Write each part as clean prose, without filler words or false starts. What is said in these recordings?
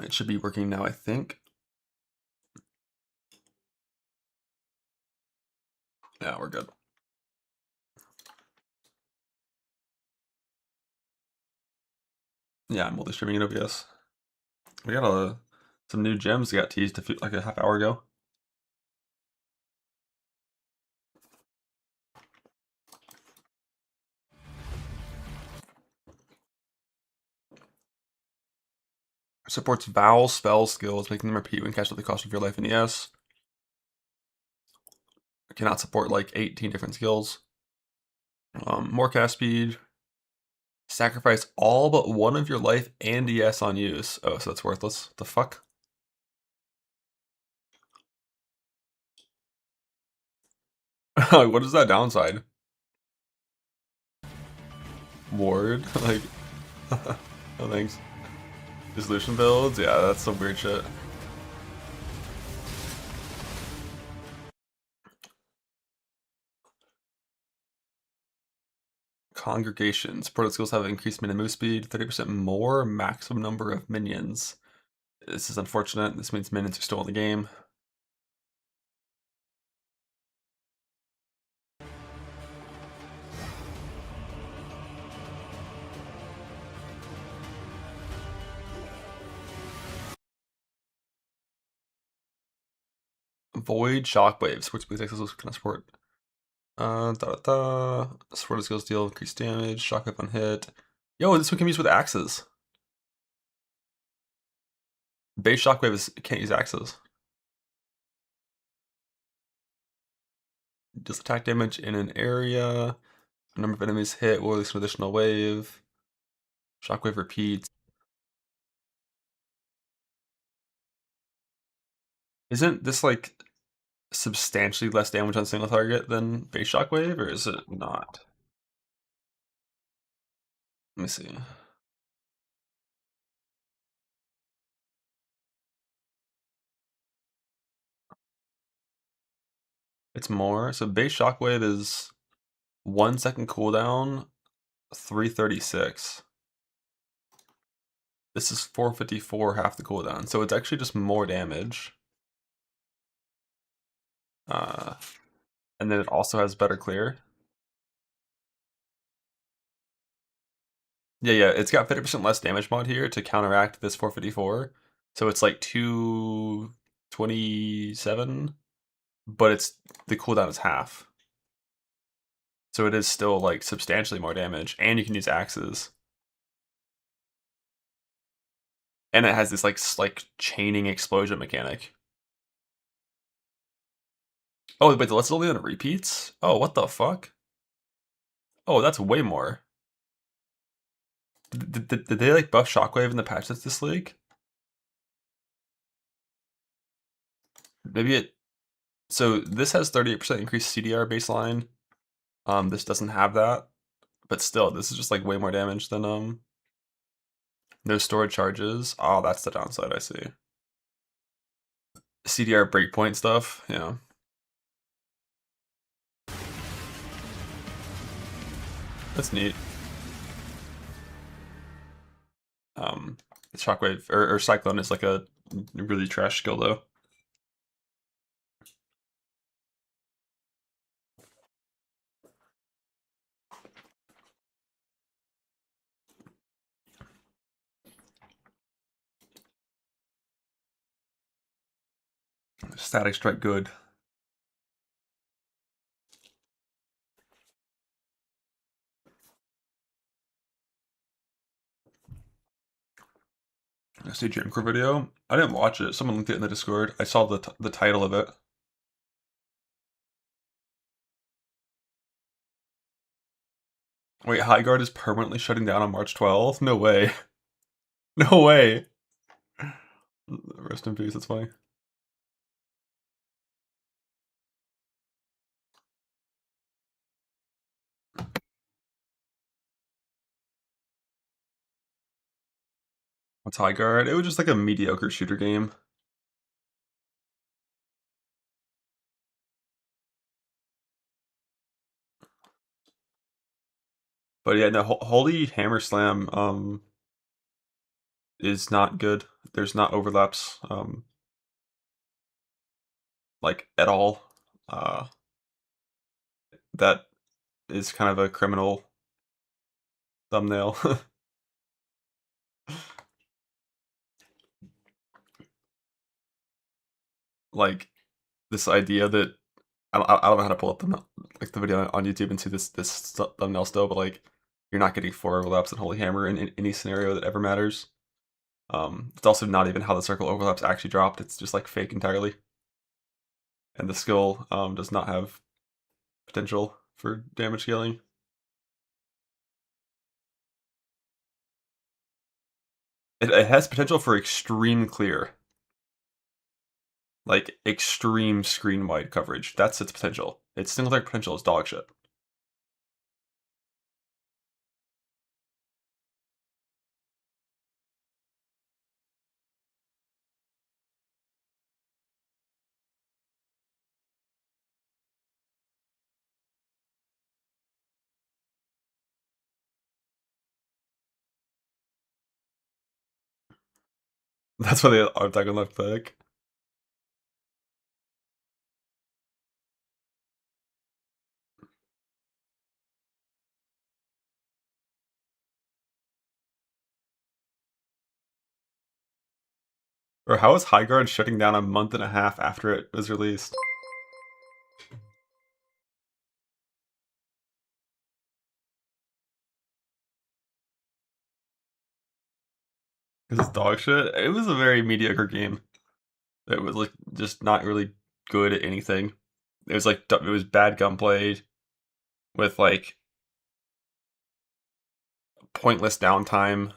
It should be working now, I think. Yeah, we're good. Yeah, I'm multi-streaming in OBS. We got some new gems that got teased like a half hour ago. Supports vowel spell skills, making them repeat when cast at the cost of your life in ES. Cannot support like 18 different skills. More cast speed. Sacrifice all but one of your life and ES on use. Oh, so that's worthless. The fuck? What is that downside? Ward? Like, oh, thanks. Dissolution builds? Yeah, that's some weird shit. Congregation. Supported skills have increased min and move speed, 30% more maximum number of minions. This is unfortunate. This means minions are still in the game. Void Shockwaves, which please access can support. Supported skills deal increased damage, shockwave on hit. Yo, this one can be used with axes. Base shockwave can't use axes. Deals attack damage in an area. A number of enemies hit will release an additional wave. Shockwave repeats. Isn't this like substantially less damage on single target than base shockwave, or is it not? Let me see. It's more. So base shockwave is 1 second cooldown, 336. This is 454, half the cooldown. So it's actually just more damage. Uh, and then it also has better clear. Yeah, it's got 50% less damage mod here to counteract this 454. So it's like 227, but the cooldown is half. So it is still like substantially more damage, and you can use axes. And it has this like chaining explosion mechanic. Oh, wait, let's only on repeats? Oh, what the fuck? Oh, that's way more. Did they like buff Shockwave in the patch that's this league? Maybe it. So this has 38% increased CDR baseline. This doesn't have that, but still, this is just like way more damage than no storage charges. Oh, that's the downside. I see. CDR breakpoint stuff. Yeah, that's neat. Um, Shockwave or Cyclone is like a really trash skill though. Static Strike good. I see Jam Core video. I didn't watch it. Someone linked it in the Discord. I saw the title of it. Wait, High Guard is permanently shutting down on March 12th? No way. No way. Rest in peace. That's funny. What's High Guard? It was just like a mediocre shooter game. But yeah, no, Holy Hammer Slam is not good. There's not overlaps, like at all. Uh, that is kind of a criminal thumbnail. Like this idea that I don't know how to pull up the video on YouTube and see this thumbnail still, but like you're not getting 4 overlaps in Holy Hammer in any scenario that ever matters. It's also not even how the circle overlaps actually dropped. It's just like fake entirely, and the skill does not have potential for damage scaling. It has potential for extreme clear, like extreme screen wide coverage. That's its potential. Its single target potential is dog shit. That's why they are attacking left click. Or how is High Guard shutting down a month and a half after it was released? Because it's dog shit. It was a very mediocre game. It was like just not really good at anything. It was like it was bad gunplay with like pointless downtime.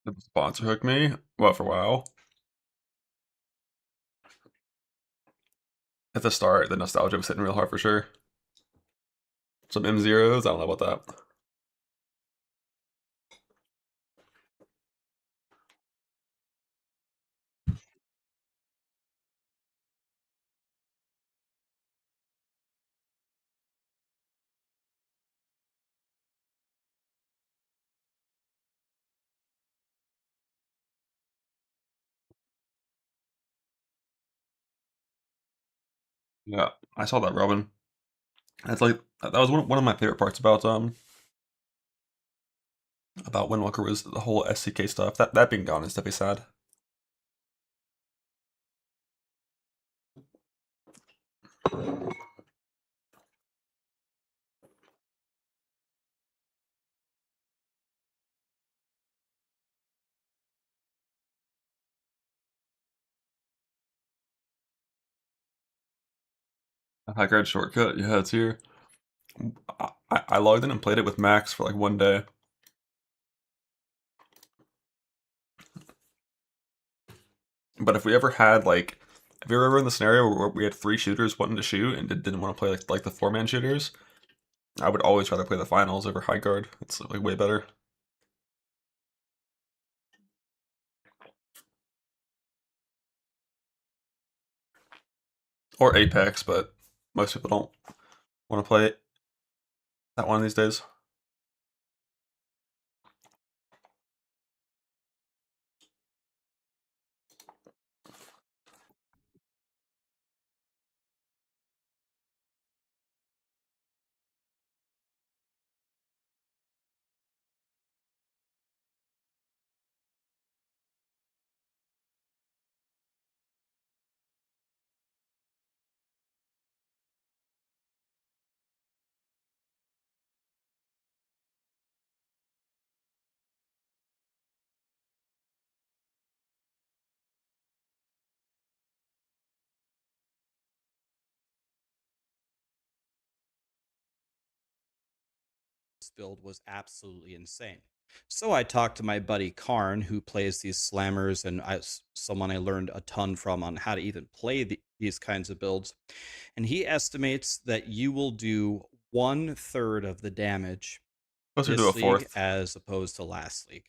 Did the sponsor hook me? What for WoW? At the start, the nostalgia was hitting real hard for sure. Some M0s, I don't know about that. Yeah, I saw that, Robin. That's like that was one of my favorite parts about Windwalker was the whole SCK stuff. That being gone is definitely sad. A high grade shortcut, yeah, it's here. I logged in and played it with Max for like one day. But if we ever had like, if we were ever in the scenario where we had 3 shooters wanting to shoot and didn't want to play like the 4-man shooters, I would always rather play the finals over high guard. It's like way better. Or Apex, but most people don't want to play that one these days. build was absolutely insane. So I talked to my buddy Karn, who plays these slammers, and someone I learned a ton from on how to even play these kinds of builds. And he estimates that you will do 1/3 of the damage Closer to a this league fourth, as opposed to last league.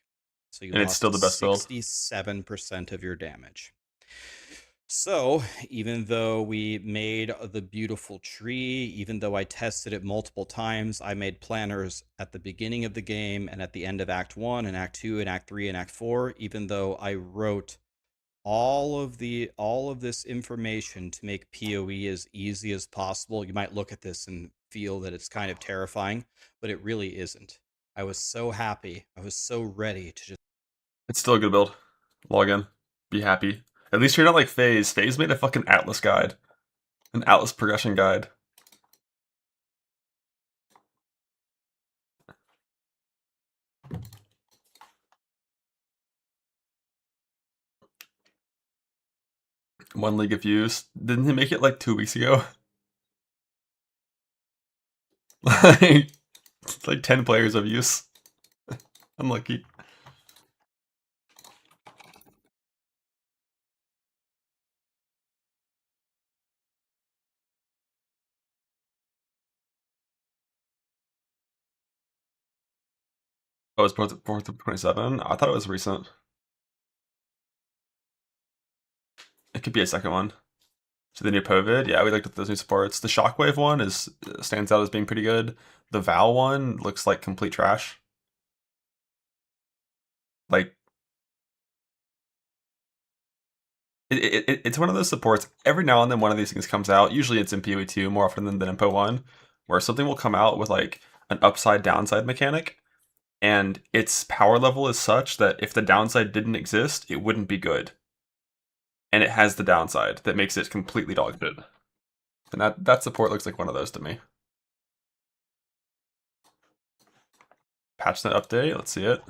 So you and it's still lost the best build. 67% of your damage. So, even though we made the beautiful tree, even though I tested it multiple times, I made planners at the beginning of the game and at the end of Act 1 and Act 2 and Act 3 and Act 4, even though I wrote all of this information to make PoE as easy as possible. You might look at this and feel that it's kind of terrifying, but it really isn't. I was so happy. I was so ready to just It's still a good build. Log in. Be happy. At least you're not like FaZe. FaZe made a fucking Atlas guide. An Atlas progression guide. One league of views. Didn't he make it like 2 weeks ago? Like, it's like 10 players of use. Unlucky. Oh, it's 4th of 27? I thought it was recent. It could be a second one. So the new Povid, yeah, we liked those new supports. The Shockwave one stands out as being pretty good. The Val one looks like complete trash. Like, it's one of those supports. Every now and then, one of these things comes out. Usually, it's in PoE 2 more often than in PoE 1, where something will come out with like an upside downside mechanic, and its power level is such that if the downside didn't exist, it wouldn't be good. And it has the downside that makes it completely dog shit. And that support looks like one of those to me. Patch that update. Let's see it.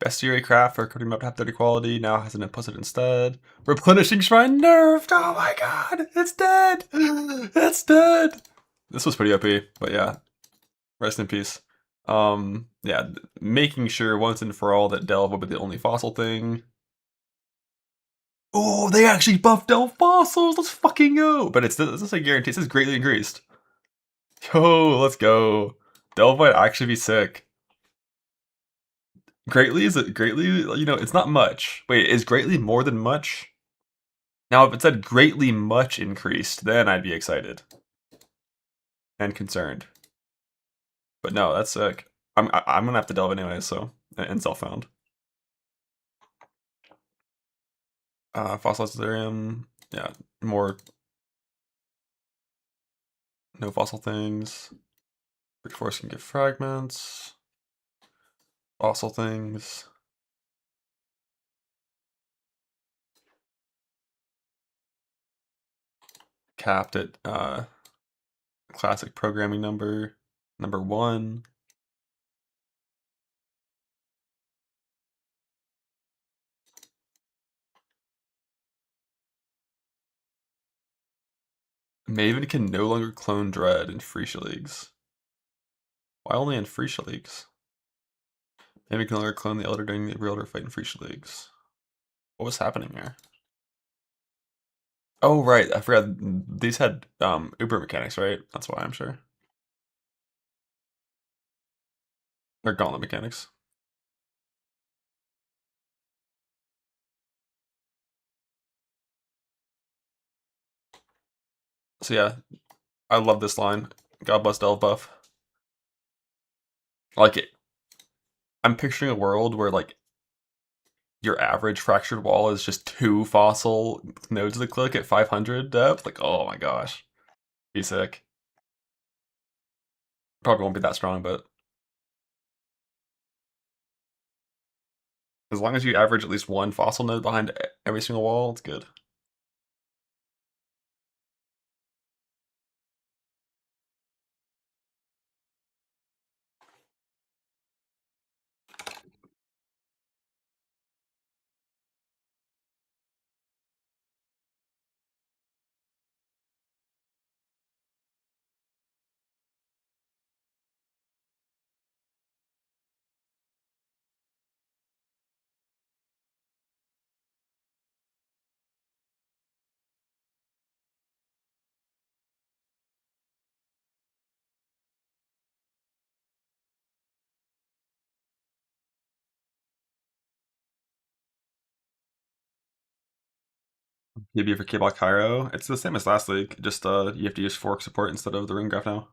Bestiary craft for coding map to have 30 quality now has an implicit instead. Replenishing shrine nerfed. Oh my god, it's dead. It's dead. This was pretty OP, but yeah, rest in peace. Yeah, making sure once and for all that Delve will be the only fossil thing. Oh, they actually buffed Delve fossils. Let's fucking go. But this is a guarantee. It says greatly increased. Yo, let's go. Delve might actually be sick. Greatly is it greatly? You know, it's not much. Wait, is greatly more than much? Now, if it said greatly much increased, then I'd be excited and concerned. But no, that's sick. I'm gonna have to delve anyway. So and self found. Fossilized Ethereum. Yeah, more no fossil things. Brick Force can give fragments. Fossil things. Capped at classic programming number 1. Maven can no longer clone Dread in Freesia leagues. Why only in Freesia leagues? Maven can no longer clone the Elder during the real fight in Freesia leagues. What was happening there? Oh right, I forgot these had Uber mechanics, right? That's why I'm sure. They're gauntlet mechanics. So yeah, I love this line. God bless Delve buff. I like it. I'm picturing a world where like your average fractured wall is just 2 fossil nodes to click at 500 depth. Like, oh my gosh. Be sick. Probably won't be that strong, but as long as you average at least 1 fossil node behind every single wall, it's good. PB for K-Block Cairo. It's the same as last league, just you have to use fork support instead of the ring graph now.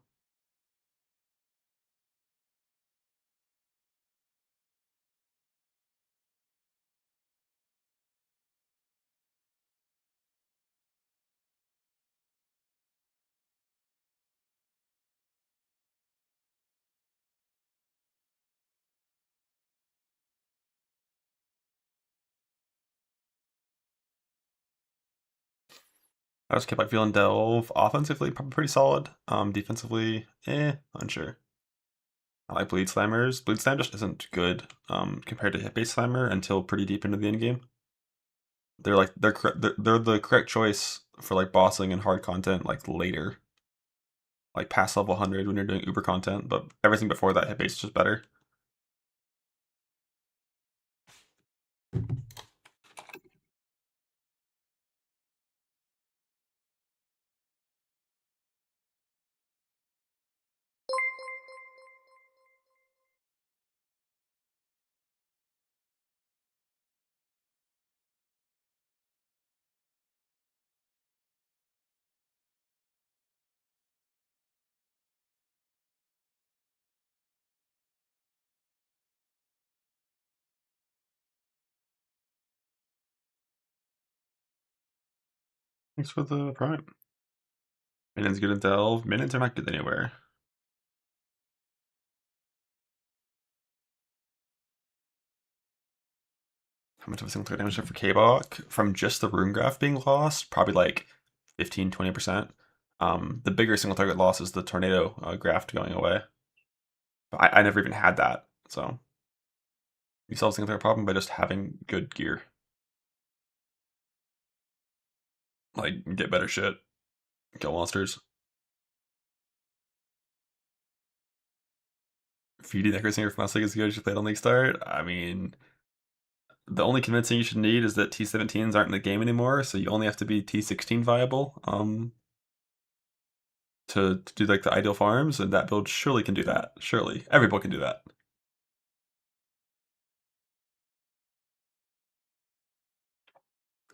I just kept like feeling Delve offensively probably pretty solid. Defensively, unsure. I like Bleed Slammers. Bleed Slam just isn't good compared to Hit Base Slammer until pretty deep into the end game. They're like they're the correct choice for like bossing and hard content like later, like past level 100 when you're doing Uber content. But everything before that, Hit Base is just better. Thanks for the prime. Minions good in Delve. Minions are not good anywhere. How much of a single target damage for K-Bach? From just the rune graph being lost, probably like 15-20%. The bigger single target loss is the tornado graft going away. But I never even had that, so you solve the single target problem by just having good gear. Like, get better shit, kill monsters. Feeding Necro Singer from last league is good. You played on League Start. I mean, the only convincing you should need is that T17s aren't in the game anymore, so you only have to be T16 viable to do like the ideal farms, and that build surely can do that. Surely. Every build can do that.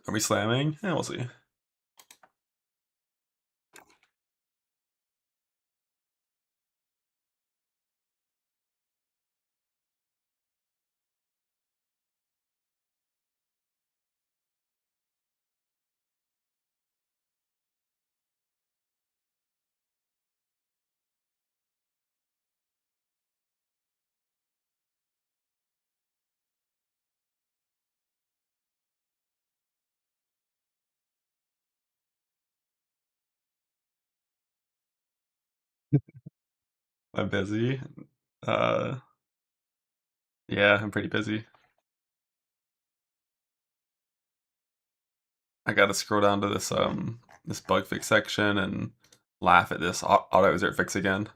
Are we slamming? Yeah, we'll see. I'm busy. Uh, yeah, I'm pretty busy. I gotta scroll down to this bug fix section and laugh at this auto exert fix again.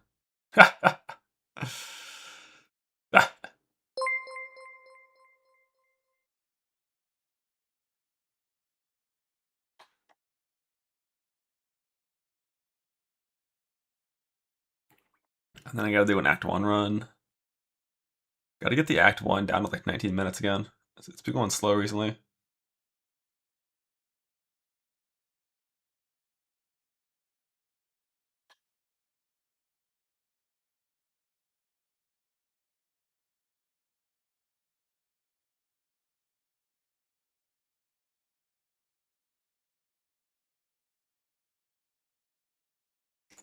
And then I gotta do an Act 1 run. Gotta get the Act 1 down to like 19 minutes again. It's been going slow recently.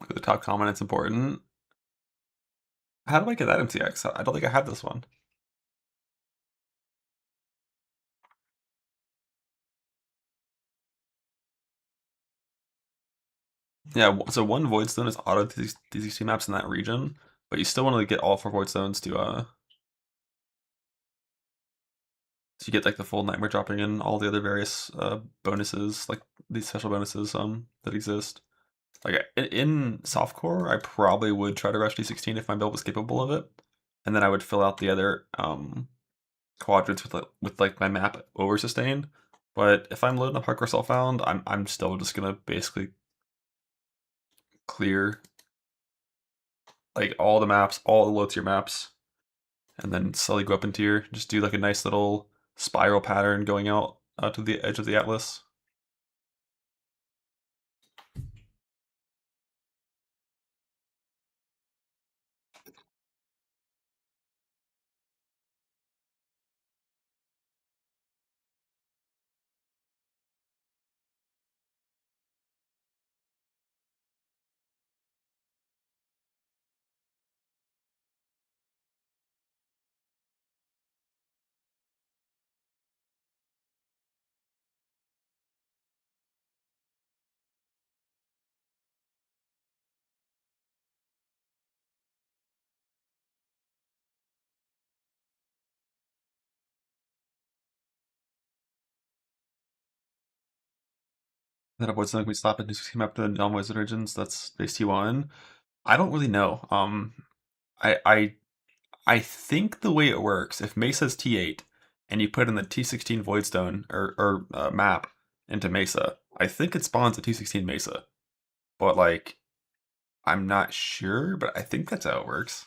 Look at the top comment, it's important. How do I get that MCX? I don't think I had this one. Yeah, so one Void Stone is auto to these two maps in that region, but you still want to get all 4 Void Stones to so you get like the full Nightmare dropping in all the other various bonuses, like these special bonuses that exist. Like in softcore, I probably would try to rush D16 if my build was capable of it, and then I would fill out the other quadrants with like my map over sustain. But if I'm loading up hardcore self-found, I'm still just gonna basically clear like all the maps, all the low tier maps, and then slowly go up in tier. Just do like a nice little spiral pattern going out to the edge of the atlas. That avoids something we stop it just came up to the non-wizard origins. That's base T1. I don't really know. I I I think the way it works, if Mesa's T8 and you put in the T16 Voidstone or map into Mesa, I think it spawns a T16 Mesa. But like, I'm not sure, but I think that's how it works.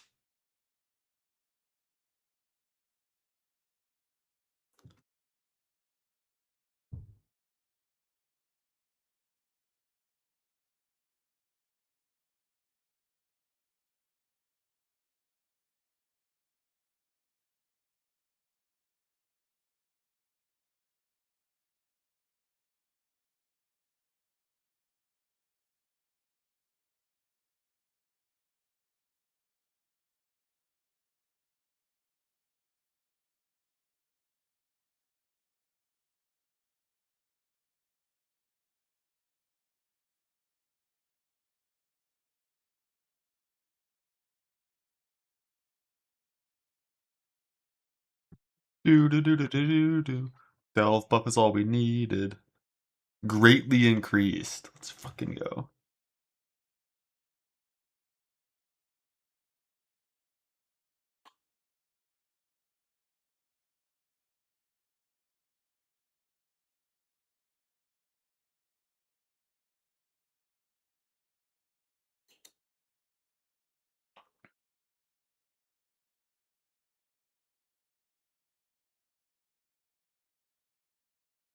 Do do do do do do do. Delve buff is all we needed. Greatly increased. Let's fucking go.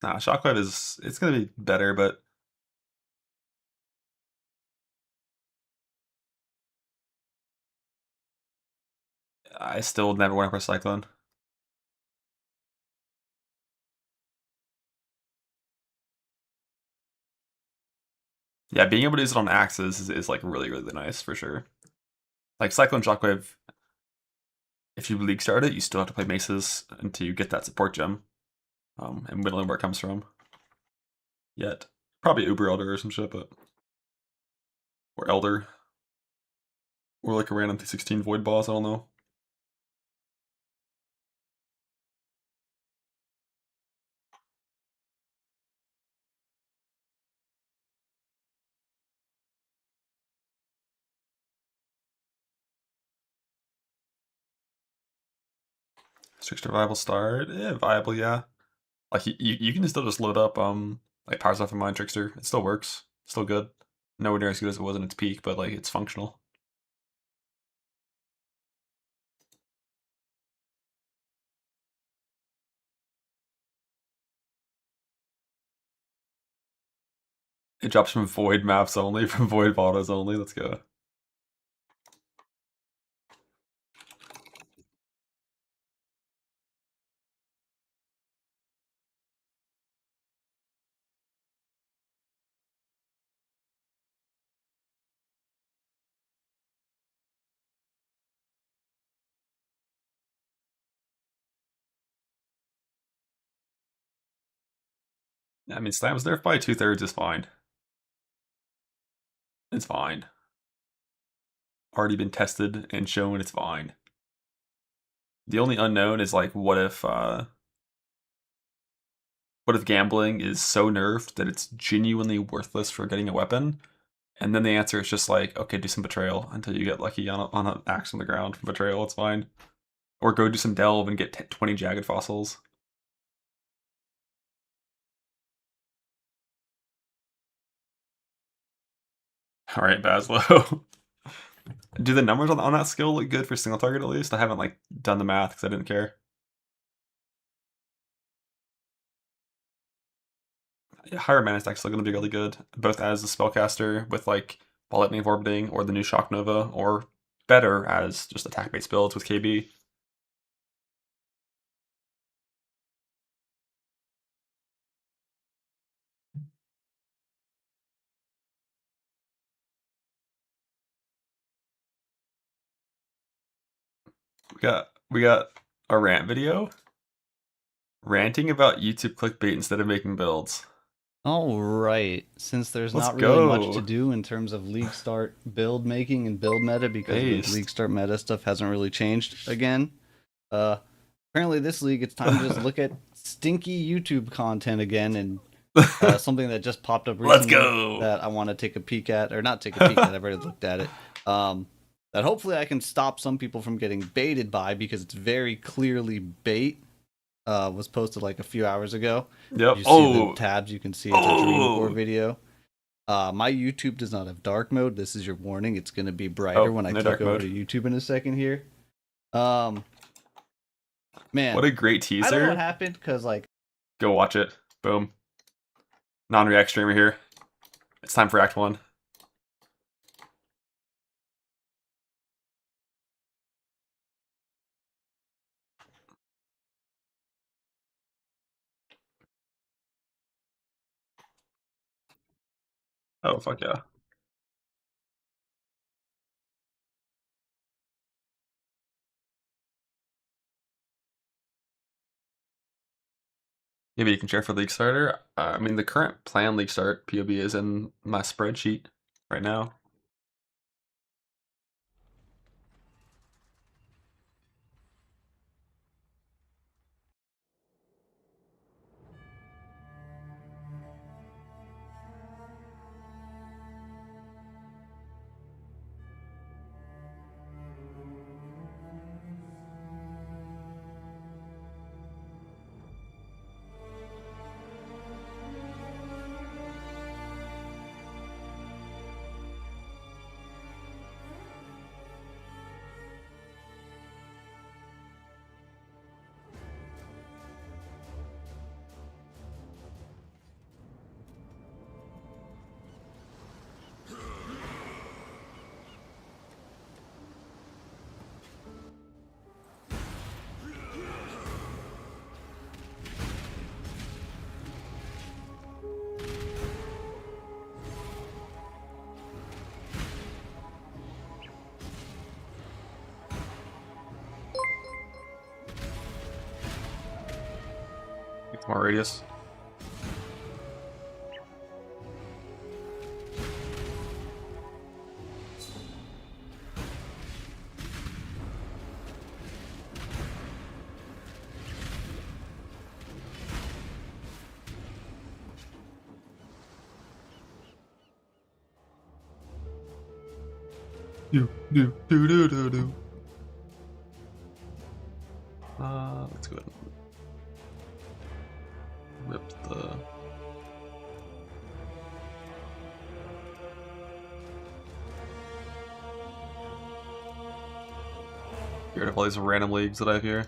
Nah, Shockwave is it's gonna be better, but I still never want to press Cyclone. Yeah, being able to use it on axes is like really, really nice for sure. Like Cyclone Shockwave, if you League start it, you still have to play Maces until you get that support gem. And we don't know where it comes from yet. Probably Uber Elder or some shit, but or Elder. Or like a random T16 Void boss, I don't know. Strict Survival start. Yeah, viable, yeah. Like you can still just load up like Powers Off of Mind Trickster. It still works. Still good. Nowhere near as good as it was in its peak, but like it's functional. It drops from Void maps only, from Void Bottles only. Let's go. I mean, Slam's nerfed by 2/3 is fine. It's fine. Already been tested and shown it's fine. The only unknown is like what if gambling is so nerfed that it's genuinely worthless for getting a weapon? And then the answer is just like, okay, do some betrayal until you get lucky on an axe on the ground from betrayal. It's fine. Or go do some delve and get 20 jagged fossils. All right, Baslo. Do the numbers on that skill look good for single target at least? I haven't like done the math because I didn't care. Yeah, higher mana stack's still going to be really good, both as a spellcaster with like Ball Lightning of Orbiting or the new Shock Nova, or better as just attack based builds with KB. We got a rant video ranting about YouTube clickbait instead of making builds. All right. Since there's Let's not really much to go. do in terms of League Start build making and build meta because the Based. League Start meta stuff hasn't really changed again. Uh, apparently this league it's time to just look at stinky YouTube content again and Something that just popped up Let's recently go. that I want to take a peek at, or not take a peek at. I've already looked at it. That hopefully I can stop some people from getting baited by, because it's very clearly bait. Was posted like a few hours ago. Yep. You see the Oh. tabs, you can see it's a Dreamcore Oh. video. My YouTube does not have dark mode. This is your warning. It's going to be brighter Oh, when I no click dark over mode. to YouTube in a second here. Man, What a great I don't know what teaser. happened, because like, Go watch it. Boom. Non-react streamer here. It's time for Act 1. Oh, fuck yeah. Maybe you can share for League Starter. I mean, the current plan League Start POB is in my spreadsheet right now. Get more radius. Do. Let's go ahead and rip the. Get rid of all these random leagues that I have here.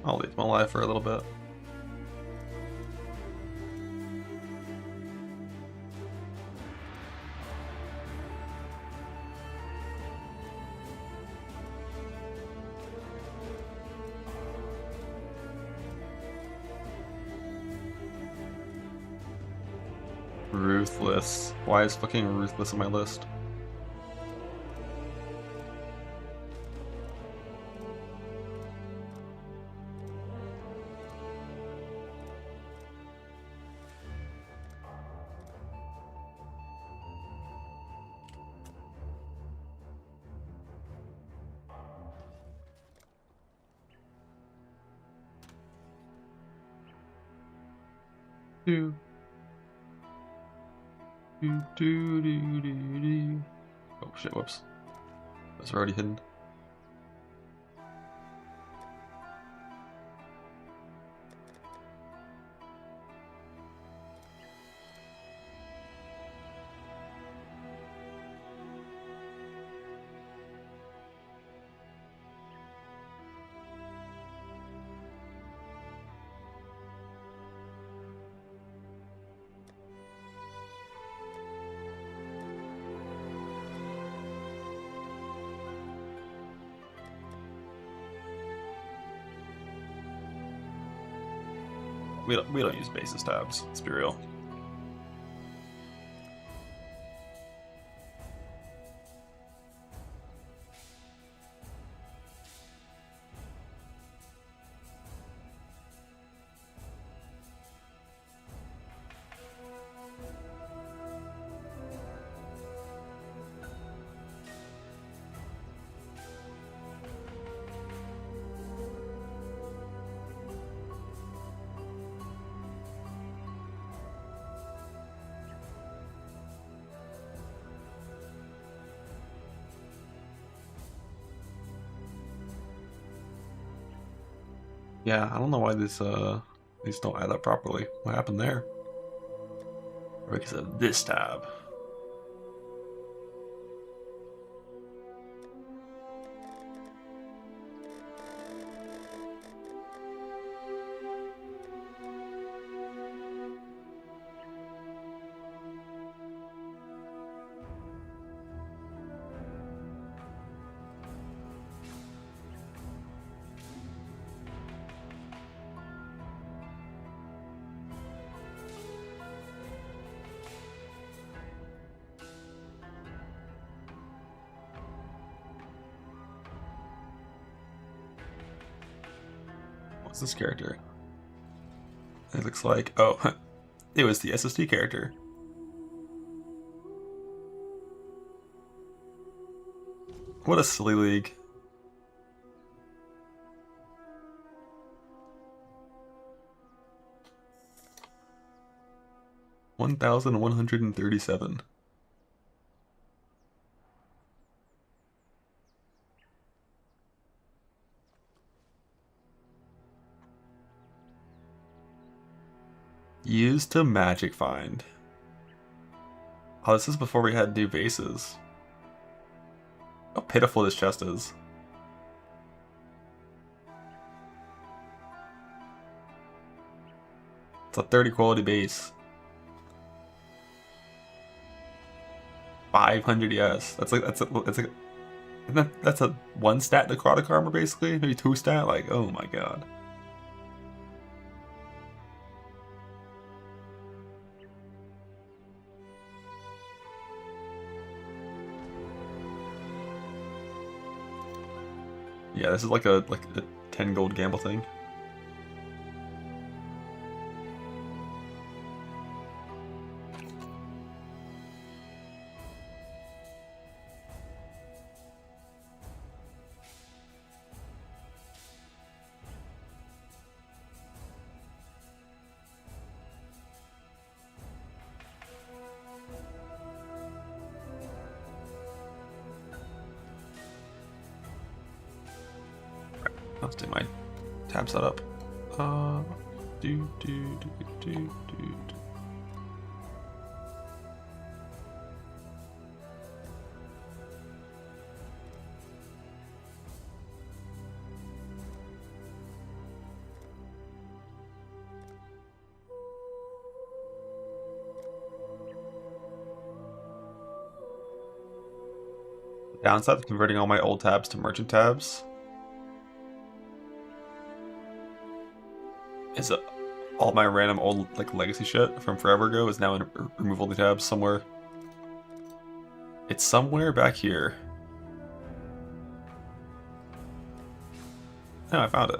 I'll leave them alive for a little bit. Ruthless. Why is fucking Ruthless on my list? Do. Do. Oh shit, whoops. Those are already hidden. We don't use basis tabs. Let's be real. Yeah, I don't know why these don't add up properly. What happened there? Or because of this tab. What's this character? It looks like, oh, it was the SSD character. What a silly league. $1,137. Used to magic find. Oh, this is before we had new bases. How pitiful this chest is. It's a 30 quality base. 500, yes. That's like that's a 1 stat necrotic armor basically, maybe 2 stat. Like, oh my god. Yeah, this is like a 10 gold gamble thing. Let's do my tab setup. Do. Downside of converting all my old tabs to merchant tabs is all my random old like legacy shit from forever ago is now in remove all the tabs somewhere. It's somewhere back here. Oh, I found it.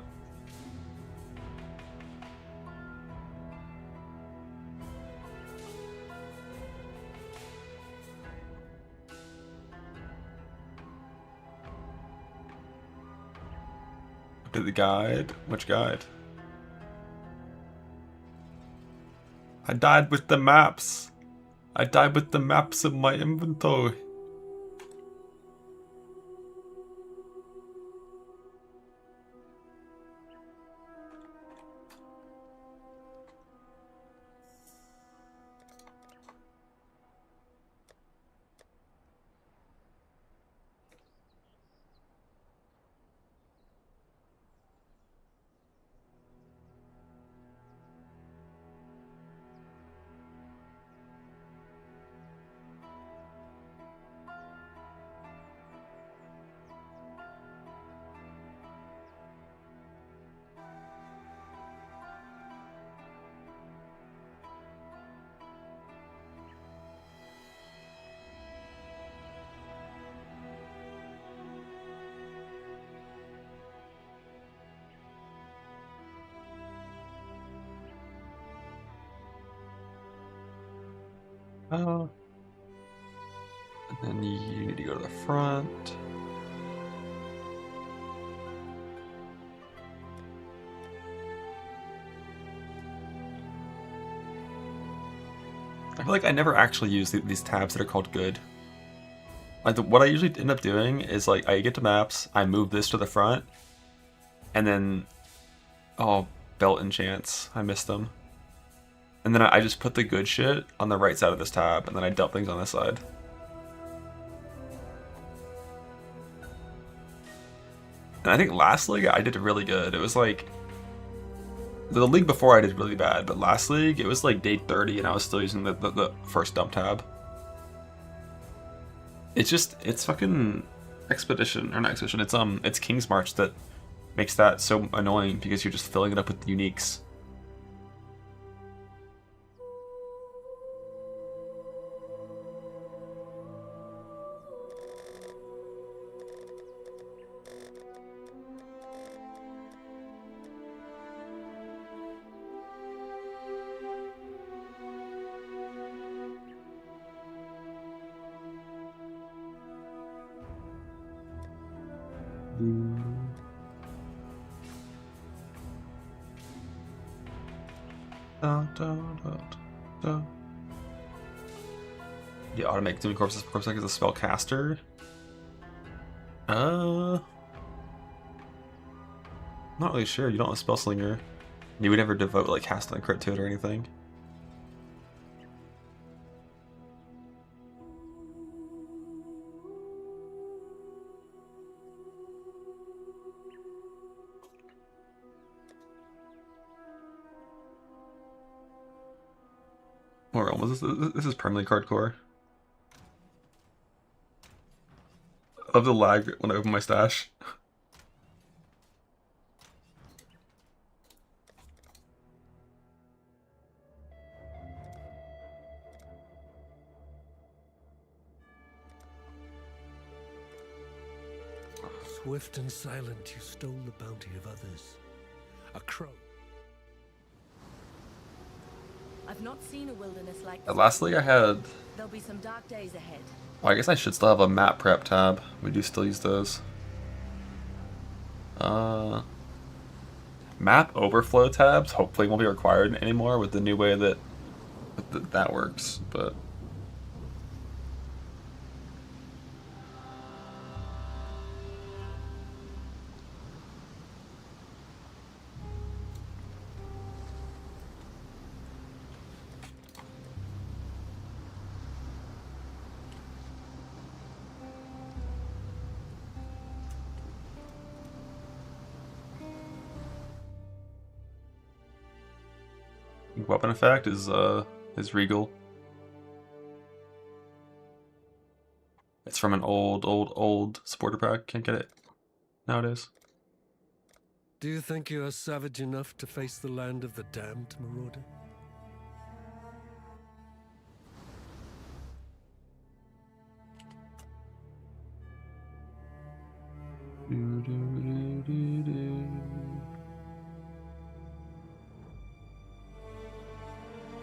Update the guide. Which guide? I died with the maps. I died with the maps in my inventory. And then you need to go to the front. I feel like I never actually use these tabs that are called good. Like what I usually end up doing is like I get to maps, I move this to the front, and then Oh, belt enchants. I missed them. And then I just put the good shit on the right side of this tab, and then I dump things on this side. And I think last league I did really good. It was like the league before I did really bad, but last league it was like day 30 and I was still using the first dump tab. It's fucking expedition or not expedition. It's King's March that makes that so annoying because you're just filling it up with uniques. The automatic Doom Corpse is a spell caster. Not really sure. You don't have a spell slinger. You would never devote like casting a crit to it or anything. Or almost this is permanently hardcore. Of the lag when I open my stash. Swift and silent, you stole the bounty of others. A crow. I've not seen a wilderness like this. At last league I had. There'll be some dark days ahead. Well, I guess I should still have a map prep tab. We do still use those. Map overflow tabs hopefully won't be required anymore with the new way that that works, but weapon effect is regal. It's from an old supporter pack. Can't get it nowadays. Do you think you are savage enough to face the land of the damned, Marauder?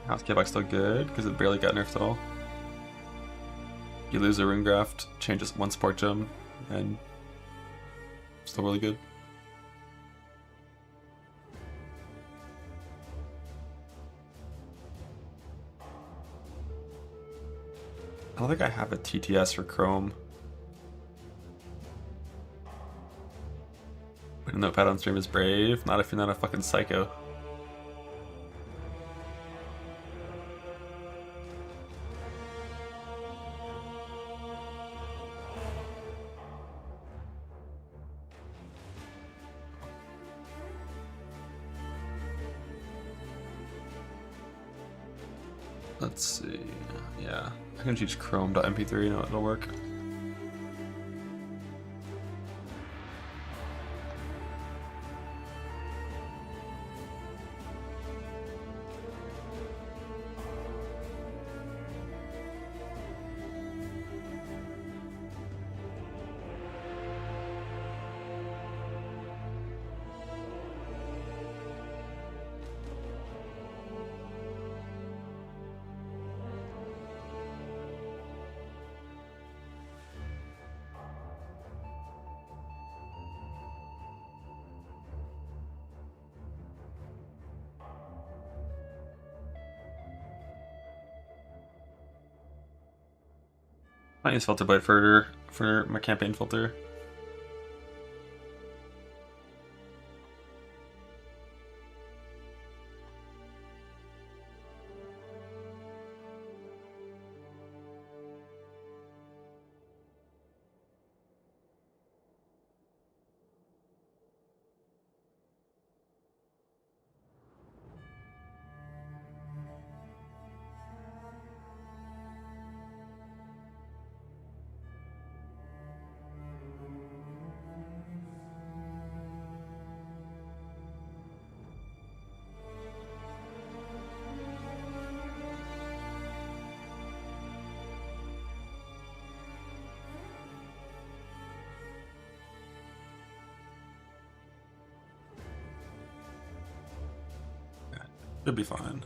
House Kibbuck's still good because it barely got nerfed at all. You lose a rune graft, changes one support gem, and still really good. I don't think I have a TTS for Chrome. But notepad on stream is brave, not if you're not a fucking psycho. Let's see. Yeah, I can choose Chrome.mp3. No, it'll work. I use filter blade for my campaign filter. It'll be fine.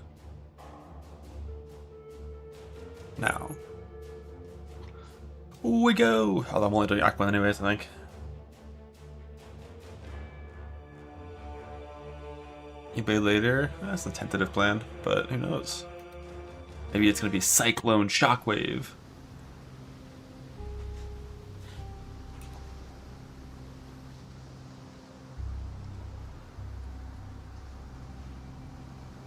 Now. We go! Although I'm only doing Act 1 anyways, I think. eBay later. That's a tentative plan, but who knows? Maybe it's gonna be Cyclone Shockwave.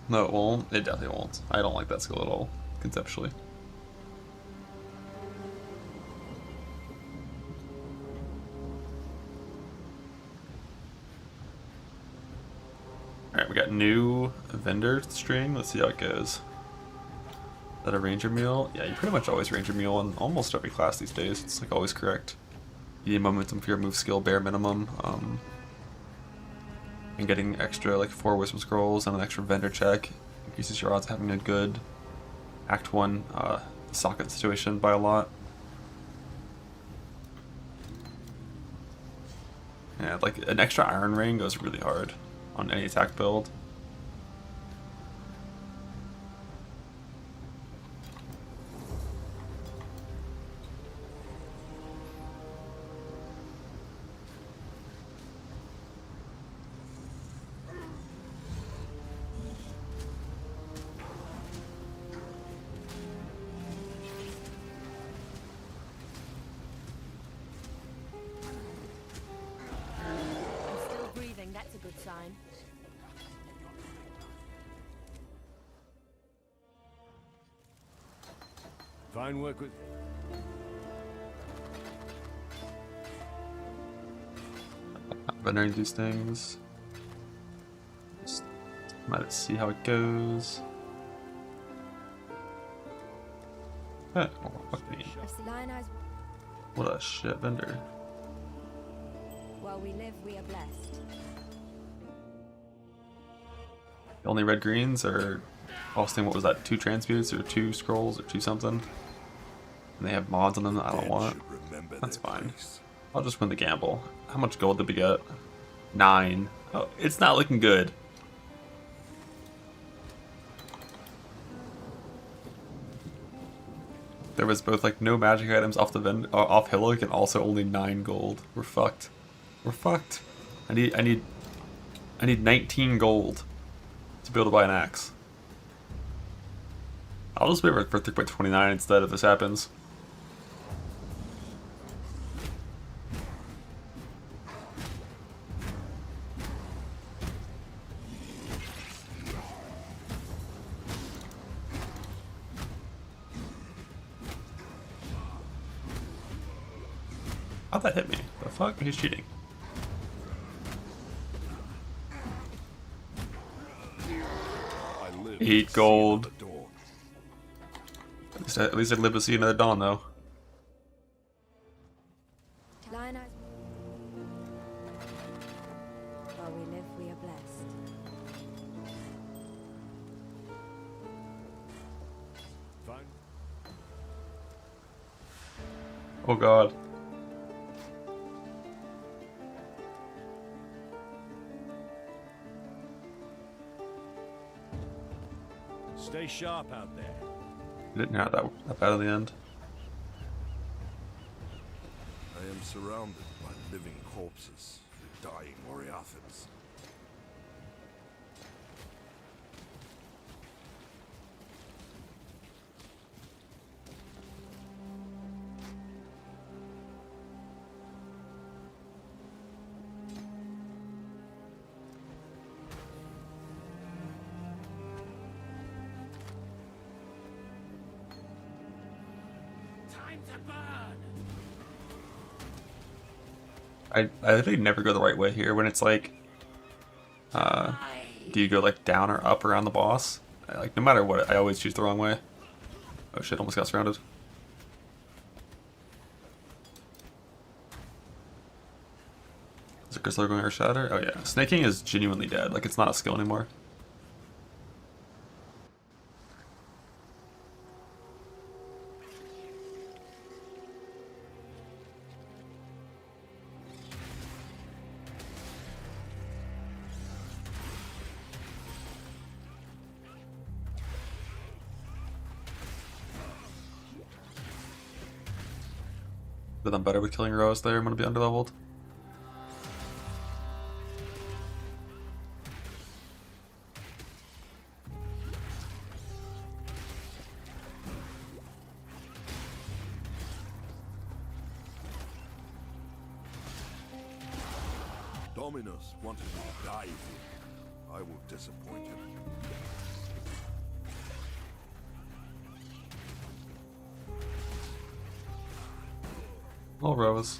No, it won't. It definitely won't. I don't like that skill at all, conceptually. Alright, we got new vendor string. Let's see how it goes. Is that a ranger mule? Yeah, you pretty much always ranger mule in almost every class these days. It's like always correct. You need momentum for your move skill, bare minimum. And getting extra like 4 wisdom scrolls and an extra vendor check increases your odds of having a good Act 1 socket situation by a lot. Yeah, like an extra iron ring goes really hard on any attack build. I'm still breathing, that's a good sign. Fine work with. Vendoring these things. Just might see how it goes. Oh, fuck me. What a shit vendor. While we live, we are blessed. The only red greens are costing, what was that, 2 transmutes or 2 scrolls or 2 something? And they have mods on them that I don't want. That's fine. I'll just win the gamble. How much gold did we get? 9. Oh, it's not looking good. There was both like no magic items off the off Hillock and also only 9 gold. We're fucked. We're fucked. I need 19 gold to be able to buy an axe. I'll just wait for 3.29 instead if this happens. How'd that hit me? The fuck? He's cheating. I live 8 gold. at the dawn. At least I'd live to see another dawn, though. While we live, we are blessed. Fine. Oh god. Stay sharp out there. Didn't have that bad in the end. I am surrounded by living corpses, dying Moriathans. I literally never go the right way here when it's like, do you go like down or up around the boss? Like no matter what, I always choose the wrong way. Oh shit, almost got surrounded. Is it Crystal going or Shatter? Oh yeah, Snaking is genuinely dead. Like it's not a skill anymore. But I'm better with killing rows there. I'm gonna be underleveled. Dominus wanted me to die here. I will disappoint him. All rows.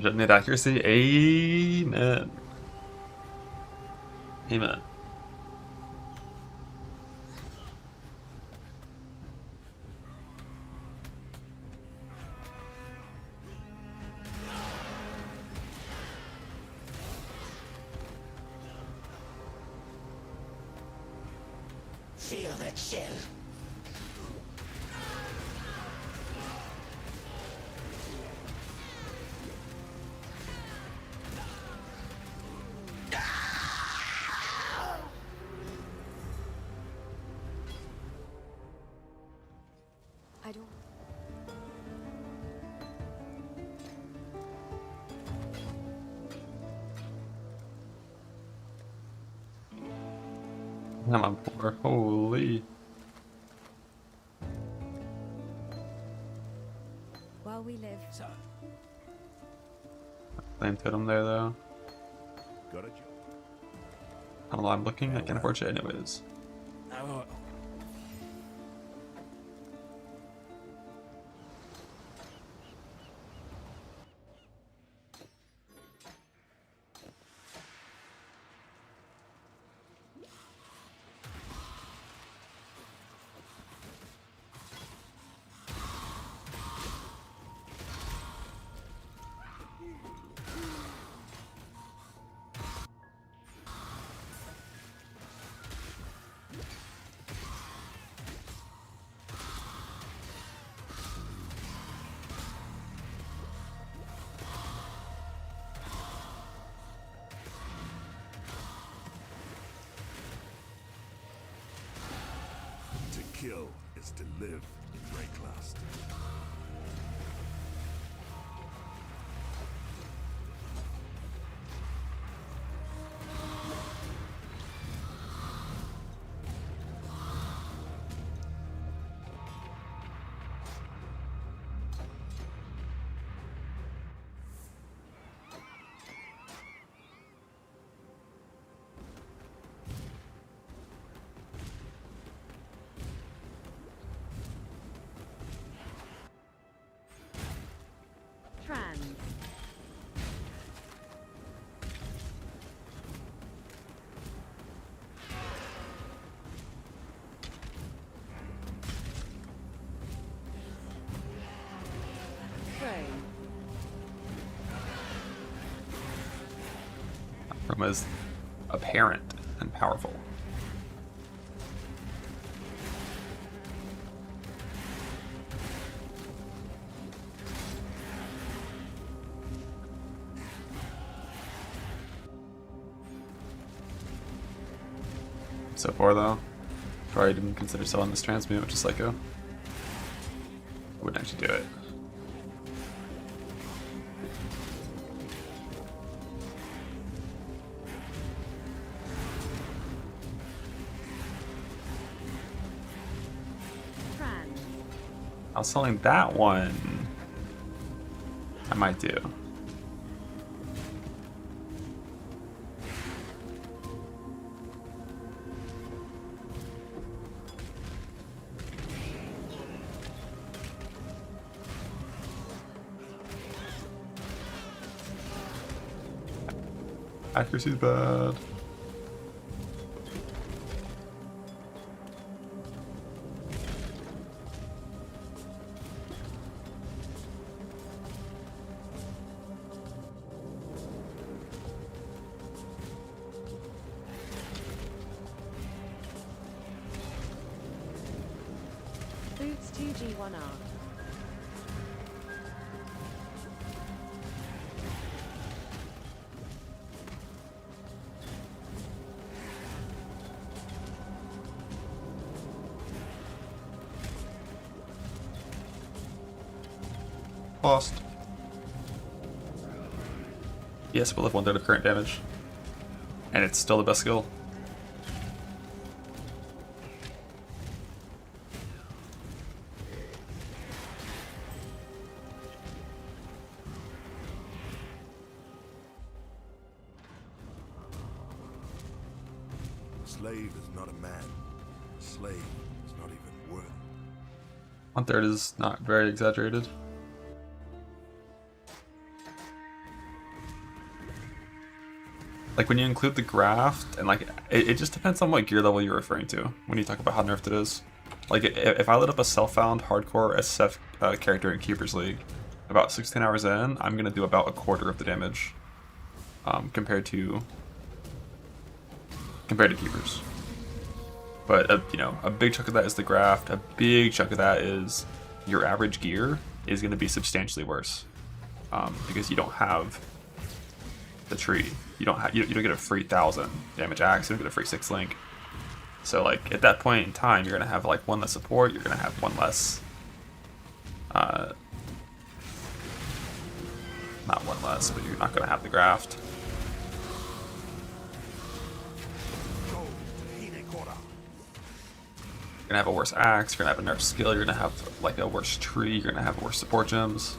Need accuracy. Amen. Amen. Feel the chill. I don't. Come on, poor. Holy. While we live, Flame totem there though. Got a job. I don't know. I'm looking. I can't afford it anyways. To kill is to live in Breaklast. trans. Frame. Chroma is apparent and powerful. So far though, probably didn't consider selling this transmute, which is psycho. I wouldn't actually do it. Trans. I was selling that one. I might do. Accuracy's bad. It's 2G1R. Lost. Yes, we'll have 1/3 of current damage. And it's still the best skill. Slave is not a man. A slave is not even worth. 1/3 is not very exaggerated. Like when you include the graft, and like it just depends on what gear level you're referring to when you talk about how nerfed it is. Like if I lit up a self-found hardcore SF character in Keepers League, about 16 hours in, I'm gonna do about 1/4 of the damage compared to Keepers. But you know, a big chunk of that is the graft. A big chunk of that is your average gear is going to be substantially worse because you don't have the tree. You don't get a free 1,000 damage axe. You don't get a free 6 link. So like at that point in time, you're going to have like 1 less support. You're going to have 1 less. Not 1 less, but you're not going to have the graft. You're gonna have a worse axe, you're gonna have a nerf skill, you're gonna have like a worse tree, you're gonna have worse support gems.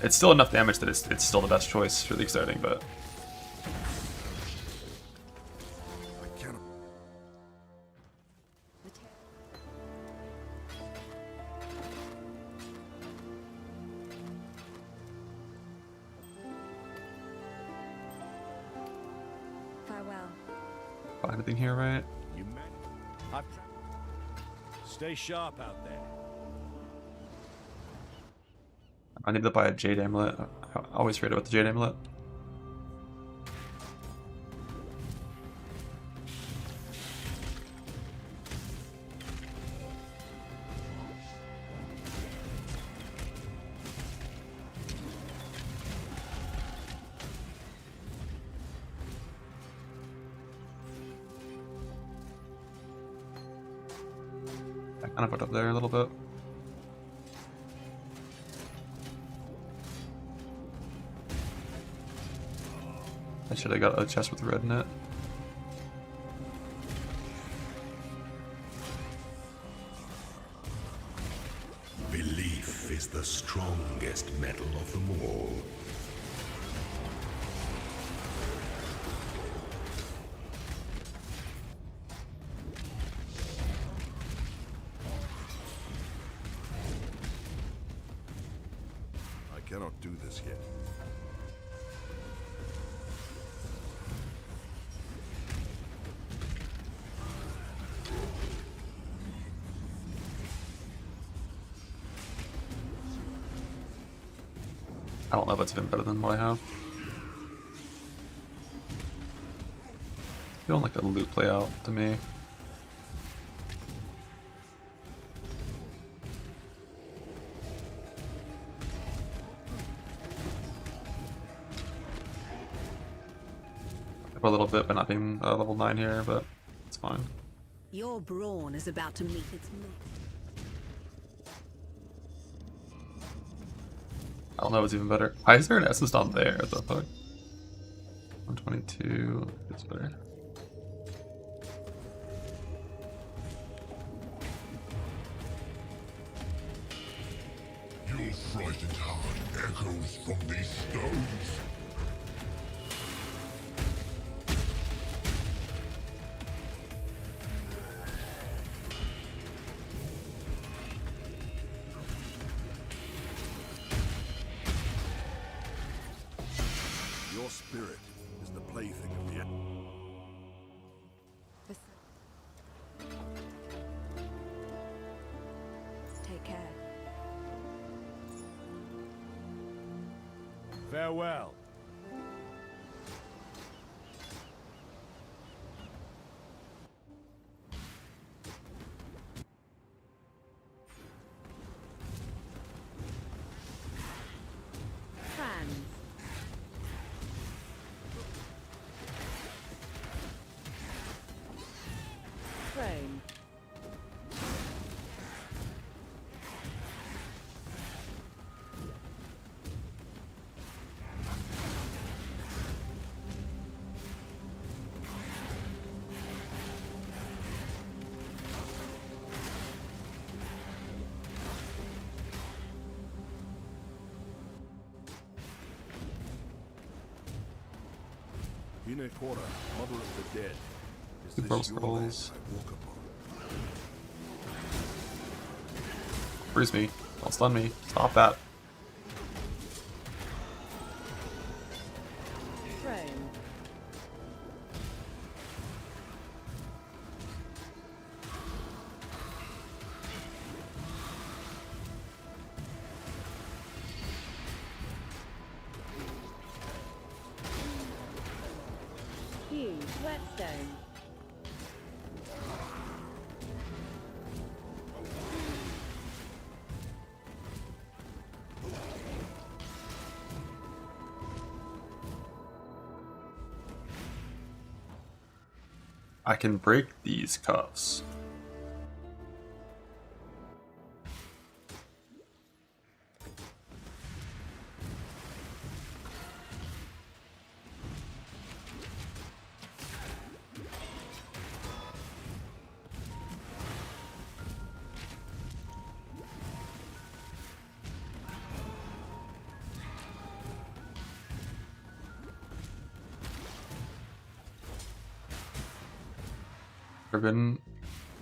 It's still enough damage that it's still the best choice, really exciting, but I cannot. Farewell. find anything here, right? You man, stay sharp out there. I need to buy a Jade Amulet. I always forget about the Jade Amulet. I kind of put up there a little bit. I should have got a chest with red in it. Belief is the strongest metal of them all. I cannot do this yet. I don't know if it's been better than what I have. Feeling like a loot layout to me. A little bit by not being level 9 here, but it's fine. Your brawn is about to meet its match. I don't know what's even better. Why is there an essence down there? What the fuck? 122. It's better. Your frightened heart echoes from these stones. Your spirit is the plaything of the Take care. Farewell. Prone. Hinekora, mother of the dead. Is Two this pearl your land scrolls. I walk upon? Freeze me. Don't stun me. Stop that. Prone. Huge whetstone. I can break these cuffs. I've been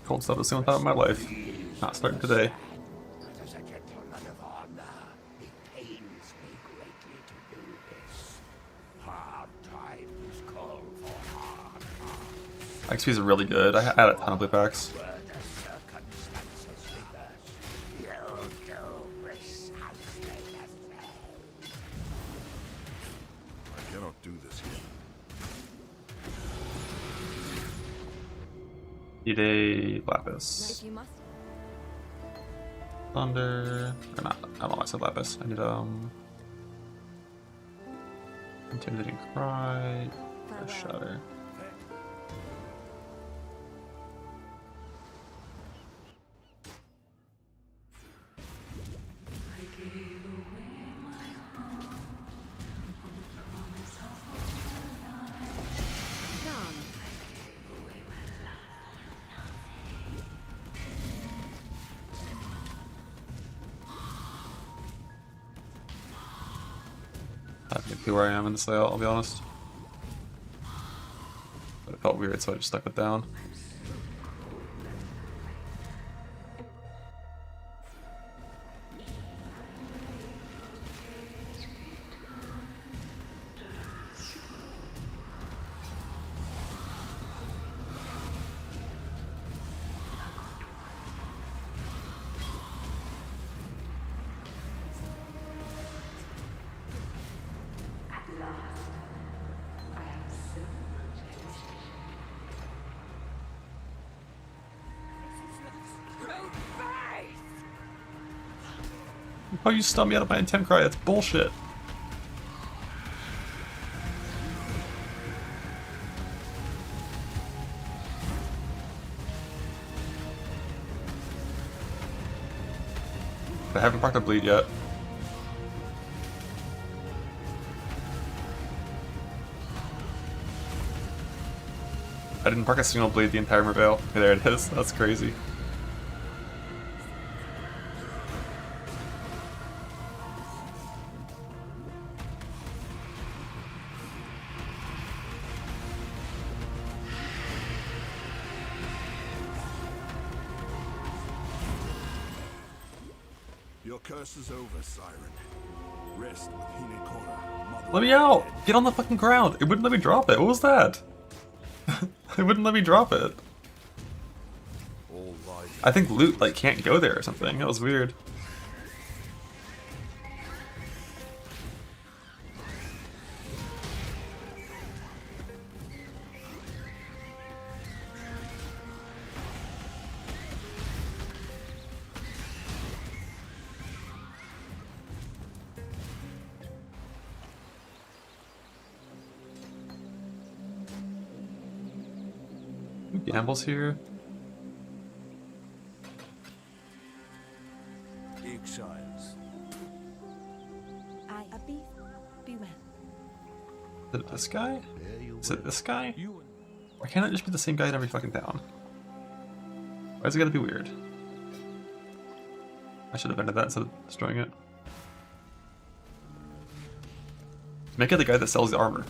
cold stuff the same time in my life. Not starting today. As a gentleman of honor, it pains me greatly to do this. Hard times call for hard hearts. XP is really good. I had a ton of blue packs. Were the circumstances reversed, you'll do precisely the same. I cannot do this yet. Need a lapis. If you must. Thunder. Or not. I don't know why I said lapis. I need intimidating cry. A shatter. Charm. I have no clue where I am in this layout, I'll be honest. But it felt weird, so I just stuck it down. Oh, you stunned me out of my intent cry, that's bullshit. I haven't procced a bleed yet. I didn't proc a single bleed the entire Merveil. Okay, there it is. That's crazy. Your curse is over, Siren. Rest with Hinekora, mother Let me of the out! dead. Get on the fucking ground! It wouldn't let me drop it. What was that? It wouldn't let me drop it. All life I think loot like can't go there or something. That was weird. Gambles here. this guy? Fare you Is it well. this guy? You and Why can't it just be the same guy in every fucking town? Why is it gotta be weird? I should have ended that instead of destroying it. Make it the guy that sells the armor.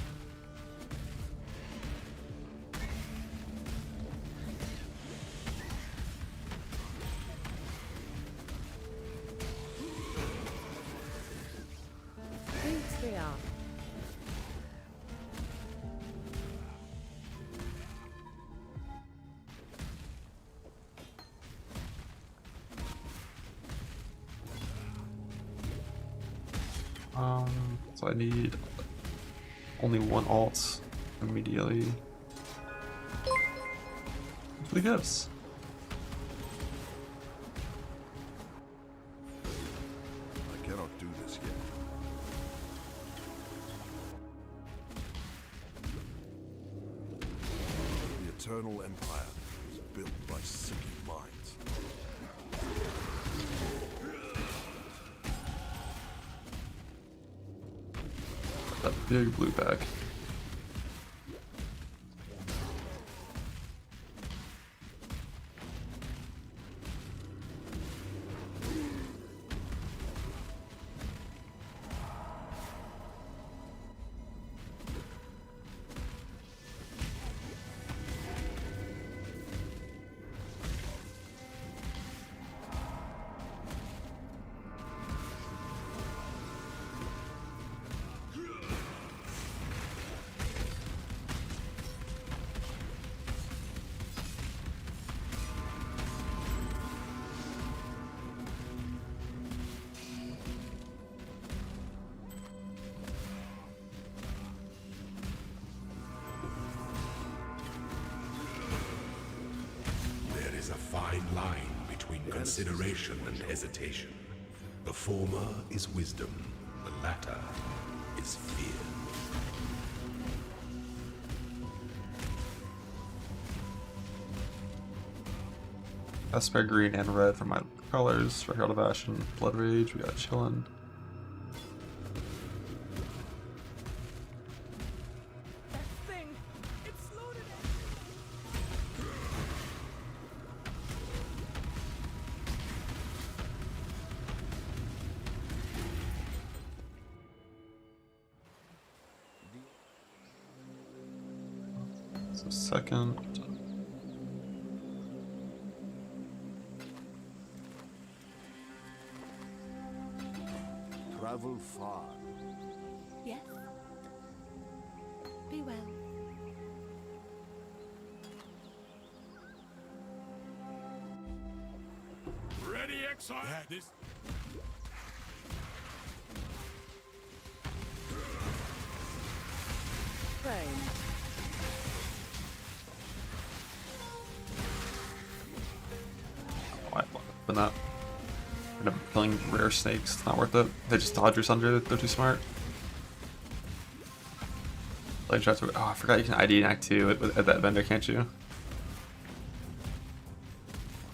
Boots we are. So I need only one alt immediately. For the gifts. I cannot do this yet. The Eternal Empire was built by sick minds. That big blue bag. There is a fine line between consideration and hesitation. The former is wisdom, the latter is fear. I spare green and red for my colors. Record of Ashen, Blood Rage, we got Chillin'. So second. Travel far. Yes. Be well. ready, exile. This Prone. Why open that? End up killing rare snakes. It's not worth it. They just dodge us under. They're too smart. Like, try to, oh, I forgot you can ID in Act 2 at that vendor, can't you?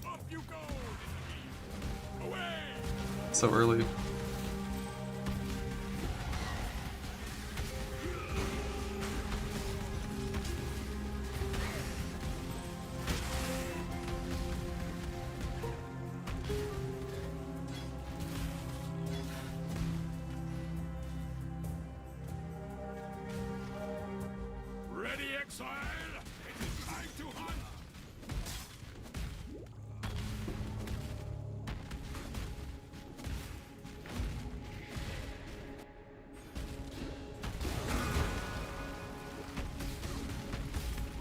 up you go. Away. So early. Ready, exile. It is time to hunt.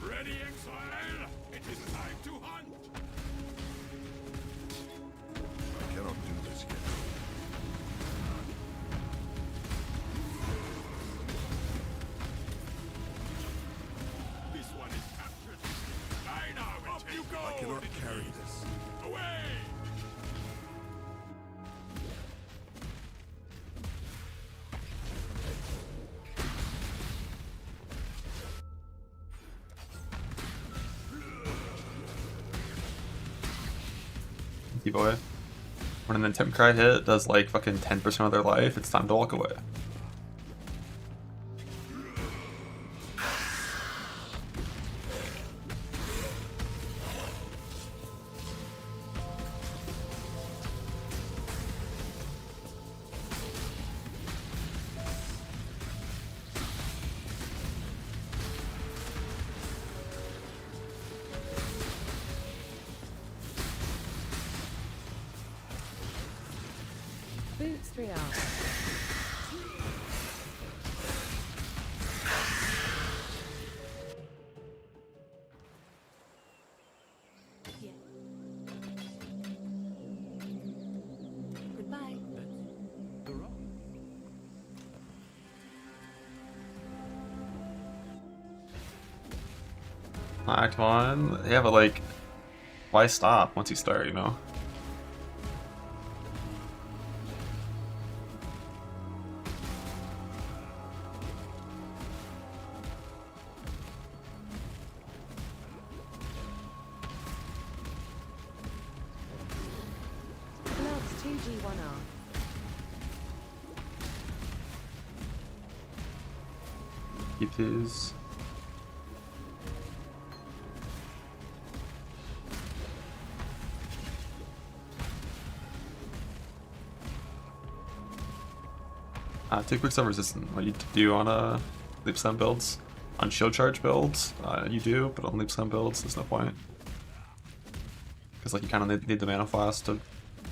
Ready, exile. It is time to hunt. I cannot do this yet. This one is captured. I now up you go. I cannot carry this. Away. Keep away. When an intent cry hit does like fucking 10% of their life, it's time to walk away. 3 arcs. Yeah. Goodbye. Ah, come on. Yeah, but like, why stop once you start, you know? Gloves 2G1R. Keep these. Take quick resistant. What you do on leap stun builds. On shield charge builds, you do, but on leap stun builds, there's no point. Because like you kind of need the mana flask for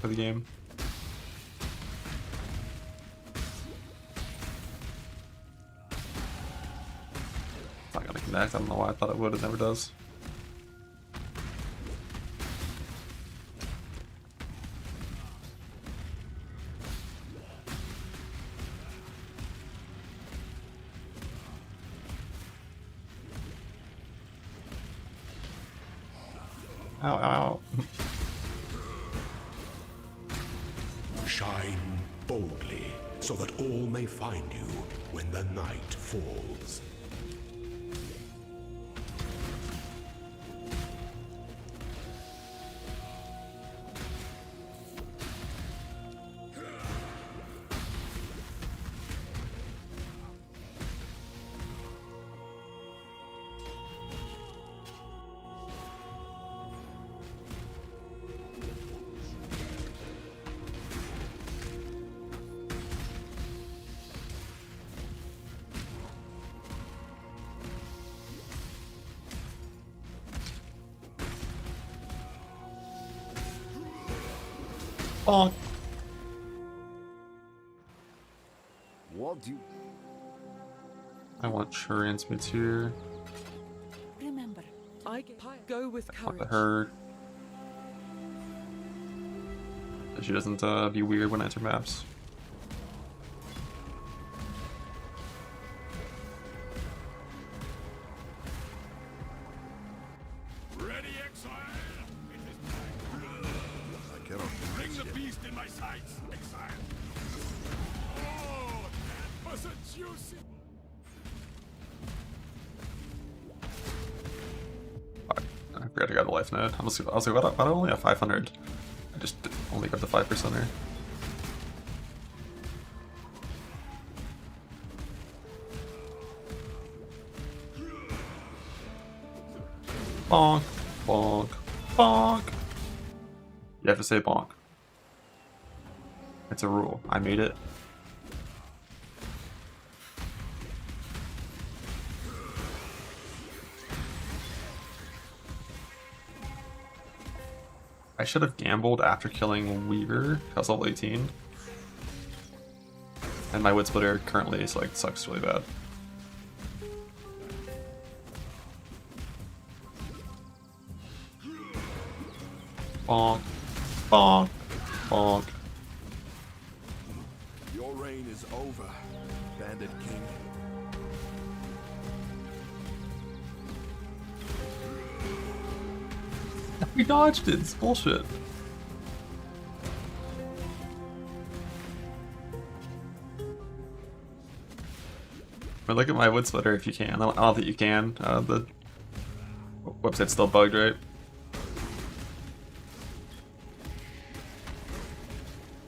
the game. It's not gonna connect. I don't know why I thought it would. It never does. Ow, ow, ow. Shine boldly, so that all may find you when the night falls. Bonk. What do you... I want Shurian's boots here. Remember, I go with I want the courage. herd. So she doesn't be weird when I enter maps. Ready, exile? It is time. I cannot Bring convince the you. beast in my sights, exile. Oh, that was a juicy... I forgot to grab the life node. I was like, why do I only have 500? I just only got the 5%er. Bonk, bonk, bonk. You have to say bonk. It's a rule. I made it. I should have gambled after killing Weaver. I was level 18. And my wood splitter currently is like sucks really bad. Bonk. Bonk. Bonk. Your reign is over, Bandit King. We dodged it. It's bullshit. But look at my wood splitter if you can. I don't think you can. The website's still bugged, right?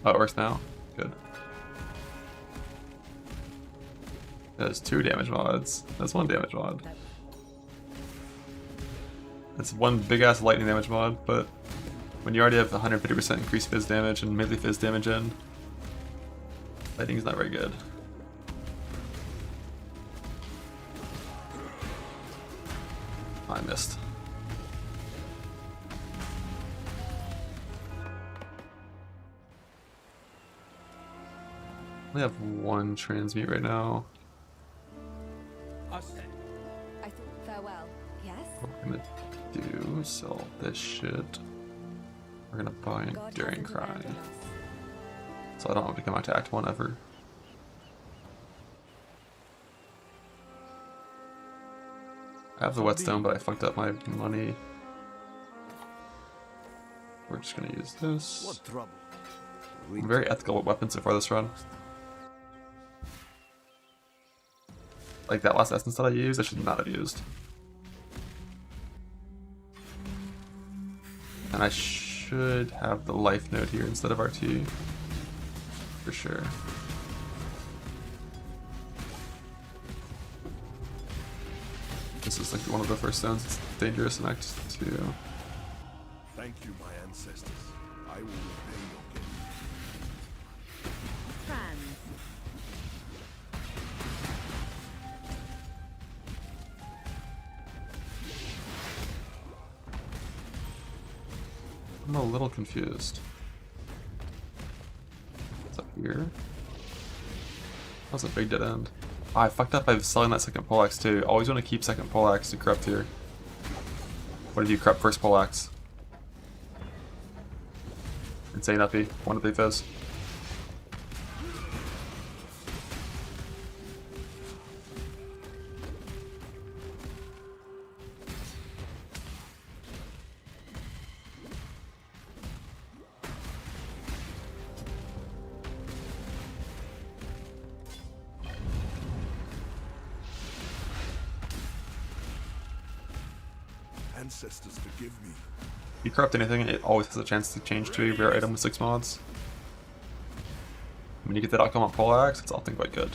Oh, it works now? Good. There's 2 damage mods. That's 1 damage mod. It's 1 big ass lightning damage mod, but when you already have 150% increased fizz damage and melee fizz damage in, lightning's not very good. I missed. only have one transmute right now. I said. I thought farewell. Yes? What we're gonna do, sell this shit. We're gonna buy God Enduring hasn't Cry. abandoned us. So I don't have to come back to Act 1 ever. I have the whetstone, but I fucked up my money. We're just gonna use this. What trouble? I'm very ethical with weapons so far this run. Like that last essence that I used, I should not have used. And I should have the life node here instead of RT. For sure. This is like one of the first stones that's dangerous in Act 2. Thank you, my ancestors. I will repay your gift. Trans. I'm a little confused. What's up here? That was a big dead end. Oh, I fucked up by selling that second poleaxe too. Always want to keep second poleaxe to corrupt here. What did you corrupt first poleaxe? Insane uppy. One of the fizz. Ancestors, forgive me. If you corrupt anything, it always has a chance to change to a rare item with 6 mods. When you get that outcome on poleaxe, it's often quite good.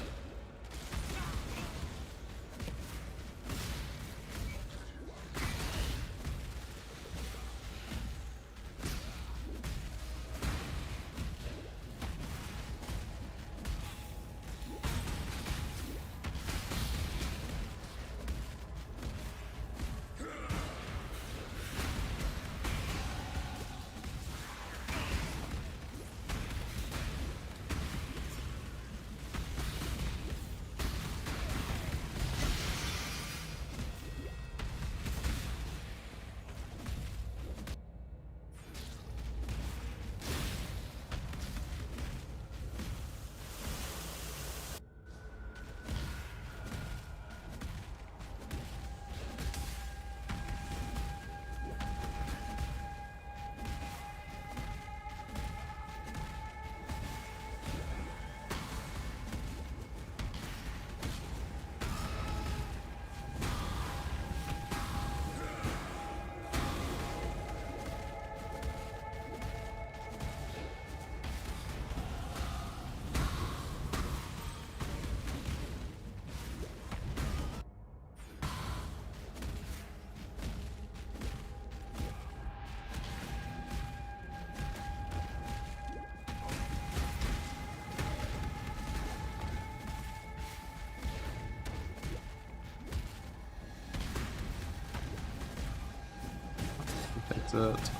That's it.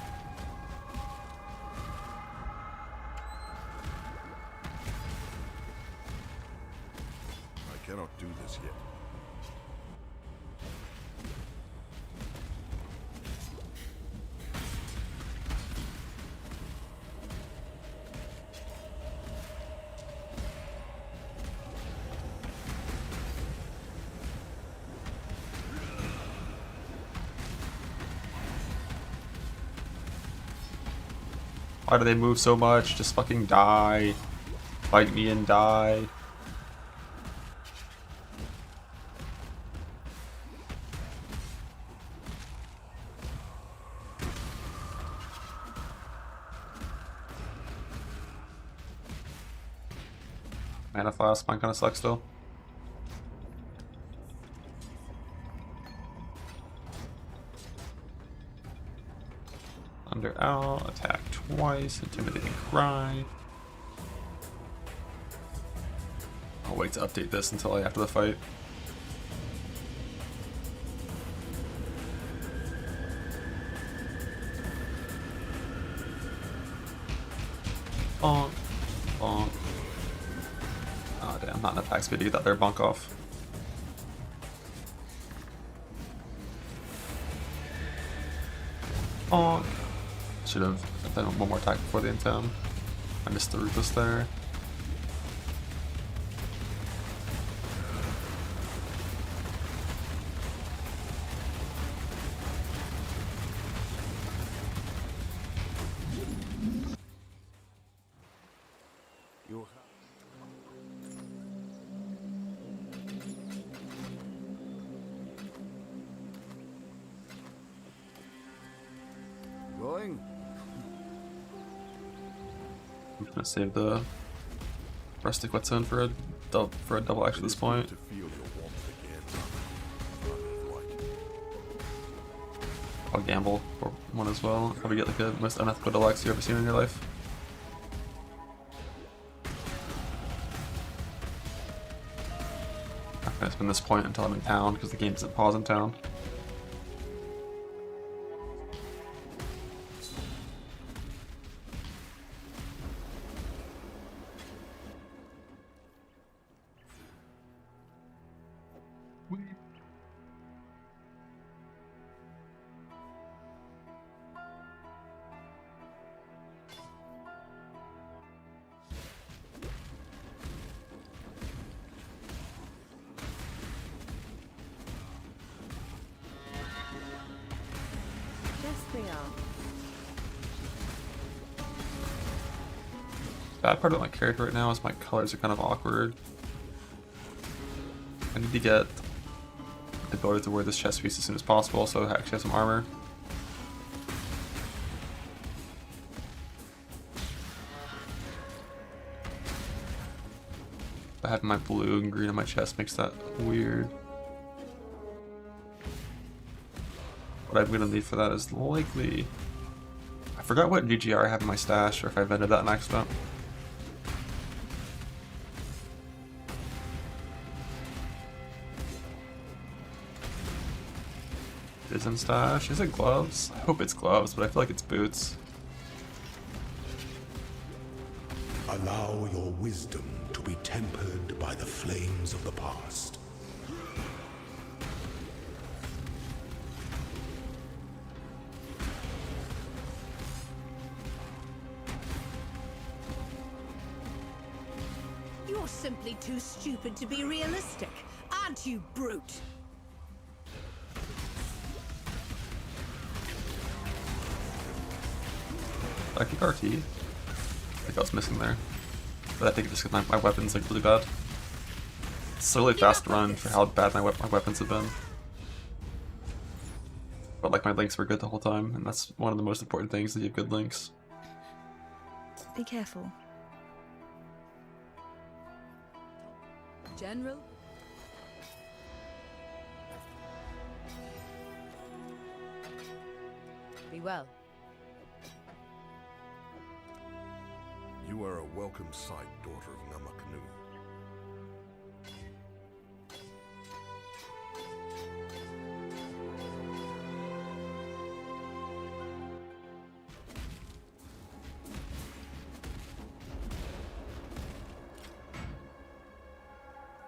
I cannot do this yet. Why do they move so much? Just fucking die. Bite me and die. Mana flask, mine kinda sucks still. Thunder out, attack twice, intimidating cry. I'll wait to update this until after the fight. Bonk, bonk. not enough attack speed to get that there bunk off. Oh, should have done one more attack before the end town. I missed the ruthless there. Going? I'm gonna save the rustic whetstone for a double action at this point. To feel your warmth again. I'll gamble for one as well. Probably get like the most unethical deluxe you've ever seen in your life. I'm gonna spend this point until I'm in town because the game doesn't pause in town. Yes, we are. Bad part of my character right now is my colors are kind of awkward. I need to get the ability to wear this chest piece as soon as possible so I actually have some armor. But having my blue and green on my chest makes that weird. What I'm gonna need for that is likely... I forgot what GGR I have in my stash or if I vended that in accident. It is in stash. Is it gloves? I hope it's gloves, but I feel like it's boots. Allow your wisdom to be tempered by the flames of the past. You're simply too stupid to be realistic, aren't you, brute? Did I keep RT? I think I was missing there. But I think it's just because my weapon's like really bad. It's a really fast run for how bad my weapons have been. But like my links were good the whole time, and that's one of the most important things, that you have good links. Be careful. General? Be well. You are a welcome sight, daughter of Namakanu.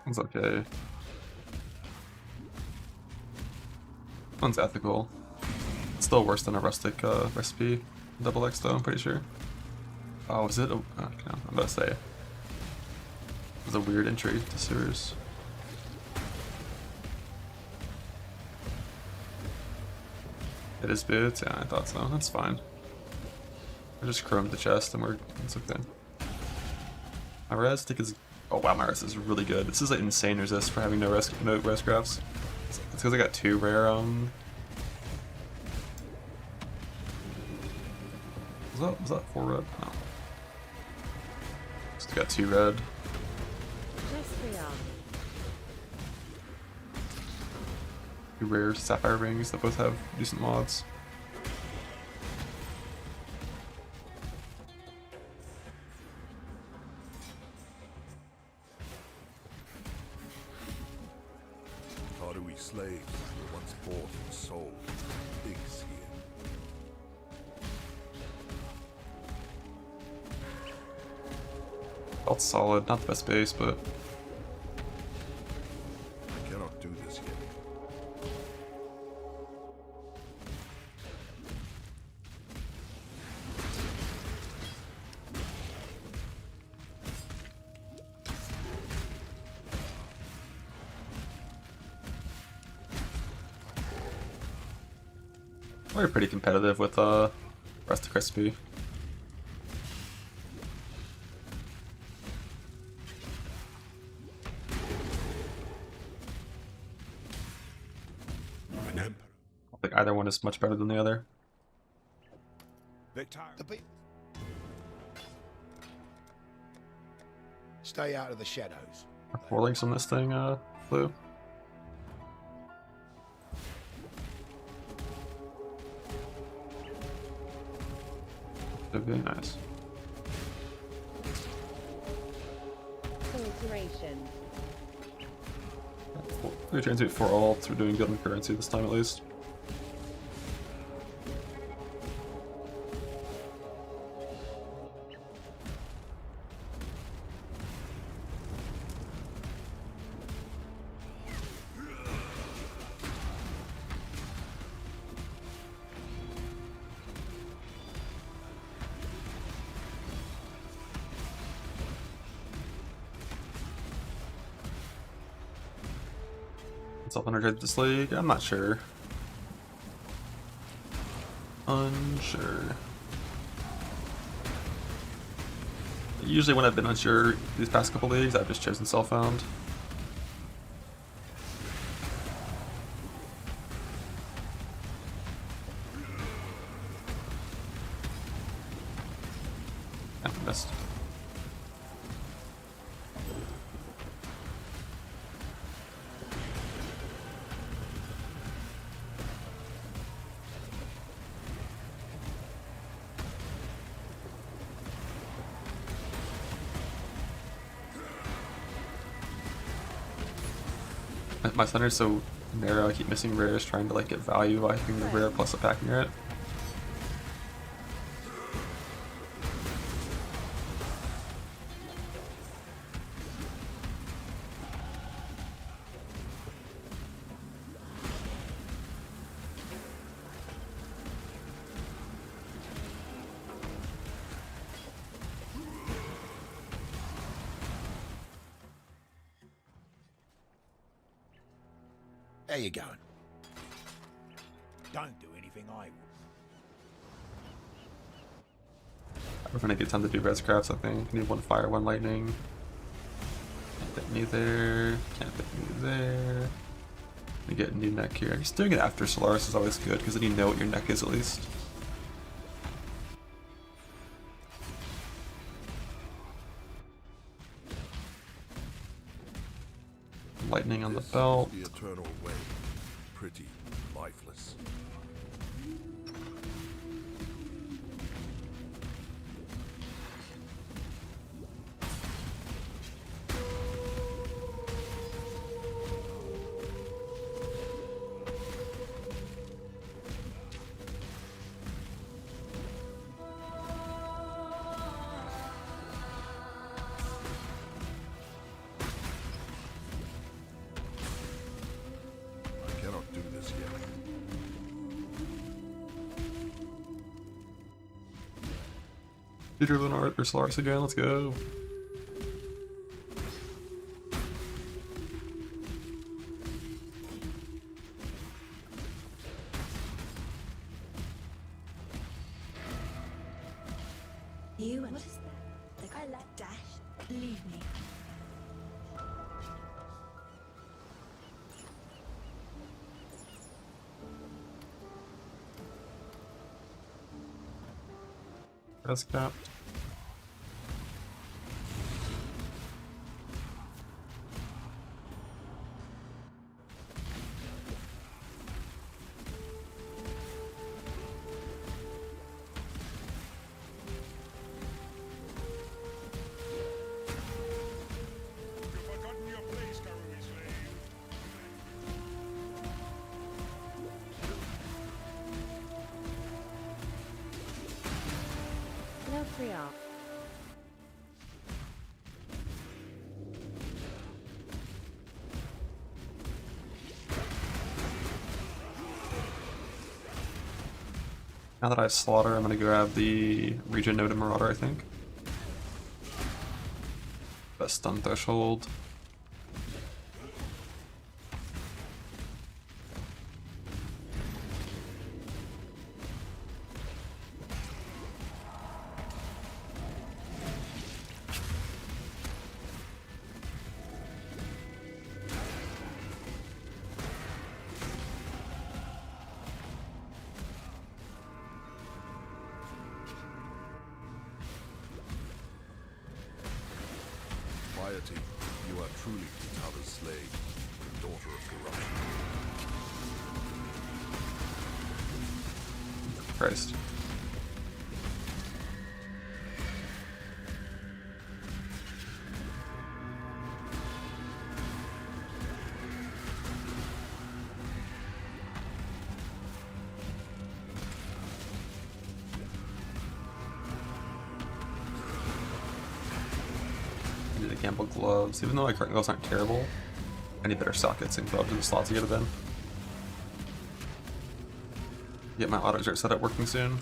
It's okay. One's ethical. It's still worse than a rustic recipe. Double X though, I'm pretty sure. Oh, is it? Oh, no, I'm about to say. It was a weird entry to sewers. It is boots? Yeah, I thought so. That's fine. I just chromed the chest and it's okay. My res stick is... Oh wow, my res is really good. This is like insane resist for having no res crafts. It's because I got 2 rare Was that 4 red? No. Just got 2 red. Yes, we are. 2 rare sapphire rings that both have decent mods. Tarui slaves were once bought and sold. Pigs here. Felt solid, not the best base, but Probably pretty competitive with rest of Crispy. An emperor. I think either one is much better than the other. Victor. Stay out of the shadows. Are 4 links on this thing, Blue? That'd be nice. Filtration. We're transmute 4 ults, we're doing good in currency this time at least. Self-energized this league? I'm not sure. Unsure. Usually when I've been unsure these past couple leagues, I've just chosen self-found. I missed. My center's so narrow, I keep missing rares trying to like get value by hitting the rare plus attacking it. There you going. Don't do anything I will. We're gonna get time to do res crafts, I think. Need 1 fire, 1 lightning. Can't fit me there. Can't fit me there. We get a new neck here. I guess doing it after Solaris is always good because then you know what your neck is at least. Lightning on the belt. The eternal way. Pretty lifeless. Peter Lunar or Solaris again, let's go. You and what is that? I like dash. Leave me. Res capped. No free off. Now that I have Slaughter, I'm gonna grab the Regen Node and Marauder, I think. Best stun threshold. piety, you are truly Kitava's slave, the daughter of corruption. Christ. I need the gamble gloves. Even though my current gloves aren't terrible, I need better sockets and gloves in the slots to get it in. Get my auto exert setup working soon.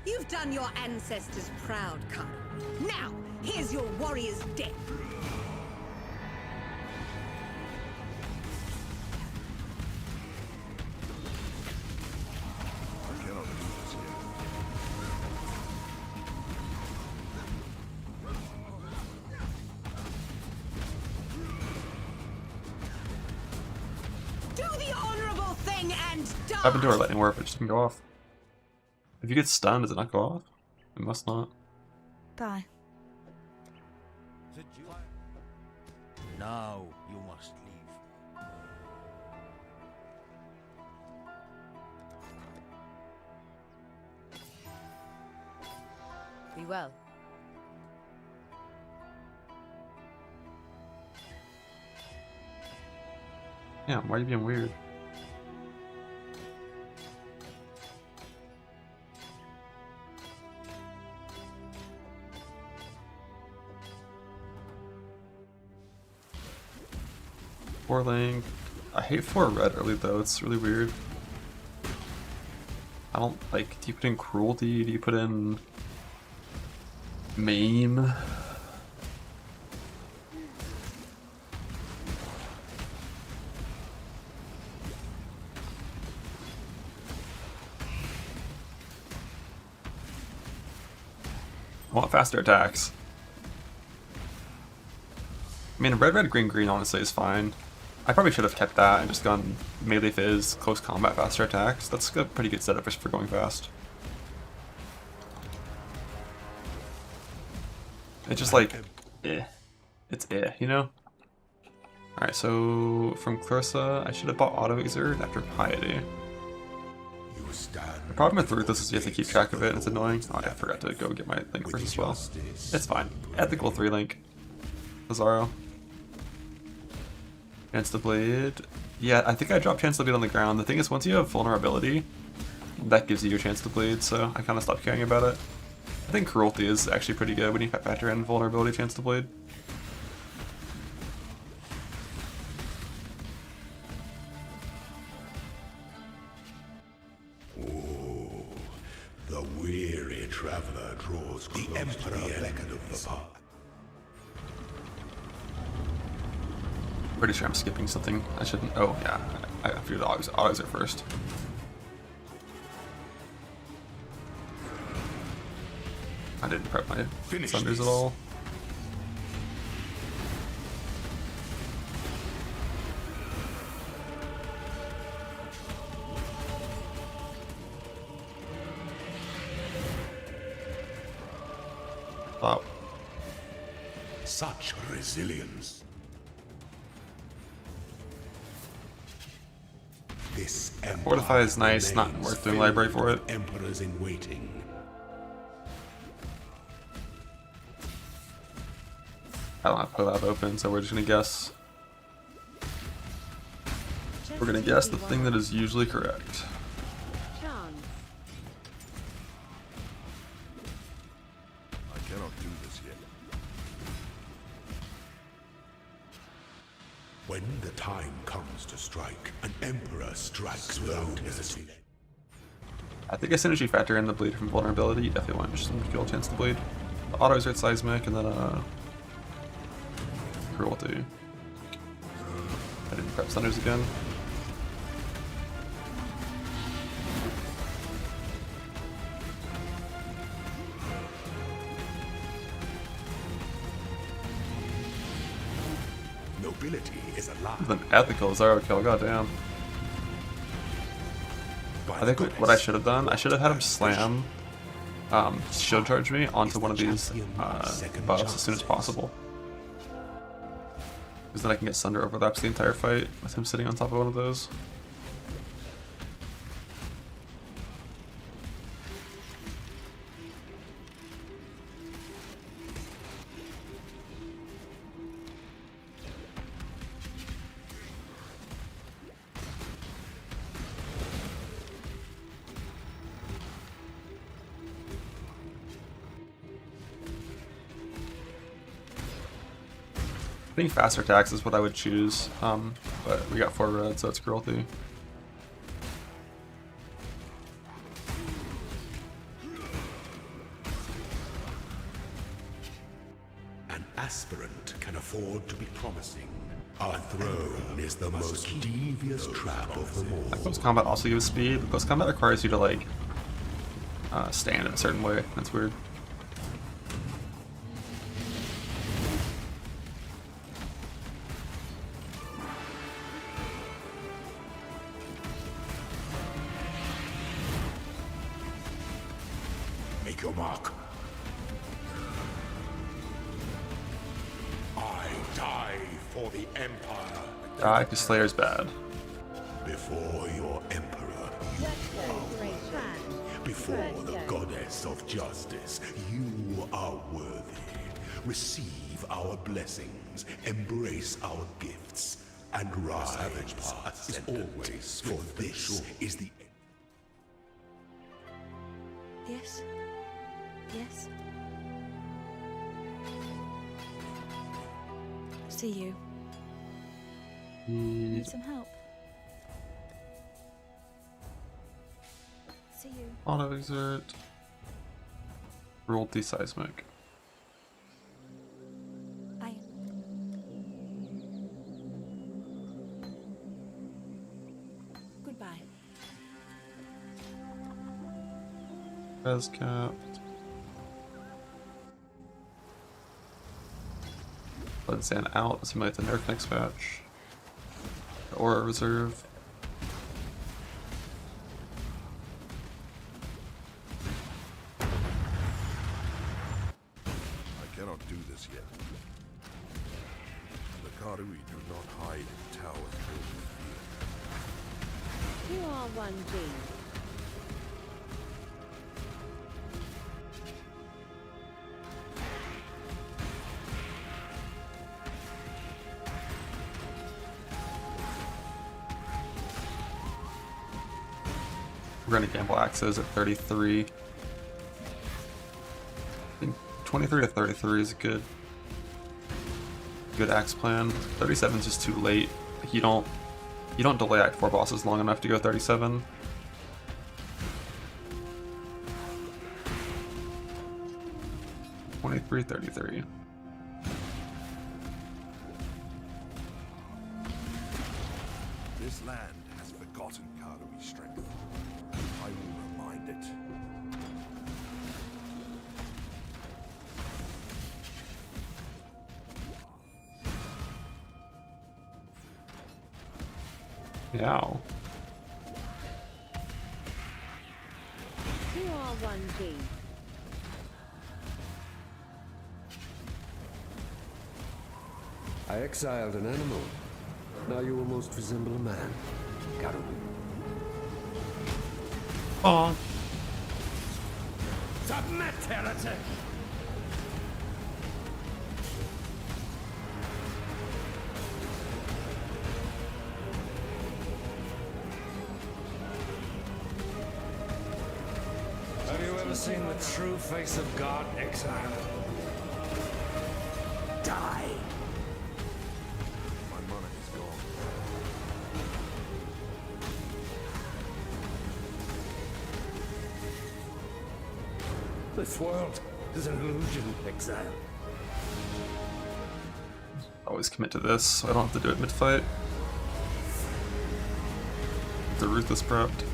You've done your ancestors proud, Khan. Now, here's your warrior's death. I cannot do this yet. Do the honorable thing and die! I've been doing lightning warp, it just didn't go off. If you get stunned, does it not go off? It must not. Die. Now you must leave. Be well. Yeah, why are you being weird? Four link. I hate 4 red early though, it's really weird. I don't like, do you put in cruelty? Do you put in maim? I want faster attacks. I mean, red, red, green, green honestly is fine. I probably should have kept that and just gone melee fizz, close combat, faster attacks. That's a pretty good setup for going fast. It's just like, eh. It's eh, you know? Alright, so from Clarissa, I should have bought Auto Exert after Piety. The problem with Ruthless is you have to keep track of it, and it's annoying. Oh, I forgot to go get my link first as well. It's fine. Ethical 3 link. Lazaro. Chance to Blade. Yeah, I think I dropped Chance to Blade on the ground. The thing is, once you have vulnerability, that gives you your Chance to Blade, so I kind of stopped caring about it. I think Cruelty is actually pretty good when you factor in vulnerability Chance to Blade. Oh, the weary traveler draws close to the end of the path. Pretty sure I'm skipping something. I shouldn't. Oh, yeah. I figured the Auto Exert first. I didn't prep my Thunders at all. Wow. Such resilience. This Fortify is nice, not worth doing library for it. Emperors in waiting. I don't have Collab open, so we're just gonna guess. We're gonna guess the thing that is usually correct. I cannot do this yet. When the time comes to strike, an emperor strikes without hesitation. I think as soon as you factor in the bleed from vulnerability, you definitely want just some skill Chance to Bleed. Auto exert seismic and then cruelty. I didn't prep thunders again. Nobility is alive. With an ethical Zaro kill, goddamn. I think what I should have done, I should have had him slam shield charge me onto one of these buffs as soon as possible. Because then I can get Sunder overlaps the entire fight with him sitting on top of one of those. I think faster attacks is what I would choose, but we got 4 red, so it's cruelty. An aspirant can afford to be promising. Our throne is the most devious trap of them all. Close combat also gives speed, but close combat requires you to like stand in a certain way. That's weird. Make your mark. I die for the Empire. Die, because Slayer's bad. Before your Emperor, you bow. Before the Goddess of Justice, you are worthy. Receive our blessings, embrace our gifts, and rise. The savage path is always for this is the. Yes? Yes? See you. Need some help? See you. Auto exert. Cruelty seismic. I... Goodbye. Res capped. Blood Sand out. Let's simulate the nerf next patch. Aura reserve. I cannot do this yet. The Karui do not hide in towers built with fear. You are one G. We're gonna gamble axes at 33. I think 23 to 33 is a good axe plan. 37 is just too late. Like, you don't delay Act 4 bosses long enough to go 37. $23.33. This land has forgotten Karui strength. I will remind it. Yow. You are one G. I exiled an animal. Now you almost resemble a man. Got Aw. Submit, heretic! Have you ever seen the true face of God, exile? Die! My mana is gone. This world is an illusion, exile. Always commit to this, so I don't have to do it mid-fight. The Ruthless prepped.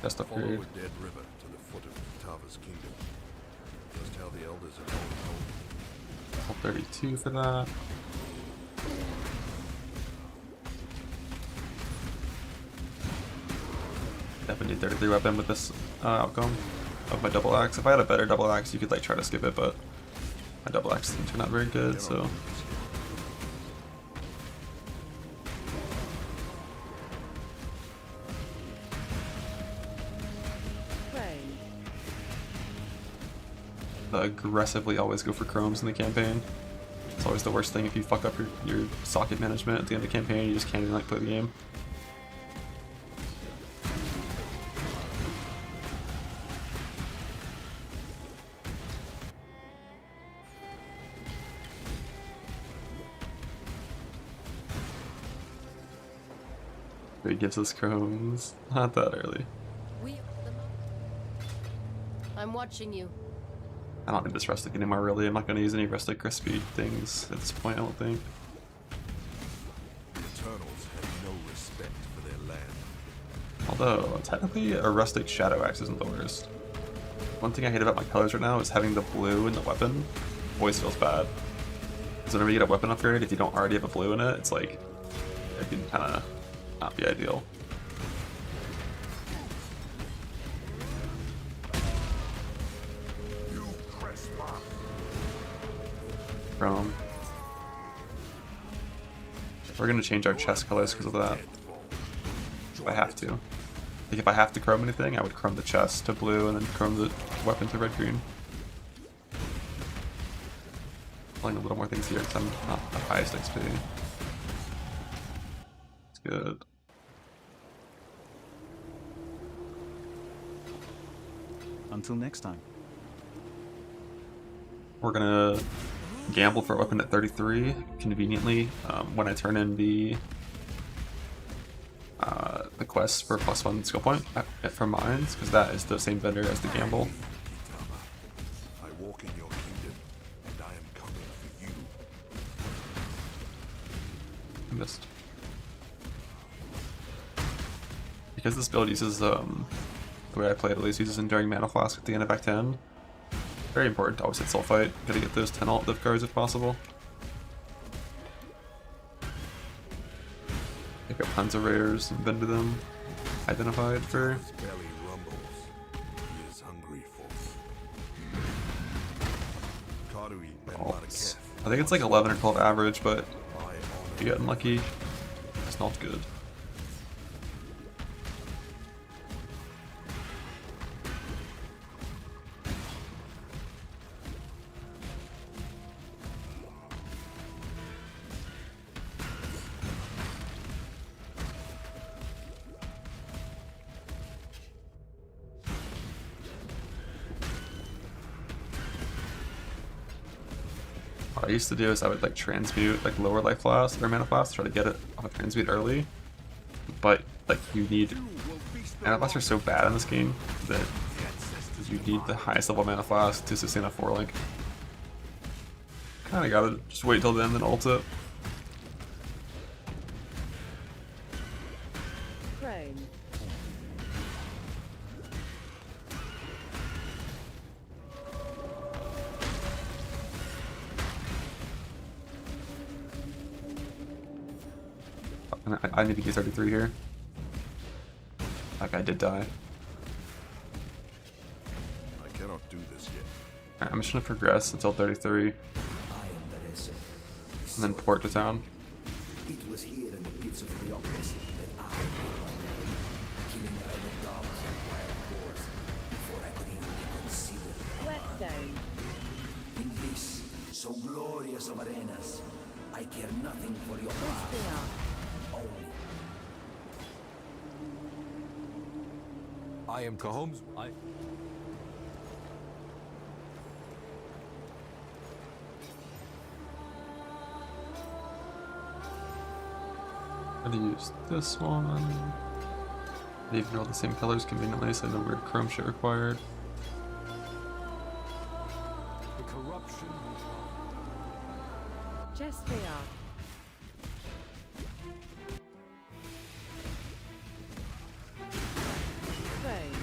Just up Follow here. a dead river to the foot of Tava's kingdom. Just how the elders are told. 32 for that. Definitely need 33 weapon with this outcome of my double axe. If I had a better double axe, you could like try to skip it, but my double axe didn't turn out very good, so. Aggressively always go for chromes in the campaign. It's always the worst thing if you fuck up your socket management at the end of the campaign. You just can't even like play the game. He gives us chromes. Not that early. I'm watching you. I don't need this rustic anymore, really. I'm not going to use any rustic crispy things at this point, I don't think. The Eternals have no respect for their land. Although, technically, a rustic shadow axe isn't the worst. One thing I hate about my colors right now is having the blue in the weapon always feels bad. Because whenever you get a weapon upgrade, if you don't already have a blue in it, it's like, it can kind of not be ideal. Chrome. We're gonna change our chest colors because of that. If I have to. Like if I have to chrome anything, I would chrome the chest to blue and then chrome the weapon to red-green. Playing a little more things here because I'm not the highest XP. It's good. Until next time. We're gonna gamble for a weapon at 33 conveniently when I turn in the quest for +1 skill point from mines, because that is the same vendor as the gamble. I walk in your kingdom, and I am coming for you. I missed. Because this build uses the way I play it at least uses Enduring Mana Flask at the end of Act 10. Very important to always hit Sulfite. Gotta get those 10 alt lift cards if possible. Pick up tons of rares and bend to them. Identified for. His belly rumbles. He is hungry for Alts. I think it's like 11 or 12 average, but if you get unlucky, it's not good. What I used to do is I would like transmute like lower life blast or mana blast, try to get it off a transmute early. But like you need mana blasts are so bad in this game that you need the highest level mana blast to sustain a 4-link. Kinda gotta just wait till then ult it. I need to get 33 here. That guy did die. I cannot do this yet. Alright, I'm just gonna progress until 33. And then port to town. It was here in the pits of the oppressed that I Whetstone. In this, so glorious of arenas, I care nothing for your Crispier. only. I am Cahomes. I'm gonna use this one. They even all the same colors conveniently, so no weird chrome shit required. The corruption. Chestrier. Throne.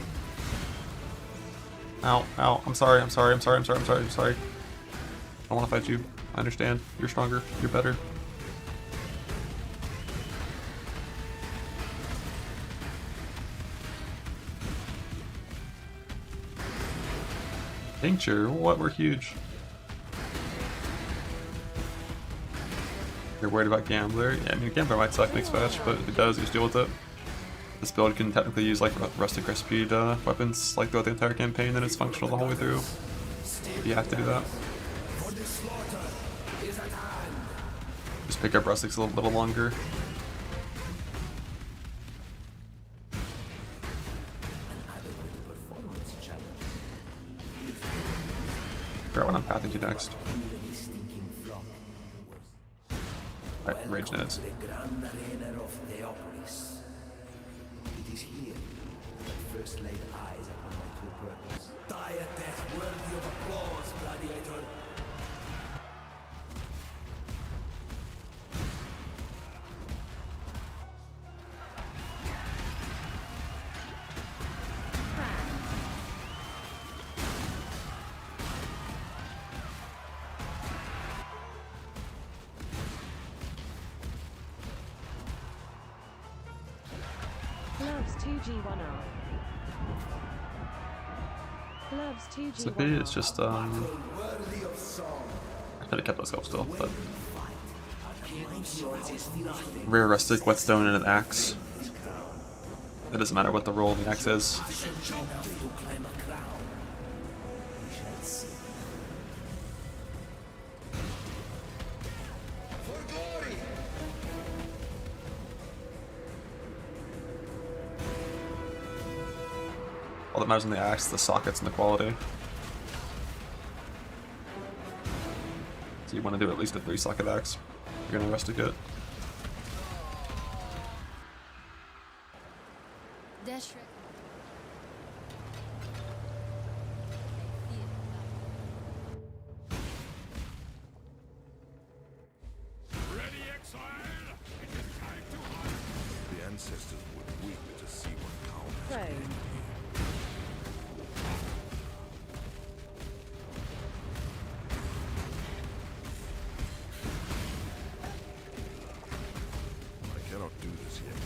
Ow, ow, I'm sorry. I don't want to fight you. I understand. You're stronger. You're better. Tincture? What? We're huge. You're worried about Gambler? Yeah, I mean, Gambler might suck next patch, but if it does, you just deal with it. This build can technically use like rustic recipe weapons like throughout the entire campaign, and it's functional the whole way through. You have to do that. Just pick up rustics a little longer. Forgot what I'm pathing to next. Right, rage nets. The grand arena of Theopolis. It is here that first laid eyes upon my true purpose. Die a death worthy of applause, gladiator. Gloves 2G1R. Gloves 2G1R. So maybe it's just I could have kept myself still, but rare rustic, whetstone, and an axe. It doesn't matter what the role of the axe is. All that matters on the axe, the sockets, and the quality. So you want to do at least a 3-socket axe. You're gonna rustic it. Ready, exile? It is time to hunt. The ancestors would weep to see what count has Throne. gained. I cannot do this yet.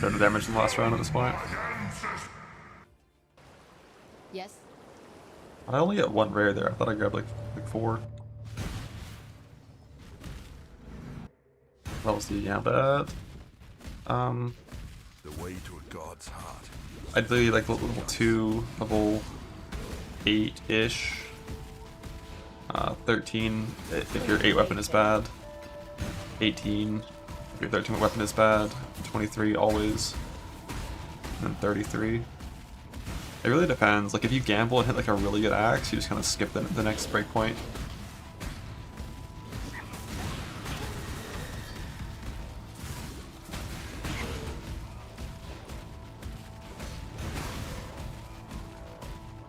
better damage than the last round at this point. Yes. I only get one rare there. I thought I grabbed like 4. Levels do you have at? The way to a god's heart. I'd do like level 2, level 8-ish. 13 if your 8 weapon is bad. 18 if your 13 weapon is bad. 23 always. And then 33. It really depends. Like if you gamble and hit like a really good axe, you just kind of skip the next breakpoint.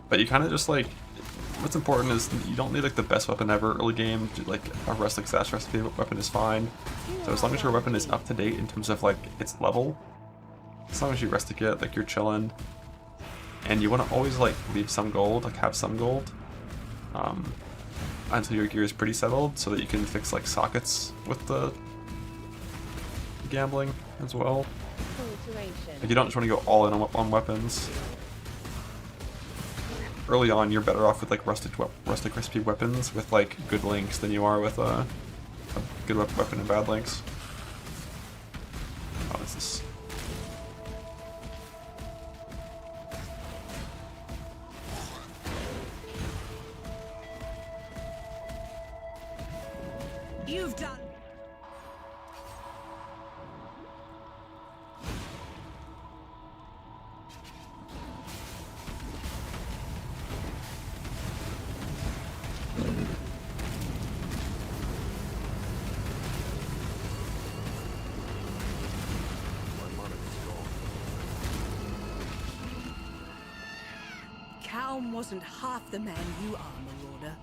But you kind of just like, what's important is you don't need like the best weapon ever early game. Like a rustic slash recipe weapon is fine. So as long as your weapon is up to date in terms of like its level, as long as you rustic it, like you're chilling. And you want to always like leave some gold, like have some gold, until your gear is pretty settled, so that you can fix like sockets with the gambling as well. Like you don't just want to go all in on weapons. Early on, you're better off with like rustic recipe weapons with like good links than you are with a good weapon and bad links. What is this? You've done. Calm wasn't half the man you are, Marauder.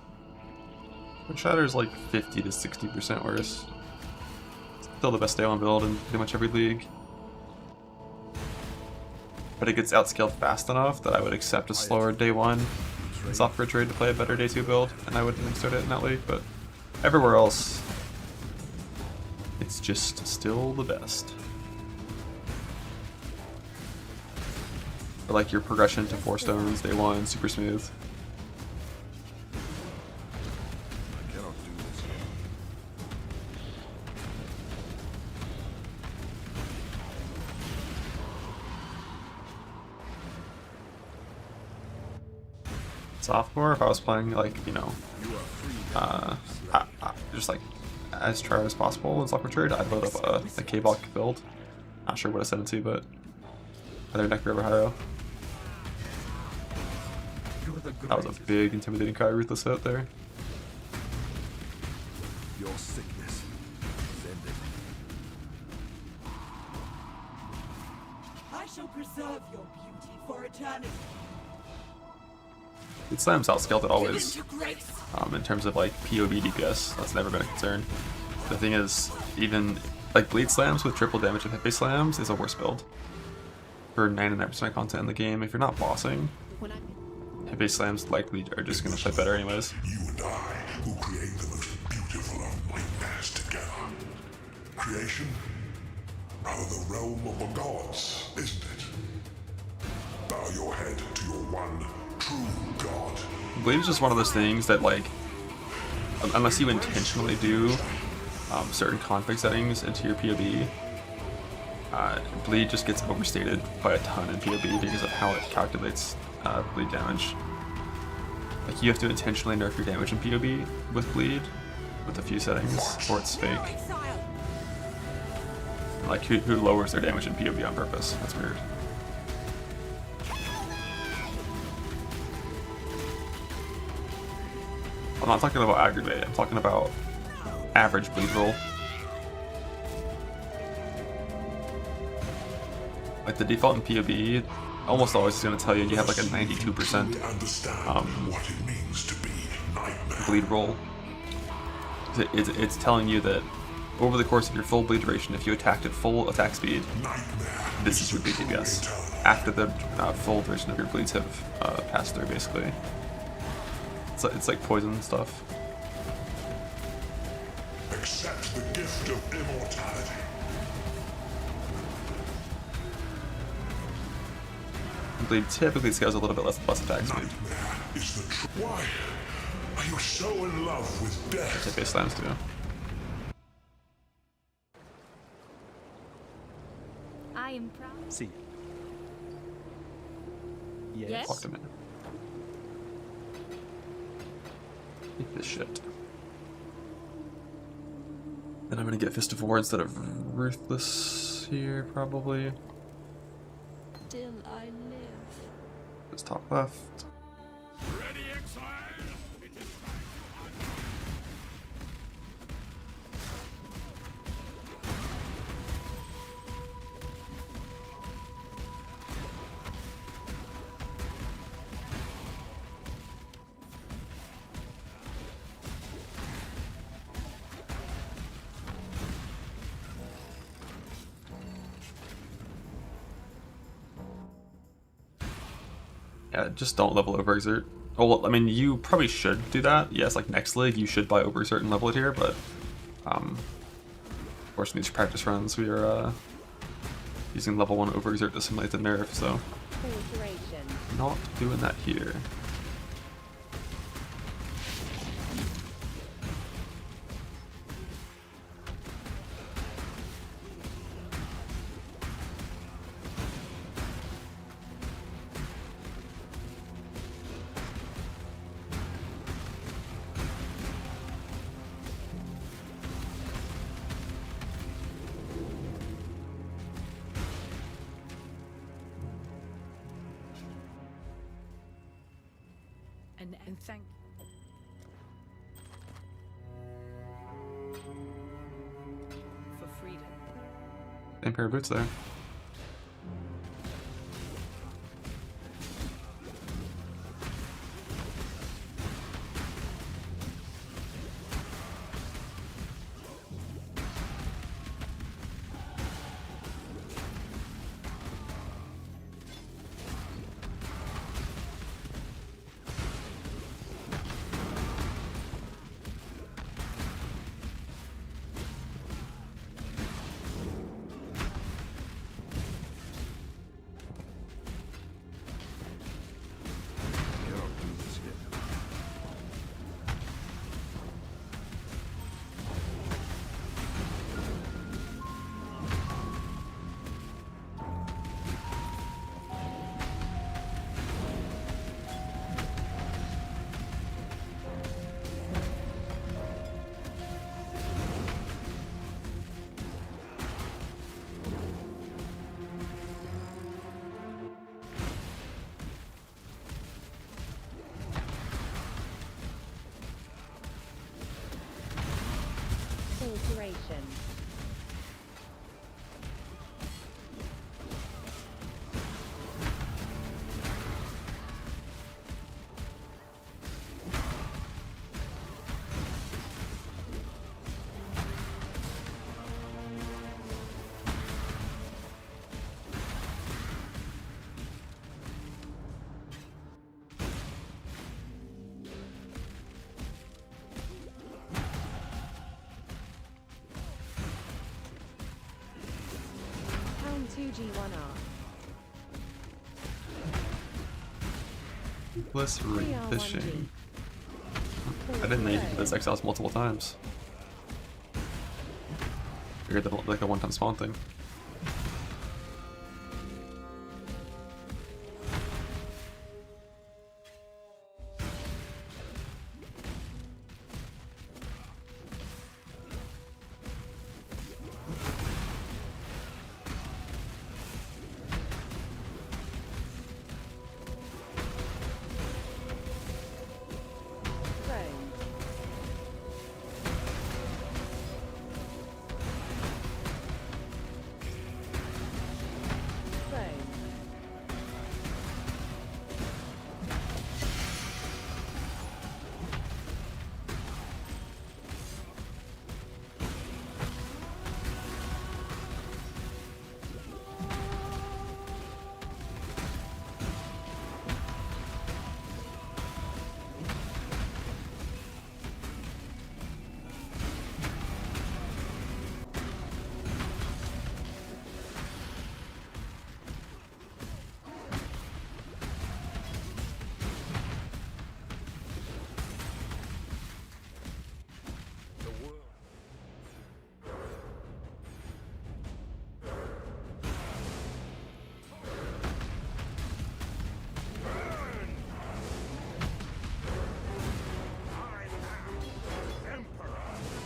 Shatter is like 50 to 60% worse. Still the best day one build in pretty much every league. But it gets outscaled fast enough that I would accept a slower day 1 software trade to play a better day 2 build, and I wouldn't insert it in that league, but everywhere else, it's just still the best. But like your progression to 4 stones, day 1, super smooth. Sophomore, if I was playing like, you know, just like as try as possible in software trade, I'd load up a K-block build. Not sure what I set it to, but either Neck River Haro. That was a big intimidating cry ruthless hit there. Your sickness is ended. I shall preserve your beauty for eternity. It slams outscaled it always. In terms of like POV DPS, that's never been a concern. The thing is, even like bleed slams with triple damage of hit-based slams is a worse build for 99% content in the game. If you're not bossing, hit-based slams likely are just going to play better anyways. You and I will create the most beautiful of nightmares together. Creation? Rather the realm of the gods, isn't it? Bow your head to your one true god. Bleed is just one of those things that, like, unless you intentionally do certain config settings into your POB, bleed just gets overstated by a ton in POB because of how it calculates bleed damage. Like, you have to intentionally nerf your damage in POB with bleed with a few settings, or it's fake. Like, who lowers their damage in POB on purpose? That's weird. I'm not talking about aggregate, I'm talking about average bleed roll. Like the default in POB almost always is going to tell you have like a 92% bleed roll. It's telling you that over the course of your full bleed duration, if you attacked at full attack speed, this is your bleed DPS. After the full duration of your bleeds have passed through, basically. It's like poison stuff. Accept the gift of immortality. I believe typically scales a little bit less attack speed. Is the why are you so in love with death? Hit base slams too. I am proud. See. Yes. Fucked him in. Eat this shit. Then I'm gonna get Fist of War instead of Ruthless here, probably. Still I live. This top left. Ready, exile? It is time to hunt. Yeah, just don't level Overexert. Oh, well, I mean, you probably should do that. Yes, like next league, you should buy Overexert and level it here, but of course, in these practice runs, we are using level 1 Overexert to simulate the nerf, so not doing that here. And thank for freedom. Same pair of boots there. Filtration. Pound 2G1R. Let's read fishing. I didn't know you could do those exiles multiple times. Figured that like a one-time spawn thing.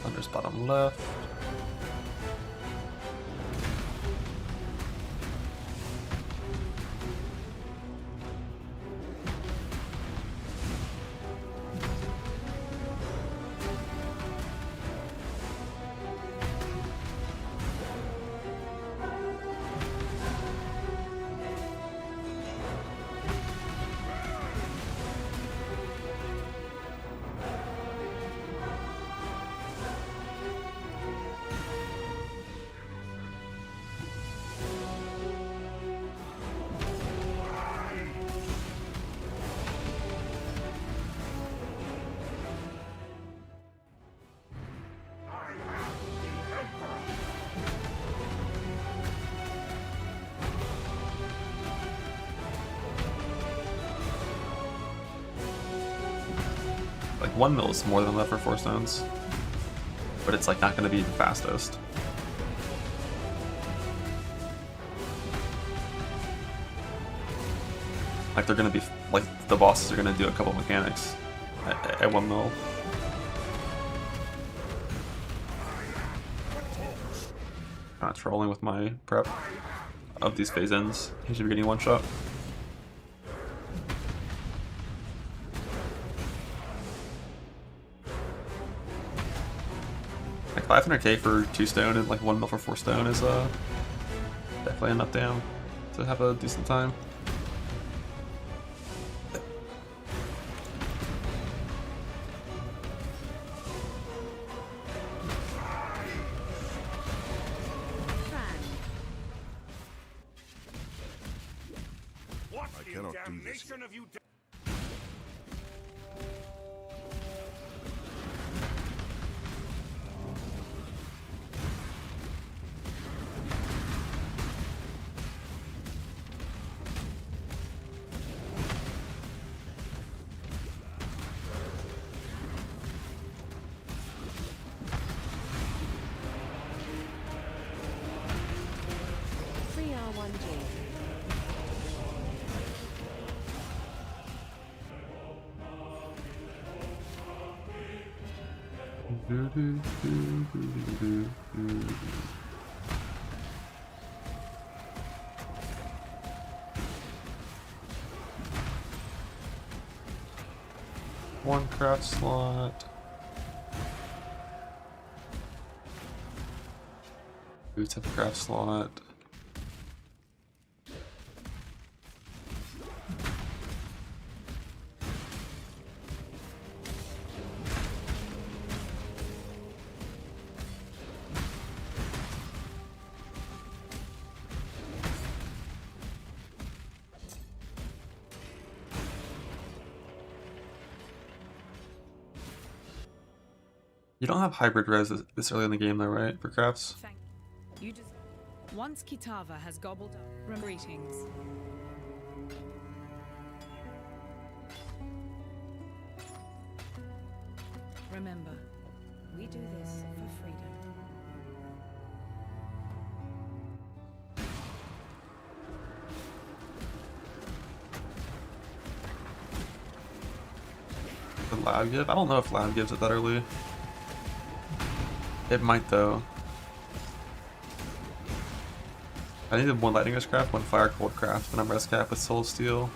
Thunder's bottom left. Like 1 mil is more than enough for 4 stones, but it's like not going to be the fastest. Like they're going to be like the bosses are going to do a couple mechanics at 1 mil. Not trolling with my prep of these phase ends. He should be getting 1 shot. Like 500k for 2 stone and like 1 mil for 4 stone is definitely enough damn to have a decent time. I cannot do this. Of you One craft slot. Boots have a craft slot. You don't have hybrid res this early in the game though, right? For crafts? Thank you. Just once Kitava has gobbled up. Greetings. Remember, we do this for freedom. The lab give? I don't know if lab gives it that early. It might though. I needed 1 lightning res craft, 1 fire cold craft, and I'm res cap with soul steel.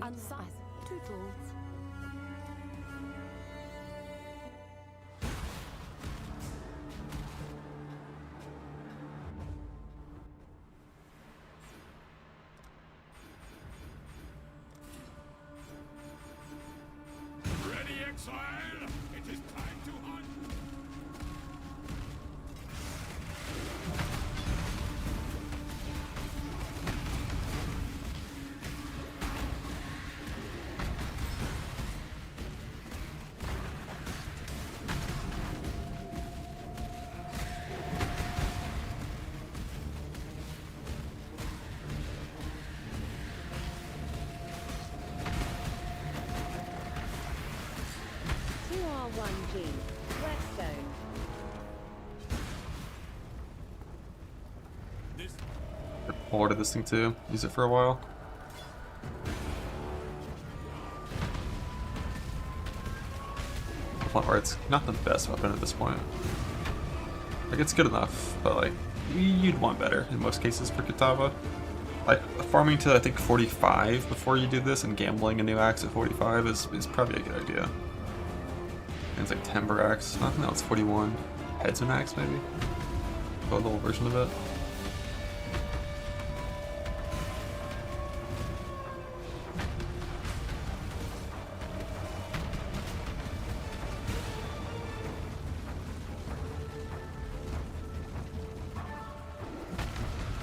Unsize. Tootles. Ready, exile? It is time to hunt. R1G. Redstone. Forward to this thing too. Use it for a while. Point where it's not the best weapon at this point. Like it's good enough, but like you'd want better in most cases for Kitava. Like farming to I think 45 before you do this and gambling a new axe at 45 is probably a good idea. And it's like Timber axe. I think that was 41. Headsman axe maybe. A little version of it.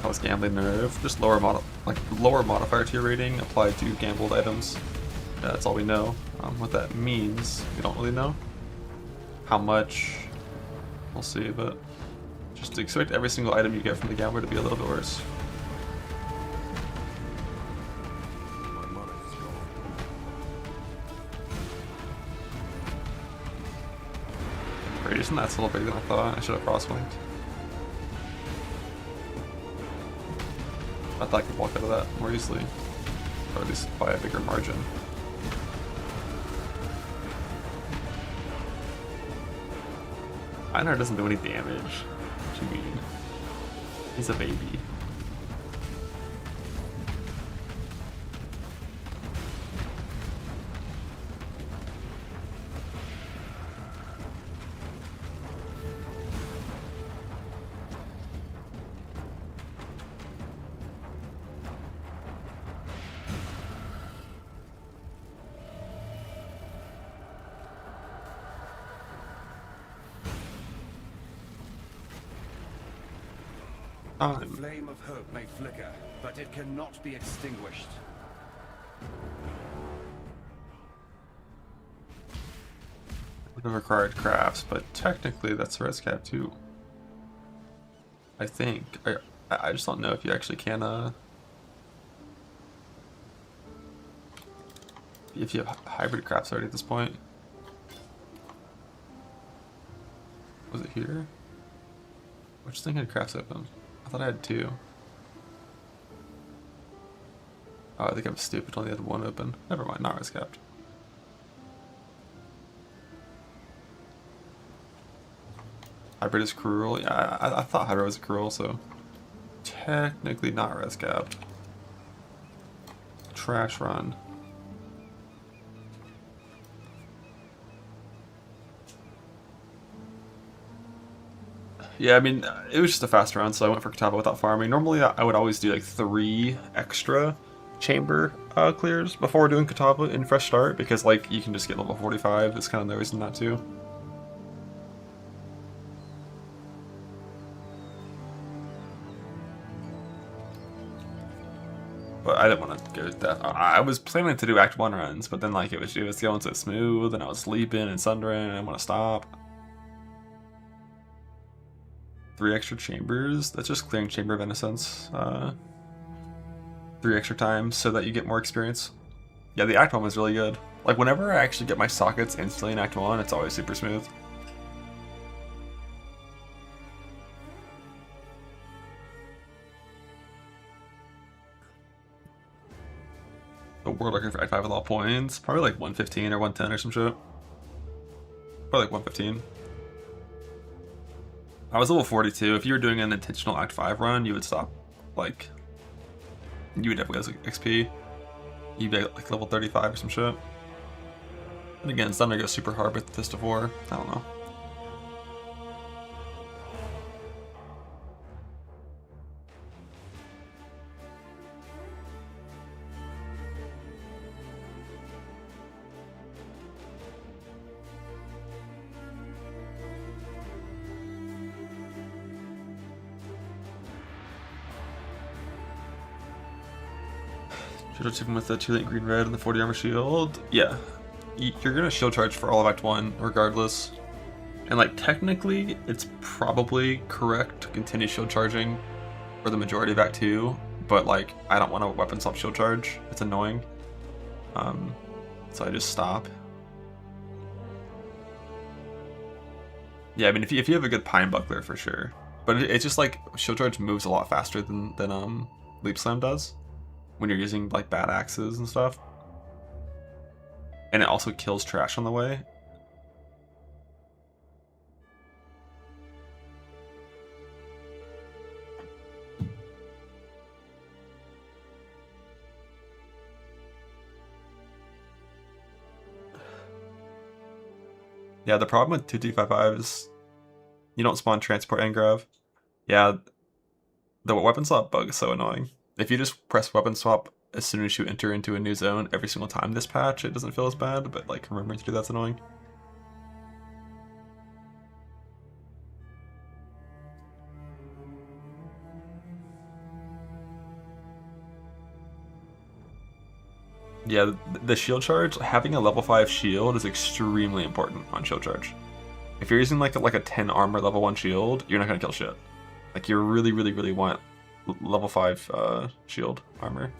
I was gambling nerve. Just lower modifier to your rating applied to gambled items. That's all we know. What that means, we don't really know. How much, we'll see, but just expect every single item you get from the gambler to be a little bit worse. Radiation, that's a little bigger than I thought. I should have cross-linked. I thought I could walk out of that more easily, or at least by a bigger margin. Einar doesn't do any damage. What do you mean? He's a baby. The flame of hope may flicker, but it cannot be extinguished. Would have required crafts, but technically that's a res cap too. I think. I just don't know if you actually can, if you have hybrid crafts already at this point. Was it here? Which thing had crafts open? I thought I had two. Oh, I think I'm stupid, only had one open. Never mind, not res capped. Hybrid is cruel. Yeah, I thought hybrid was cruel, so technically not res capped. Trash run. Yeah, I mean, it was just a fast run, so I went for Kitava without farming. Normally, I would always do like 3 extra chamber clears before doing Kitava in Fresh Start, because like you can just get level 45. It's kind of no reason not to. But I didn't want to go that. I was planning to do Act 1 runs, but then like it was going so smooth, and I was sleeping and sundering, and I didn't want to stop. 3 extra chambers. That's just clearing Chamber of Innocence 3 extra times so that you get more experience. Yeah, the Act 1 was really good. Like whenever I actually get my sockets instantly in Act 1, it's always super smooth. The World Record for Act 5 with all points. Probably like 115 or 110 or some shit. Probably like 115. I was level 42. If you were doing an intentional Act 5 run, you would stop, like, you would definitely get XP. You'd be at like level 35 or some shit. And again, it's not gonna go super hard with Fist of War. I don't know. Should have taken with the 2 lane green red and the 40 armor shield. Yeah. You're gonna shield charge for all of Act 1 regardless. And like technically it's probably correct to continue shield charging for the majority of Act 2, but like I don't want to weapon swap shield charge. It's annoying. So I just stop. Yeah, I mean if you have a good Pine Buckler for sure. But it's just like shield charge moves a lot faster than Leap Slam does when you're using like bad axes and stuff. And it also kills trash on the way. Yeah, the problem with 2255 is you don't spawn transport engrav. Yeah, the weapon swap bug is so annoying. If you just press weapon swap as soon as you enter into a new zone every single time this patch, it doesn't feel as bad, but like remembering to do that's annoying. Yeah, the shield charge, having a level 5 shield is extremely important on shield charge. If you're using like a 10 armor level 1 shield, you're not gonna kill shit. Like you really want level 5 shield armor.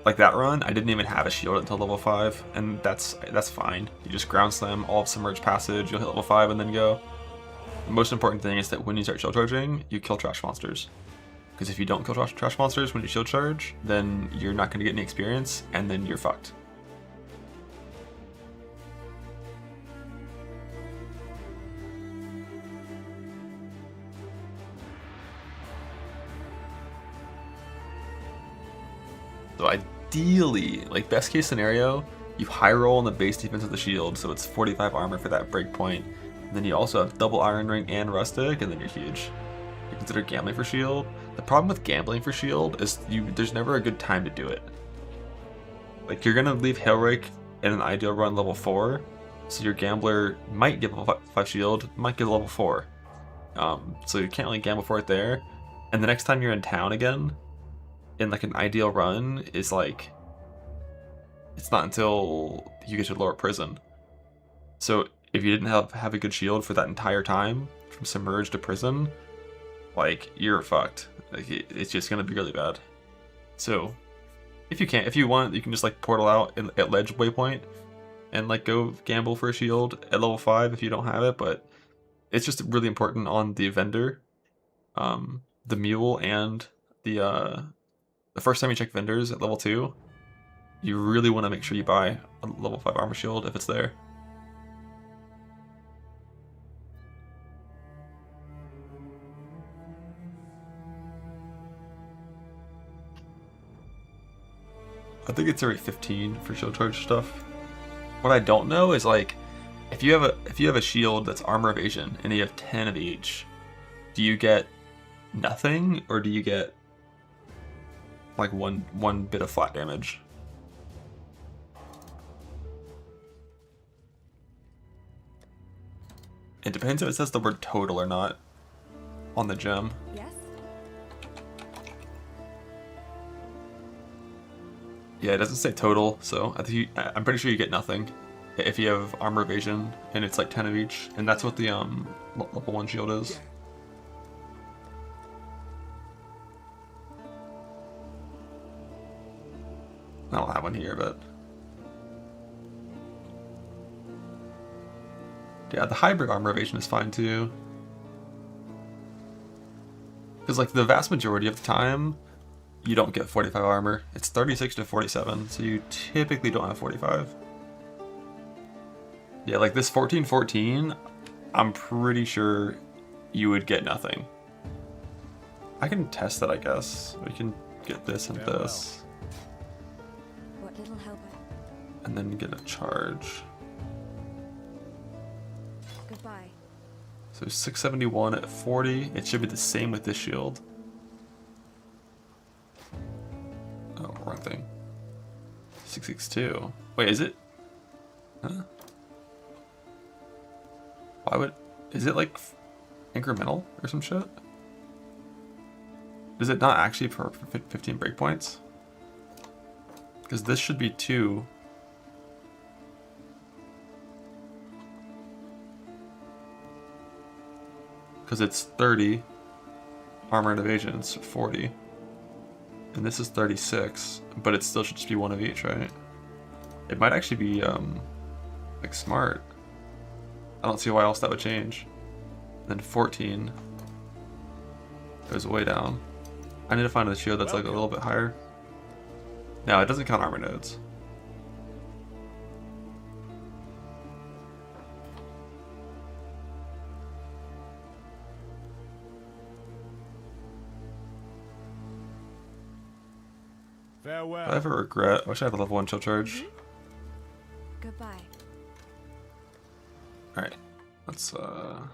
Like that run, I didn't even have a shield until level 5, and that's fine. You just ground slam all of Submerged Passage, you'll hit level 5 and then go. The most important thing is that when you start shield charging, you kill trash monsters. Because if you don't kill trash monsters when you shield charge, then you're not going to get any experience, and then you're fucked. So ideally, like best case scenario, you high roll on the base defense of the shield, so it's 45 armor for that breakpoint. And then you also have double Iron Ring and Rustic, and then you're huge. You consider gambling for shield. The problem with gambling for shield is there's never a good time to do it. Like you're gonna leave Hailrake in an ideal run level 4, so your gambler might get level 5 shield, might get level 4. So you can't really gamble for it there. And the next time you're in town again, in like an ideal run, is like it's not until you get to lower prison. So if you didn't have a good shield for that entire time from Submerged to prison, like you're fucked. Like it's just gonna be really bad. So if you want, you can just like portal out at Ledge Waypoint and like go gamble for a shield at level 5 if you don't have it. But it's just really important on the vendor, the mule, and the first time you check vendors at level 2, you really want to make sure you buy a level 5 armor shield if it's there. I think it's already 15 for shield charge stuff. What I don't know is like if you have a shield that's armor evasion and you have 10 of each, do you get nothing or do you get like one bit of flat damage? It depends if it says the word total or not on the gem. Yes. Yeah, it doesn't say total, so I'm pretty sure you get nothing if you have armor evasion and it's like 10 of each, and that's what the level 1 shield is. I don't have one here, but yeah, the hybrid armor evasion is fine too. Because like the vast majority of the time, you don't get 45 armor. It's 36 to 47, so you typically don't have 45. Yeah, like this 14-14, I'm pretty sure you would get nothing. I can test that, I guess. We can get this and this. What little help And then get a charge. Goodbye. So 671 at 40. It should be the same with this shield. Oh, wrong thing. 662. Wait, is it? Huh? Why would... Is it like incremental or some shit? Is it not actually for 15 breakpoints? Because this should be 2. Because it's 30. Armor and evasion's 40. And this is 36. But it still should just be 1 of each, right? It might actually be, like, smart. I don't see why else that would change. And then 14 goes way down. I need to find a shield that's like a little bit higher. No, it doesn't count armor nodes. Farewell. If I ever regret, I wish I had a level 1 chill charge. Goodbye. Alright, let's go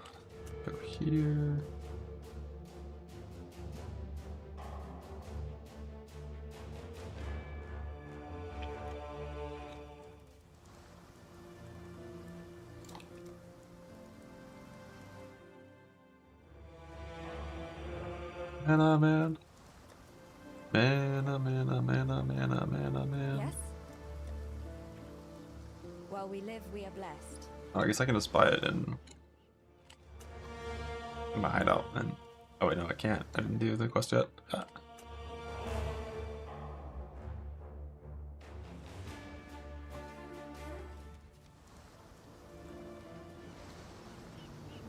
here. Man. Yes? While we live, we are blessed. Oh, I guess I can just buy it in my hideout. And oh wait, no, I can't. I didn't do the quest yet.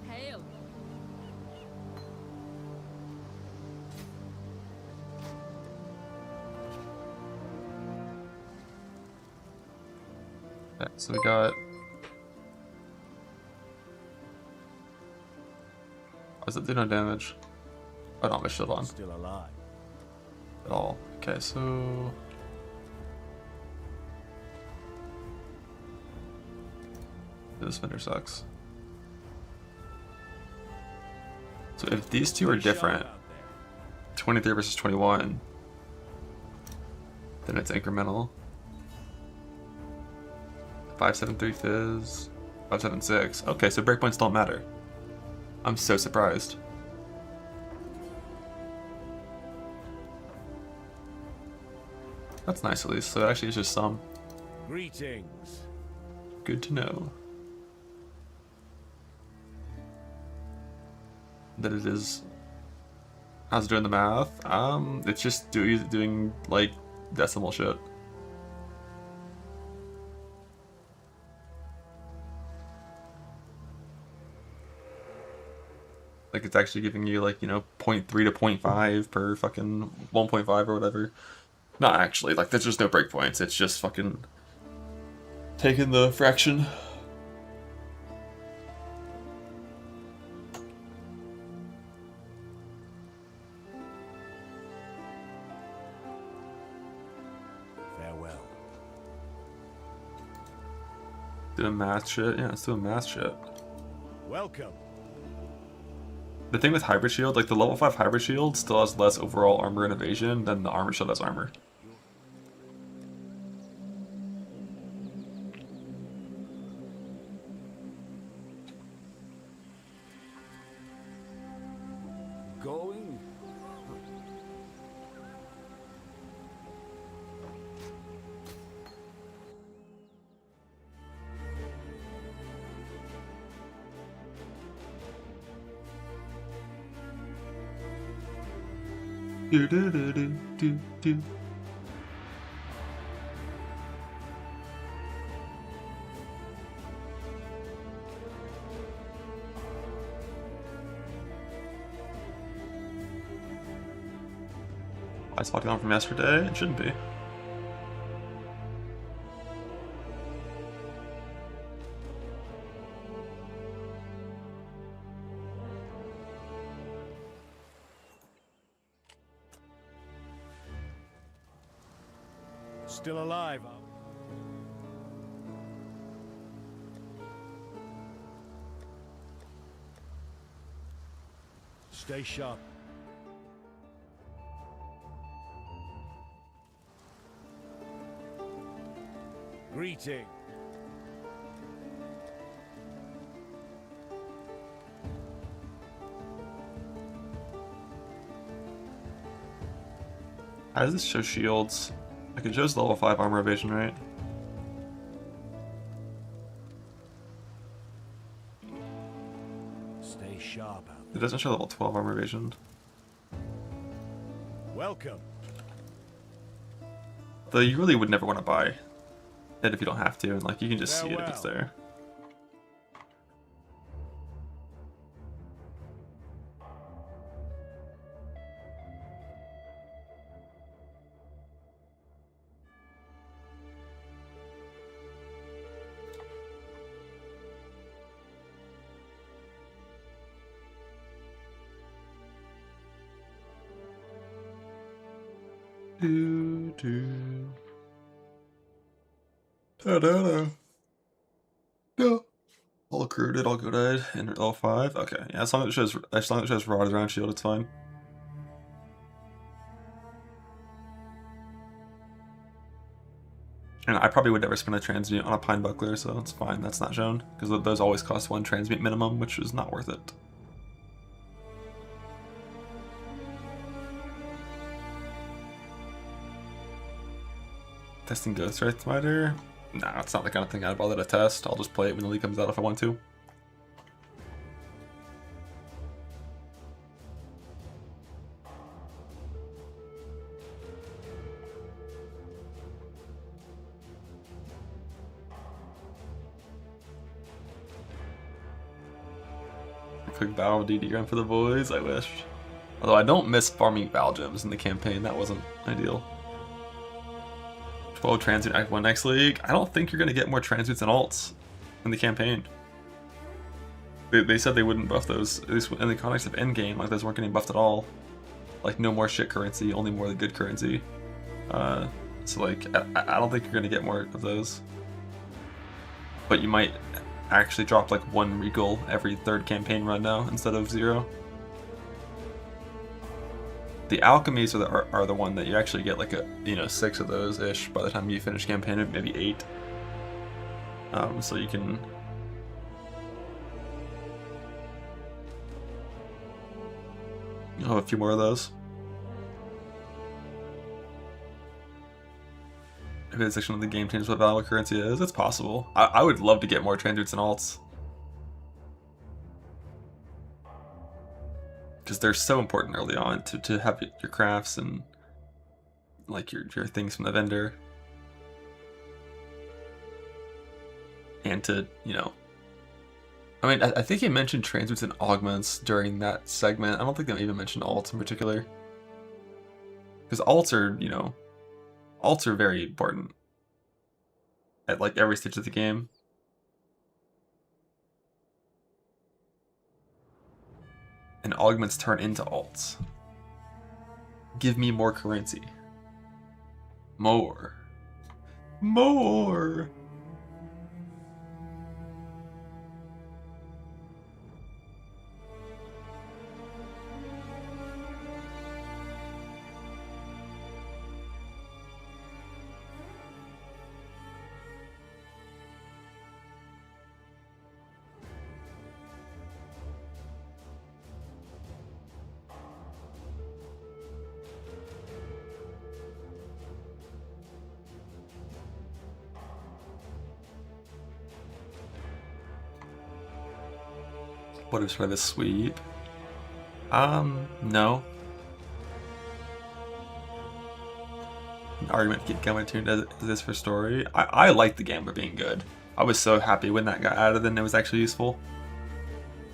Hail. Okay, so we got... Does it do no damage? I don't have my shield on. Still alive. At all. Okay, so... This vendor sucks. So if these two are different, 23 versus 21, then it's incremental. 573 fizz, 576. Okay, so breakpoints don't matter. I'm so surprised. That's nice at least. So actually it's just some. Greetings. Good to know. That it is. How's it doing the math? It's just doing like decimal shit. Like it's actually giving you like, you know, 0.3 to 0.5 per fucking 1.5 or whatever. Not actually, like there's just no breakpoints. It's just fucking taking the fraction. Farewell. Doing math shit. Yeah, it's doing math shit. Welcome. The thing with Hybrid Shield, like the level 5 Hybrid Shield still has less overall armor and evasion than the Armor Shield has armor. Going? Do do do do do do. Ice Block down from yesterday? It shouldn't be. Still alive, huh? Stay sharp. Greeting. How does this show shields? Like it shows level 5 armor evasion, right? Stay sharp out. It doesn't show level 12 armor evasion. Welcome. Though you really would never want to buy it if you don't have to, and like you can just see it if it's there. Do do. Da da da. No. All recruited, all good, and all 5. Okay, yeah. As long as it shows rod around shield, it's fine. And I probably would never spend a transmute on a pine buckler, so it's fine. That's not shown because those always cost 1 transmute minimum, which is not worth it. Testing Ghost Wraith Spider? Nah, it's not the kind of thing I'd bother to test. I'll just play it when the league comes out if I want to. Quick Val DD run for the boys, I wish. Although I don't miss farming Val gems in the campaign, that wasn't ideal. 12 Transmute Act 1 next league. I don't think you're going to get more Transmutes and Alts in the campaign. They said they wouldn't buff those, at least in the context of endgame, like those weren't getting buffed at all. Like no more shit currency, only more the good currency. So like, I don't think you're going to get more of those. But you might actually drop like 1 Regal every 3rd campaign run now instead of 0. The alchemies are the one that you actually get like a 6 of those ish by the time you finish campaign, maybe 8. So you can you'll have a few more of those. Maybe the section of the game changes what value currency is. It's possible. I would love to get more transmutes and alts. Because they're so important early on to have your crafts and like your things from the vendor. And to, I mean, I think he mentioned transmutes and augments during that segment. I don't think they even mentioned alts in particular. Because alts are very important at like every stage of the game. And augments turn into alts. Give me more currency. More. More. What is for the sweep? No. An argument to get Gambler tuned as this for story. I like the Gambler being good. I was so happy when that got added and it was actually useful.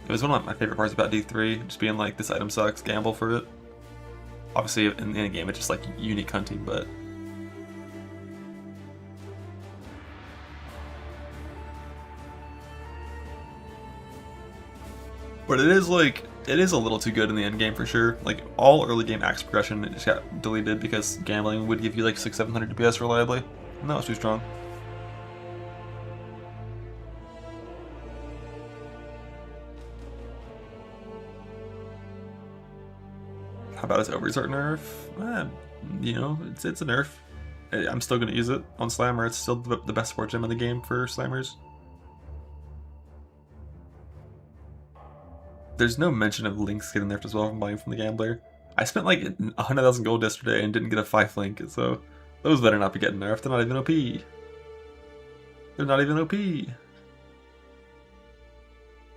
It was one of my favorite parts about D3, just being like, this item sucks, gamble for it. Obviously, in the game, it's just like unique hunting, but it is like it is a little too good in the end game for sure. Like all early game axe progression just got deleted because gambling would give you like 600-700 DPS reliably, and that was too strong. How about its overexert nerf? You know, it's a nerf. I'm still gonna use it on Slammer. It's still the best support gem in the game for Slammers. There's no mention of links getting nerfed as well from buying from the gambler. I spent like 100,000 gold yesterday and didn't get a 5 link, so those better not be getting nerfed. They're not even OP. They're not even OP.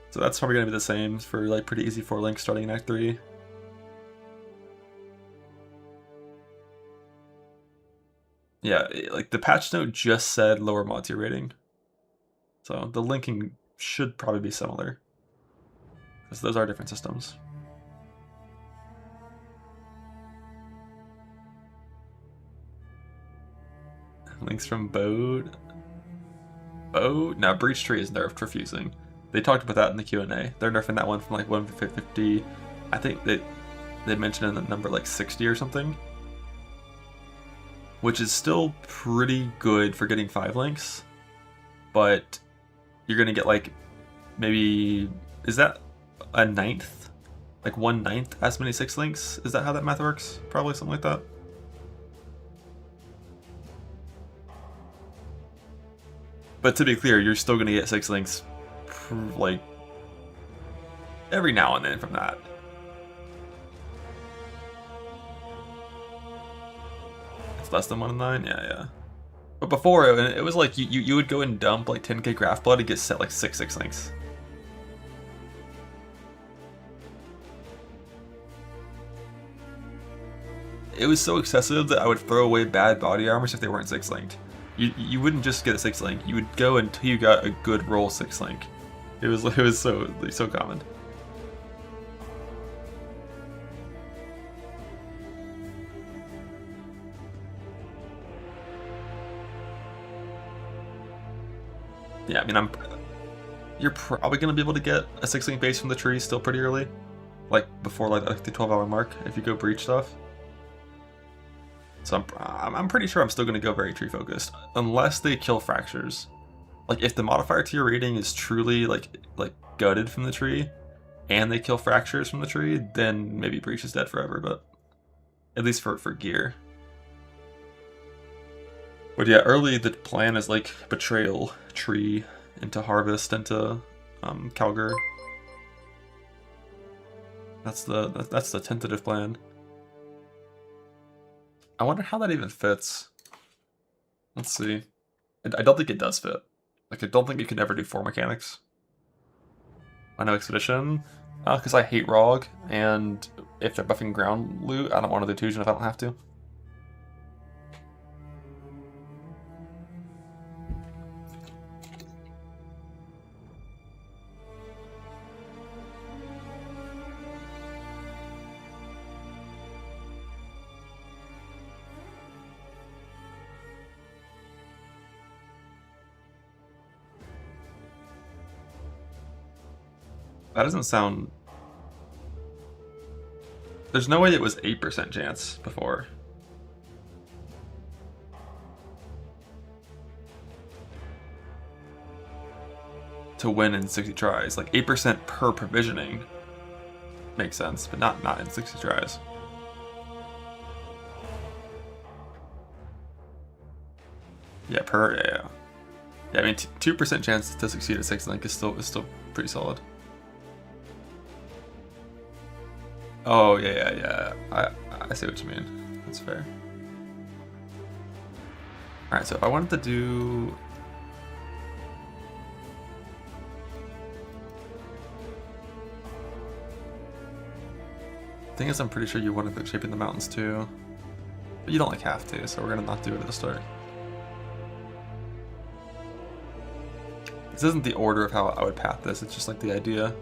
So that's probably gonna be the same for like pretty easy 4 links starting in Act 3. Yeah, like the patch note just said lower mod tier rating. So the linking should probably be similar, because those are different systems. Links from Bode. Bode? Now Breach Tree is nerfed for fusing. They talked about that in the Q&A. They're nerfing that one from like 150. I think they mentioned in the number like 60 or something, which is still pretty good for getting 5 links, but you're gonna get like maybe, is that a 9th? Like 1/9 as many 6 links? Is that how that math works? Probably something like that. But to be clear, you're still gonna get 6 links like every now and then from that. It's less than 1 in 9? Yeah. But before, it was like you would go and dump like 10k graph blood and get set like 6 links. It was so excessive that I would throw away bad body armors if they weren't 6 linked. You wouldn't just get a 6 link. You would go until you got a good roll 6 link. It was so common. Yeah, I mean, you're probably gonna be able to get a 6 link base from the tree still pretty early, like before like the 12-hour mark if you go breach stuff. So I'm pretty sure I'm still gonna go very tree focused unless they kill fractures. Like if the modifier to your rating is truly like gutted from the tree, and they kill fractures from the tree, then maybe breach is dead forever. But at least for gear. But yeah, early the plan is like betrayal, tree, into harvest, into Calgar. That's the tentative plan. I wonder how that even fits. Let's see. I don't think it does fit. Like, I don't think you can ever do 4 mechanics. I know Expedition, because I hate ROG, and if they're buffing ground loot, I don't want to do Tusion if I don't have to. That doesn't sound... There's no way it was 8% chance before. To win in 60 tries. Like 8% per provisioning makes sense, but not in 60 tries. Yeah, yeah. I mean, 2% chance to succeed at 6 link is still pretty solid. Oh, yeah. I see what you mean. That's fair. Alright, so if I wanted to do... Thing is, I'm pretty sure you wanted to shape in the mountains too. But you don't like have to, so we're gonna not do it at the start. This isn't the order of how I would path this, it's just like the idea.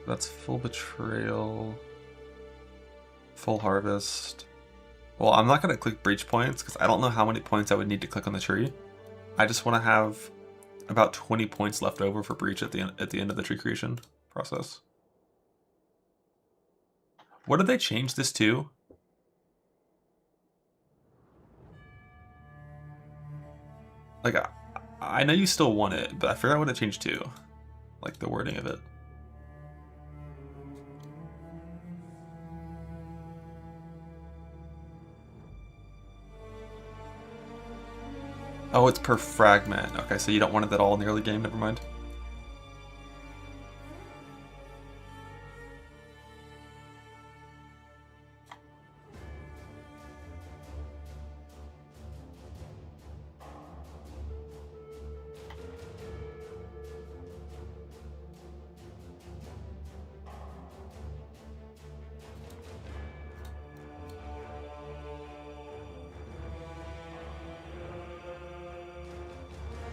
That's full betrayal. Full harvest. Well, I'm not going to click breach points because I don't know how many points I would need to click on the tree. I just want to have about 20 points left over for breach at the end of the tree creation process. What did they change this to? Like, I know you still want it, but I forgot what it changed to. Like, the wording of it. Oh, it's per fragment. Okay, so you don't want it at all in the early game, never mind.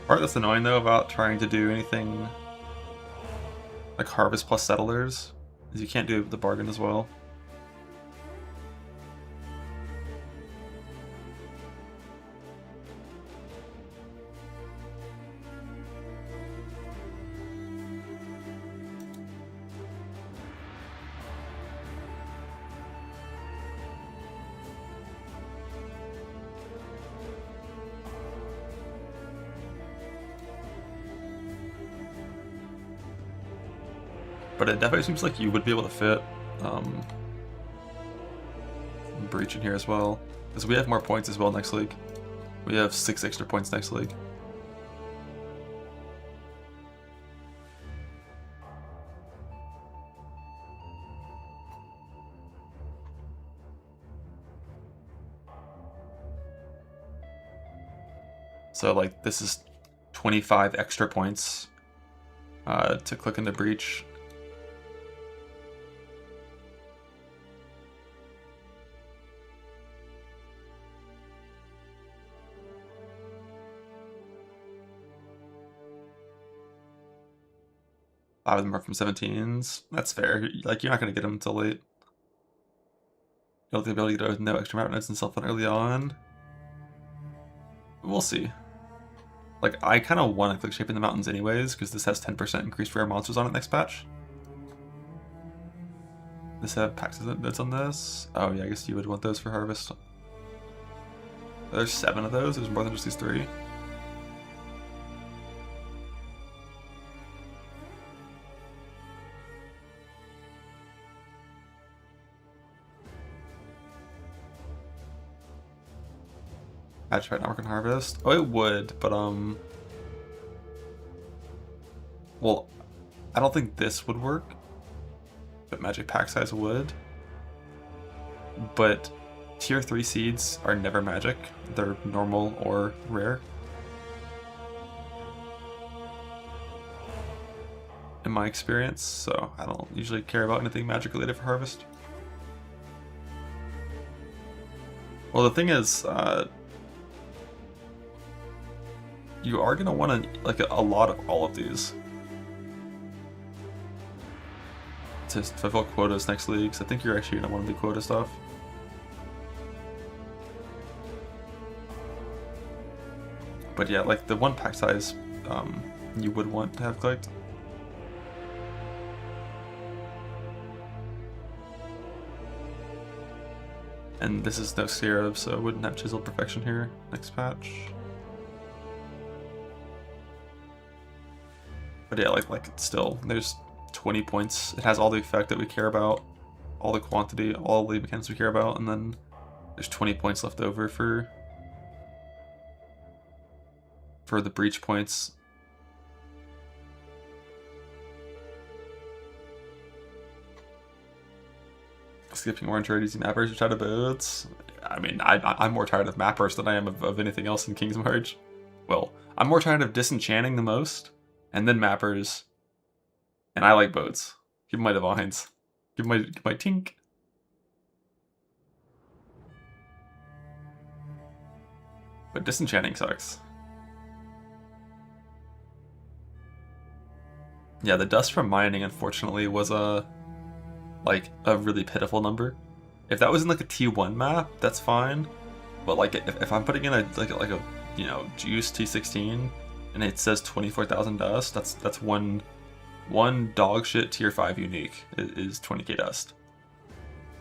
Part that's annoying though about trying to do anything like harvest plus settlers is you can't do the bargain as well. But it definitely seems like you would be able to fit breach in here as well. Because we have more points as well next league. We have 6 extra points next league. So like this is 25 extra points to click in the breach. Five of them are from 17s. That's fair. Like, you're not going to get them until late. You have the ability to no extra map nodes and self-fund early on. We'll see. Like, I kind of want to click Shaping the Mountains anyways, because this has 10% increased rare monsters on it next patch. This have packs nodes on this. Oh yeah, I guess you would want those for harvest. There's 7 of those. There's more than just these 3. Patch right now we can harvest. Oh, it would, but well, I don't think this would work, but magic pack size would. But tier 3 seeds are never magic. They're normal or rare. In my experience, so I don't usually care about anything magic related for harvest. Well, the thing is, you are going to want like a lot of all of these to fulfill quotas next league, so I think you're actually going to want to do quota stuff. But yeah, like the 1 pack size you would want to have clicked. And this is no Scarab, so I wouldn't have Chiseled Perfection here next patch. But yeah, like it's still, there's 20 points. It has all the effect that we care about, all the quantity, all the mechanics we care about, and then there's 20 points left over for the breach points. Skipping orange rare using mappers to try to boats. I mean, I'm more tired of mappers than I am of anything else in King's March. Well, I'm more tired of disenchanting the most, and then mappers, and I like boats. Give me my divines. Give me my tink. But disenchanting sucks. Yeah, the dust from mining, unfortunately, was a really pitiful number. If that was in like a T1 map, that's fine. But like if I'm putting in a you know, juice T16 and it says 24,000 dust, that's one dog shit tier 5 unique is 20k dust.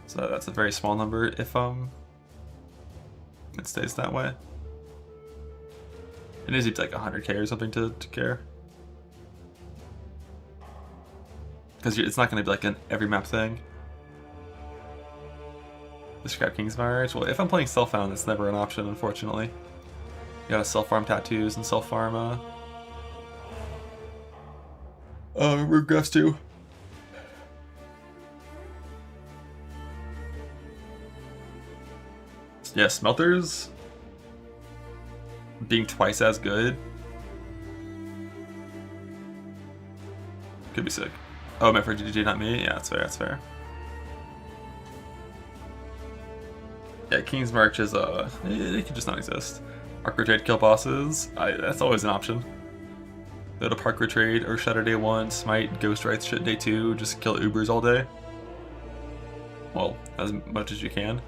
So that's a very small number if it stays that way. It needs to be like 100k or something to care. Because it's not going to be like an every map thing. Describe King's Marriage. Well, if I'm playing self-found, it's never an option, unfortunately. You gotta self-farm tattoos and self-farm regress too. Yeah, smelters being twice as good could be sick. Oh, meant for GG, not me? Yeah, that's fair, that's fair. Yeah, King's March is, it could just not exist. Parkour Trade kill bosses, that's always an option. Go to Parkour Trade or Shatter Day 1, Smite, Ghost Rights shit Day 2, just kill Ubers all day. Well, as much as you can.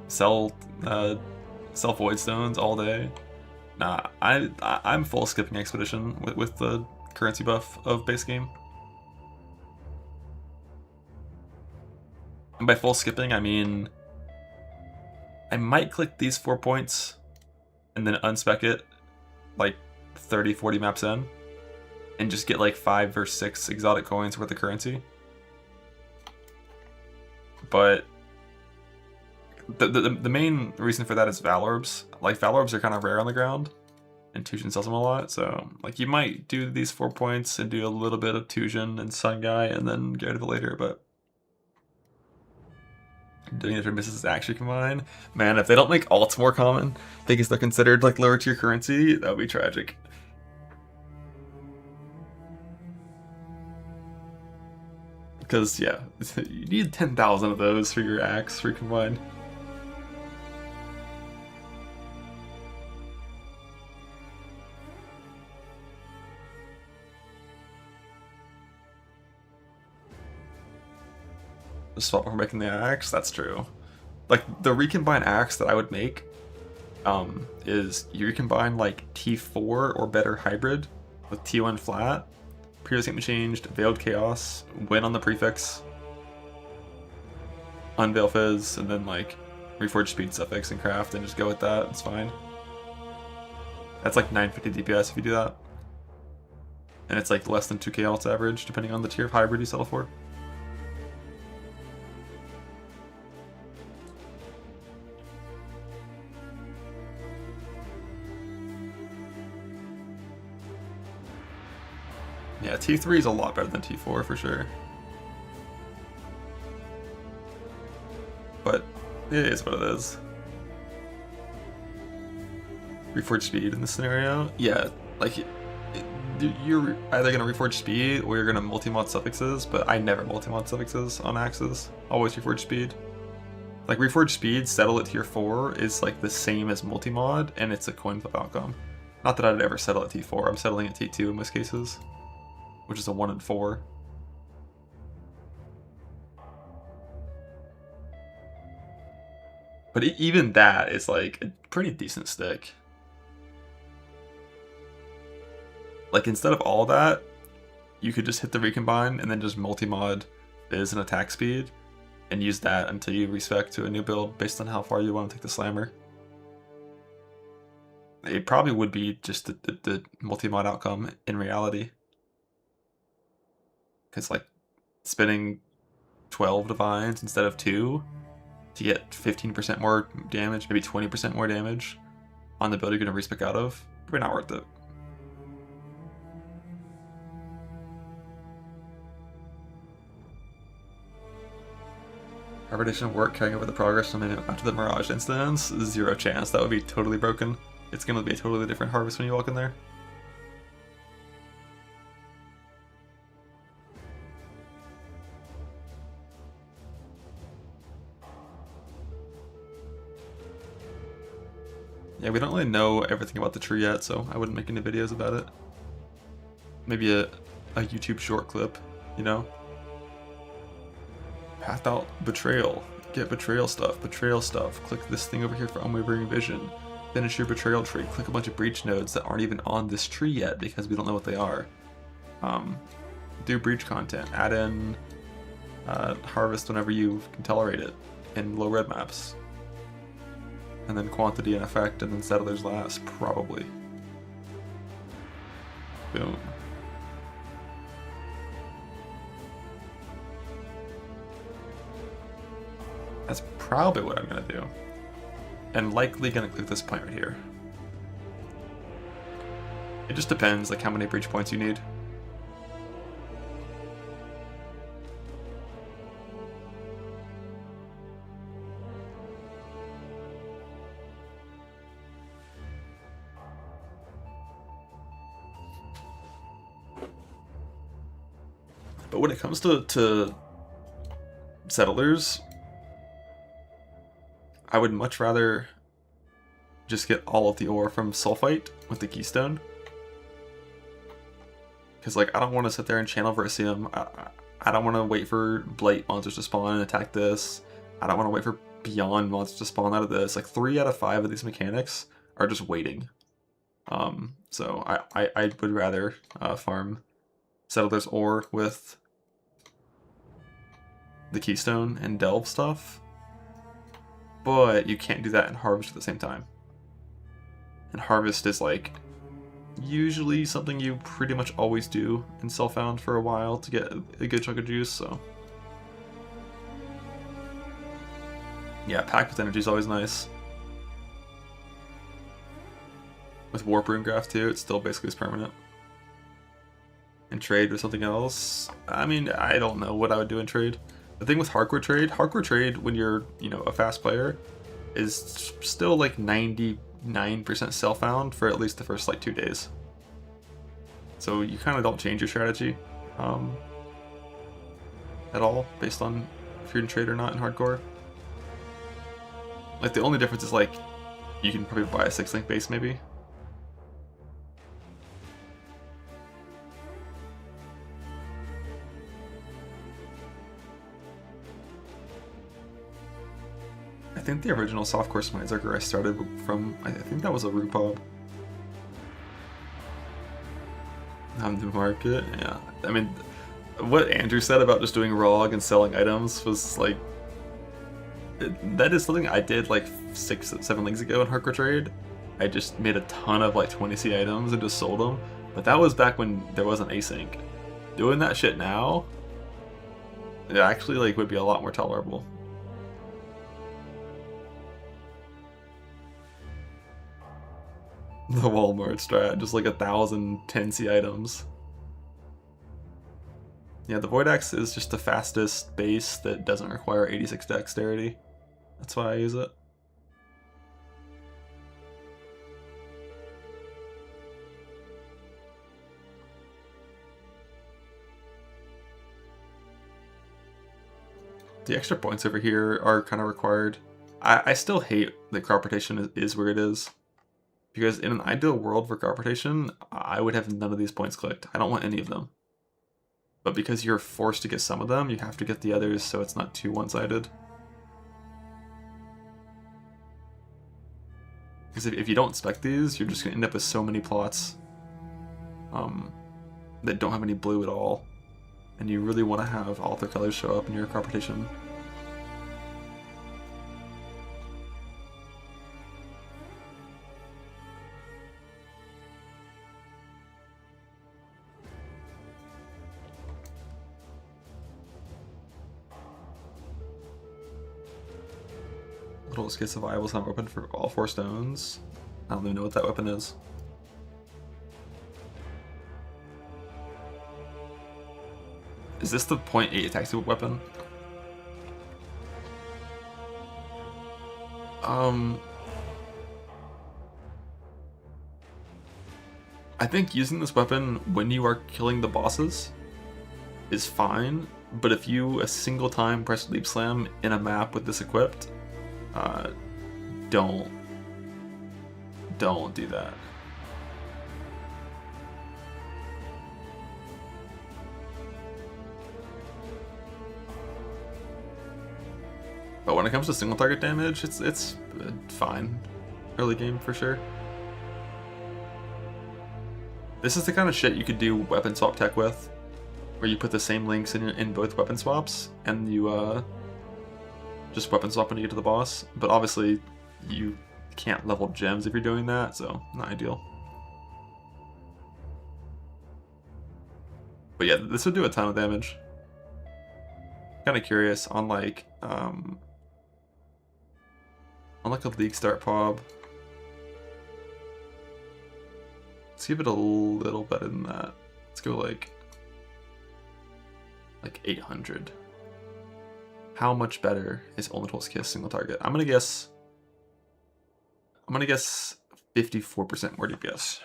Sell Void Stones all day. Nah, I'm full skipping Expedition with the currency buff of base game. And by full skipping, I mean I might click these 4 points and then unspec it like 30-40 maps in and just get like 5 or 6 exotic coins worth of currency. But the main reason for that is Valorbs. Like, Valorbs are kind of rare on the ground, and Tusion sells them a lot, so like you might do these 4 points and do a little bit of Tusion and Sun Guy and then get rid of it later, but doing it for misses actually combine. Man, if they don't make alts more common because they're considered like lower tier currency, that would be tragic. Because yeah, you need 10,000 of those for your axe recombined. Swap before making the axe, that's true. Like, the recombine axe that I would make is you recombine like T4 or better hybrid with T1 flat, previous game changed, veiled chaos, win on the prefix, unveil fizz, and then like reforge speed suffix and craft and just go with that, it's fine. That's like 950 DPS if you do that. And it's like less than 2k alts average depending on the tier of hybrid you settle for. Yeah, T3 is a lot better than T4 for sure. But it is what it is. Reforge speed in this scenario? Yeah, like you're either gonna reforge speed or you're gonna multi-mod suffixes, but I never multi-mod suffixes on axes. Always reforge speed. Like, reforge speed, settle at tier 4 is like the same as multi-mod, and it's a coin flip outcome. Not that I'd ever settle at T4, I'm settling at T2 in most cases, which is a 1 in 4. But even that is like a pretty decent stick. Like, instead of all that, you could just hit the recombine and then just multi-mod Fizz and attack speed and use that until you respec to a new build based on how far you want to take the slammer. It probably would be just the multi-mod outcome in reality. Because, like, spinning 12 divines instead of 2 to get 15% more damage, maybe 20% more damage on the build you're going to respec out of, probably not worth it. Hybridation work carrying over the progress from after the Mirage instance? Zero chance. That would be totally broken. It's going to be a totally different harvest when you walk in there. Yeah, we don't really know everything about the tree yet, so I wouldn't make any videos about it. maybe a YouTube short clip, you know? Path out betrayal. Get betrayal stuff. Click this thing over here for unwavering vision. Finish your betrayal tree. Click a bunch of breach nodes that aren't even on this tree yet because we don't know what they are. Do breach content. Add in harvest whenever you can tolerate it in low red maps. And then quantity and effect, and then settlers last, probably. Boom. That's probably what I'm gonna do. And likely gonna click this point right here. It just depends, like how many breach points you need. But when it comes to settlers, I would much rather just get all of the ore from sulfite with the keystone. Because like, I don't want to sit there and channel Versium. I don't want to wait for Blight monsters to spawn and attack this. I don't want to wait for Beyond monsters to spawn out of this. Like 3 out of 5 of these mechanics are just waiting. So I would rather farm settlers ore with the keystone and delve stuff. But you can't do that and harvest at the same time. And harvest is like usually something you pretty much always do in Self-Found for a while to get a good chunk of juice, so. Yeah, packed with energy is always nice. With Warp Rune Graph too, it's still basically permanent. And trade with something else, I mean, I don't know what I would do in trade. The thing with hardcore trade when you're, you know, a fast player, is still like 99% self-found for at least the first like 2 days. So you kind of don't change your strategy at all based on if you're in trade or not in hardcore. Like the only difference is like you can probably buy a 6-link base maybe. I think the original softcore Smite-Zerker I started from, I think that was a Rupob. On the market, yeah. I mean, what Andrew said about just doing ROG and selling items was like, that is something I did like 6-7 links ago in hardcore trade. I just made a ton of like 20C items and just sold them. But that was back when there wasn't async. Doing that shit now, it actually like would be a lot more tolerable. The Walmart strat, just like 1,000 10C items. Yeah, the Void Axe is just the fastest base that doesn't require 86 dexterity. That's why I use it. The extra points over here are kind of required. I still hate that crop rotation is where it is. Because in an ideal world for crop rotation, I would have none of these points clicked. I don't want any of them. But because you're forced to get some of them, you have to get the others so it's not too one-sided. Because if you don't spec these, you're just going to end up with so many plots that don't have any blue at all. And you really want to have all their colors show up in your crop rotation. Little Escape Survival is not open for all 4 stones. I don't even know what that weapon is. Is this the 0.8 attack speed weapon? I think using this weapon when you are killing the bosses is fine, but if you a single time press Leap Slam in a map with this equipped, don't do that. But when it comes to single target damage, it's fine. Early game for sure. This is the kind of shit you could do weapon swap tech with, where you put the same links in both weapon swaps, and you just weapon swap when you get to the boss. But obviously, you can't level gems if you're doing that, so not ideal. But yeah, this would do a ton of damage. Kind of curious on like a league start pop. Let's give it a little better than that. Let's go like 800. How much better is Olnatol's Kiss single target? I'm gonna guess 54% more DPS.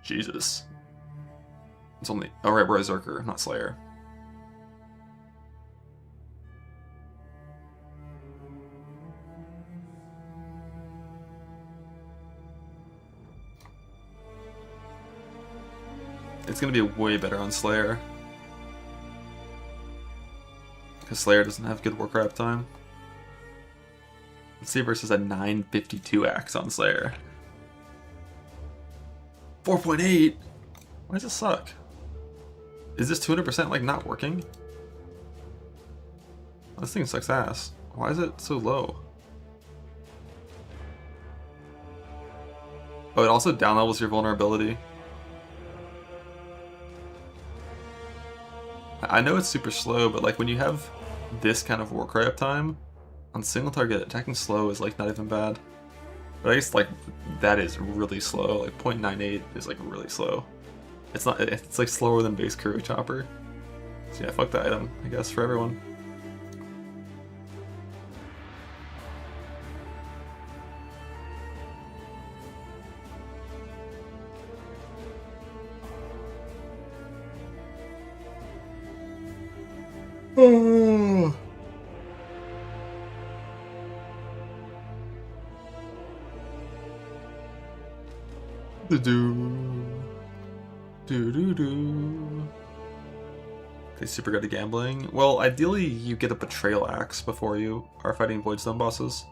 Jesus. It's only... Oh, right, Berserker, not Slayer. It's going to be way better on Slayer. Because Slayer doesn't have good Warcraft time. Let's see versus a 952 axe on Slayer. 4.8? Why does this suck? Is this 200% like not working? This thing sucks ass. Why is it so low? Oh, it also down levels your vulnerability. I know it's super slow, but like when you have this kind of Warcraft time on single target, attacking slow is like not even bad. But I guess like that is really slow. Like 0.98 is like really slow. It's not. It's like slower than base Kuru Chopper. So yeah, fuck the item, I guess, for everyone. Oh. Okay, super good at gambling. Well, ideally you get a Betrayal Axe before you are fighting Voidstone bosses.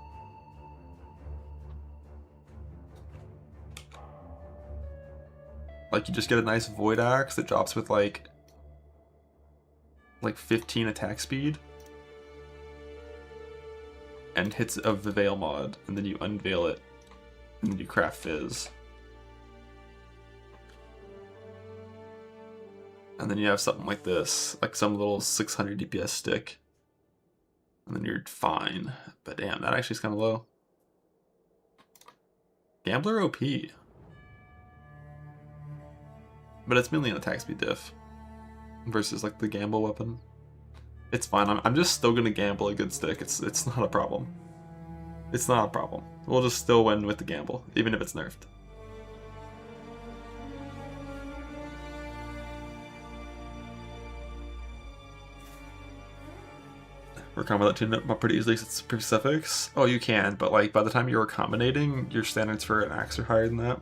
Like you just get a nice Void Axe that drops with like 15 attack speed and hits a Veil mod, and then you unveil it, and then you craft Fizz. And then you have something like this, like some little 600 DPS stick. And then you're fine. But damn, that actually is kind of low. Gambler OP. But it's mainly an attack speed diff. Versus like the gamble weapon. It's fine, I'm just still gonna gamble a good stick. It's not a problem. It's not a problem. We'll just still win with the gamble, even if it's nerfed. We're combo that tune up pretty easily because it's specifics. Oh, you can, but like by the time you're combinating, your standards for an axe are higher than that.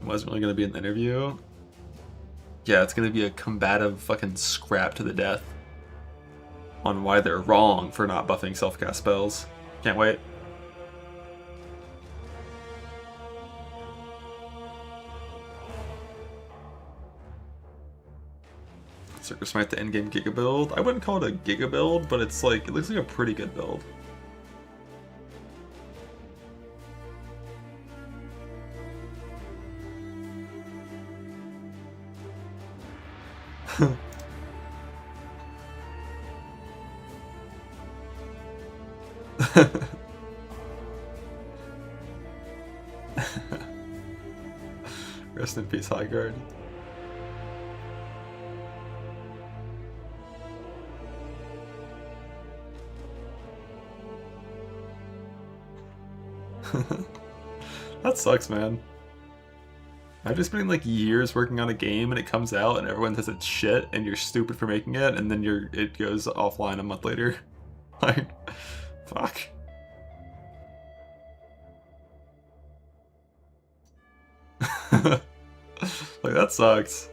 Wasn't really gonna be an interview. Yeah, it's gonna be a combative fucking scrap to the death on why they're wrong for not buffing self-cast spells. Can't wait. Circus Smite the endgame Giga build. I wouldn't call it a Giga build, but it's like, it looks like a pretty good build. Rest in peace, High Guard. That sucks, man. I've just been like years working on a game and it comes out and everyone says it's shit and you're stupid for making it, and then it goes offline a month later. Like, fuck. Like, that sucks.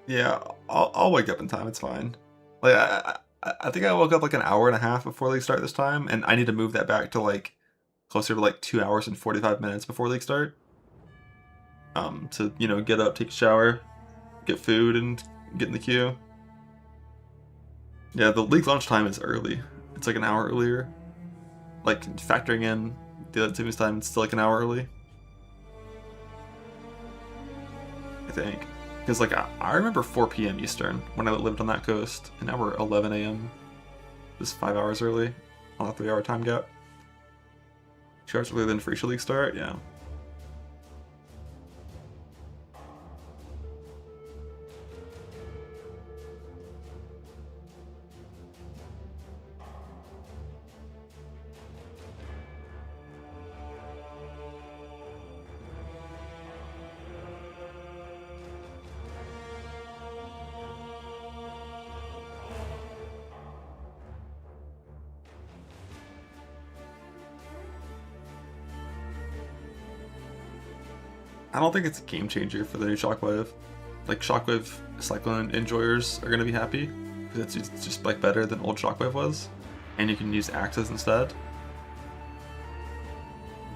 Yeah, I'll wake up in time. It's fine. Like I think I woke up like an hour and a half before league start this time, and I need to move that back to like closer to like 2 hours and 45 minutes before league start. To get up, take a shower, get food, and get in the queue. Yeah, the league launch time is early. It's like an hour earlier. Like factoring in the activities time, it's still like an hour early. I think. Because, like, I remember 4 p.m. Eastern when I lived on that coast, and now we're 11 a.m. Just 5 hours early on a 3-hour time gap. 2 hours earlier than Free League start, yeah. I don't think it's a game changer for the new Shockwave. Like, Shockwave Cyclone enjoyers are going to be happy, because it's just like better than old Shockwave was, and you can use axes instead.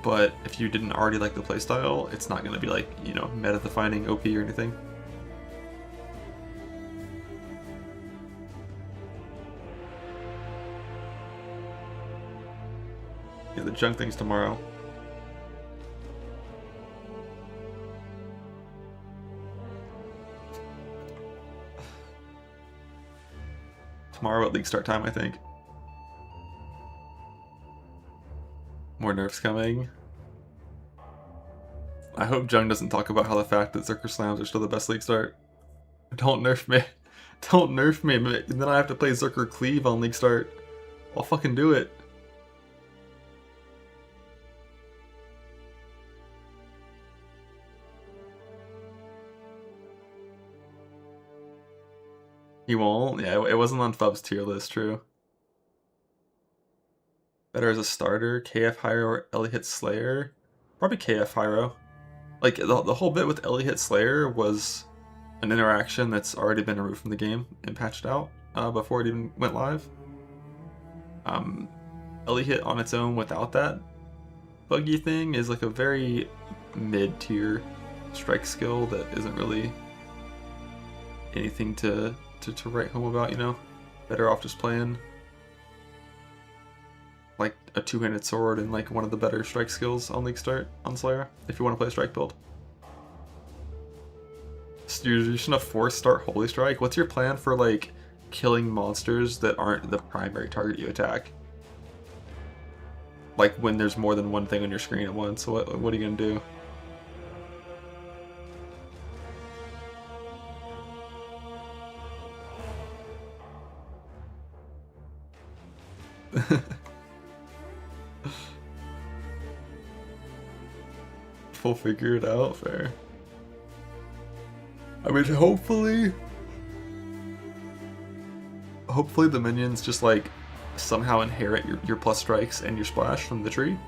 But if you didn't already like the playstyle, it's not going to be like, meta-defining OP or anything. Yeah, the junk thing's tomorrow. Tomorrow at league start time, I think. More nerfs coming. I hope Jung doesn't talk about how the fact that Zerker Slams are still the best league start. Don't nerf me. Don't nerf me. And then I have to play Zerker Cleave on league start. I'll fucking do it. He won't? Yeah, it wasn't on Fub's tier list, true. Better as a starter, KF Hyro or Ellie hit Slayer? Probably KF Hyro. Like, the whole bit with Ellie hit Slayer was an interaction that's already been removed from the game and patched out before it even went live. Ellie hit on its own without that buggy thing is like a very mid-tier strike skill that isn't really anything to write home about, Better off just playing like a two-handed sword and like one of the better strike skills on League Start on Slayer if you want to play a strike build. So you're just gonna force start Holy Strike? What's your plan for like killing monsters that aren't the primary target you attack? Like when there's more than one thing on your screen at once, what are you gonna do? We'll figure it out, fair. I mean, hopefully the minions just like somehow inherit your plus strikes and your splash from the tree.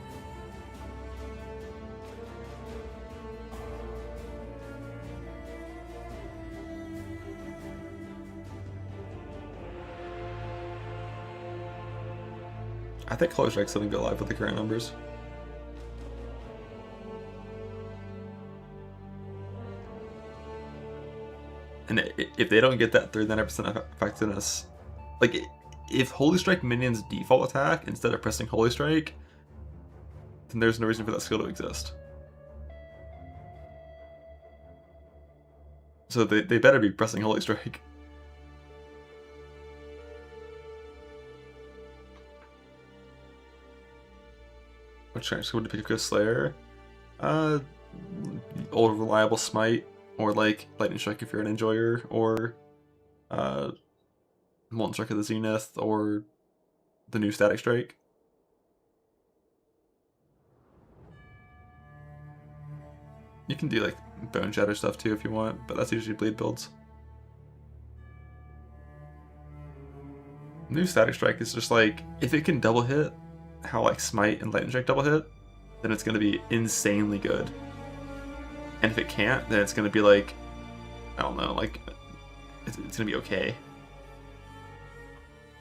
I think Holy Strike's gonna go live with the current numbers. And if they don't get that 39% effectiveness, like if Holy Strike minions default attack instead of pressing Holy Strike, then there's no reason for that skill to exist. So they better be pressing Holy Strike. Which strike skill would you pick a Slayer? Old reliable Smite. Or like Lightning Strike if you're an enjoyer, or Molten Strike of the Zenith, or the new Static Strike. You can do like Bone Shatter stuff too if you want, but that's usually bleed builds. New Static Strike is just like, if it can double hit, how like Smite and Lightning Strike double hit, then it's going to be insanely good. And if it can't, then it's going to be like, I don't know, like, it's going to be okay.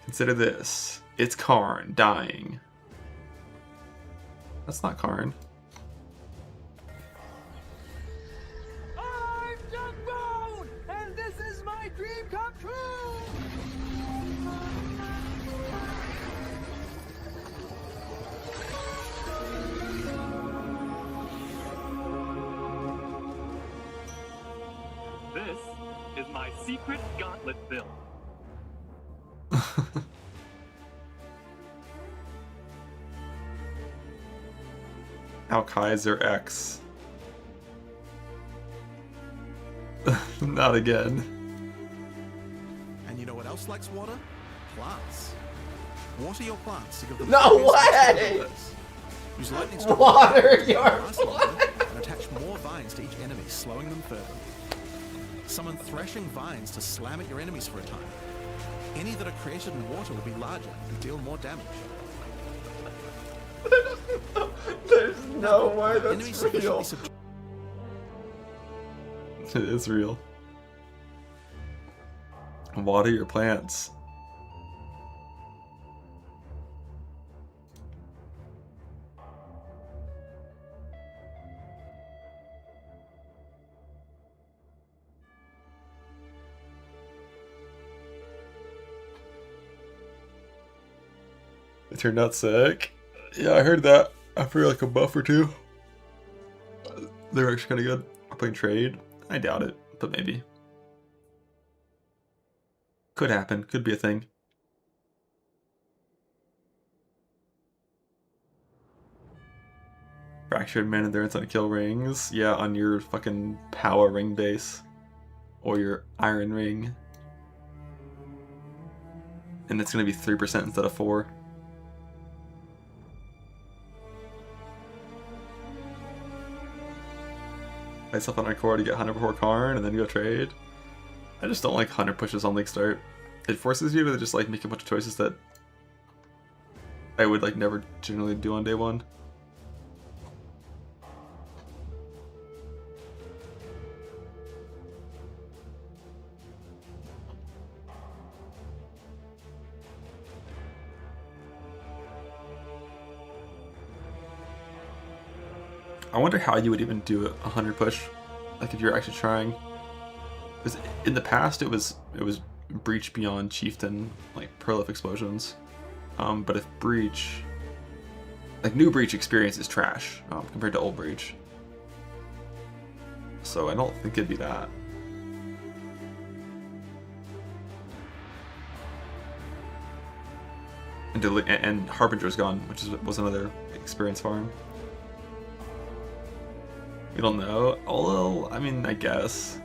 Consider this. It's Karn dying. That's not Karn. I'm Shockwave, and this is my dream come true! This is my secret gauntlet build. Alkaiser X. Not again. And you know what else likes water? Plants. Water your plants to give them No various way! abilities. Use lightning strike Water to your last longer plants! and attach more vines to each enemy, slowing them further. Summon threshing vines to slam at your enemies for a time. Any that are created in water will be larger and deal more damage. There's no way Enemies that's real. sufficiently It is real. Water your plants. It turned out sick. Yeah, I heard that. After like a buff or two. They're actually kind of good. I'm playing trade. I doubt it, but maybe. Could happen. Could be a thing. Fractured man endurance on kill rings. Yeah, on your fucking power ring base. Or your iron ring. And it's going to be 3% instead of 4. Myself on our core to get 100 before Karn and then go trade. I just don't like 100 pushes on league start. It forces you to just like make a bunch of choices that I would like never generally do on day one. I wonder how you would even do a 100 push, like if you're actually trying. Because in the past it was Breach beyond Chieftain, like Prolif explosions. But if Breach, like new Breach experience is trash compared to old Breach. So I don't think it'd be that. And Harbinger's gone, which was another experience farm. We don't know. Although, I mean, I guess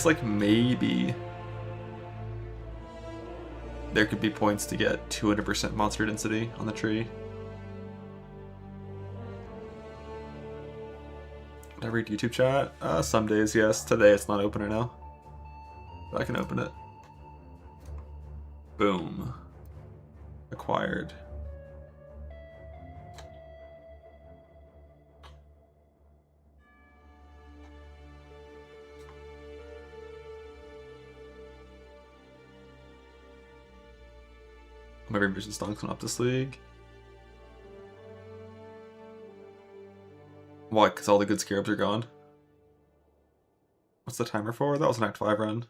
like maybe there could be points to get 200% monster density on the tree. Did I read YouTube chat? Some days, yes. Today it's not open right now. But I can open it. Boom. Acquired. My vision stonks went up this league. Why? Because all the good scarabs are gone? What's the timer for? That was an Act 5 run.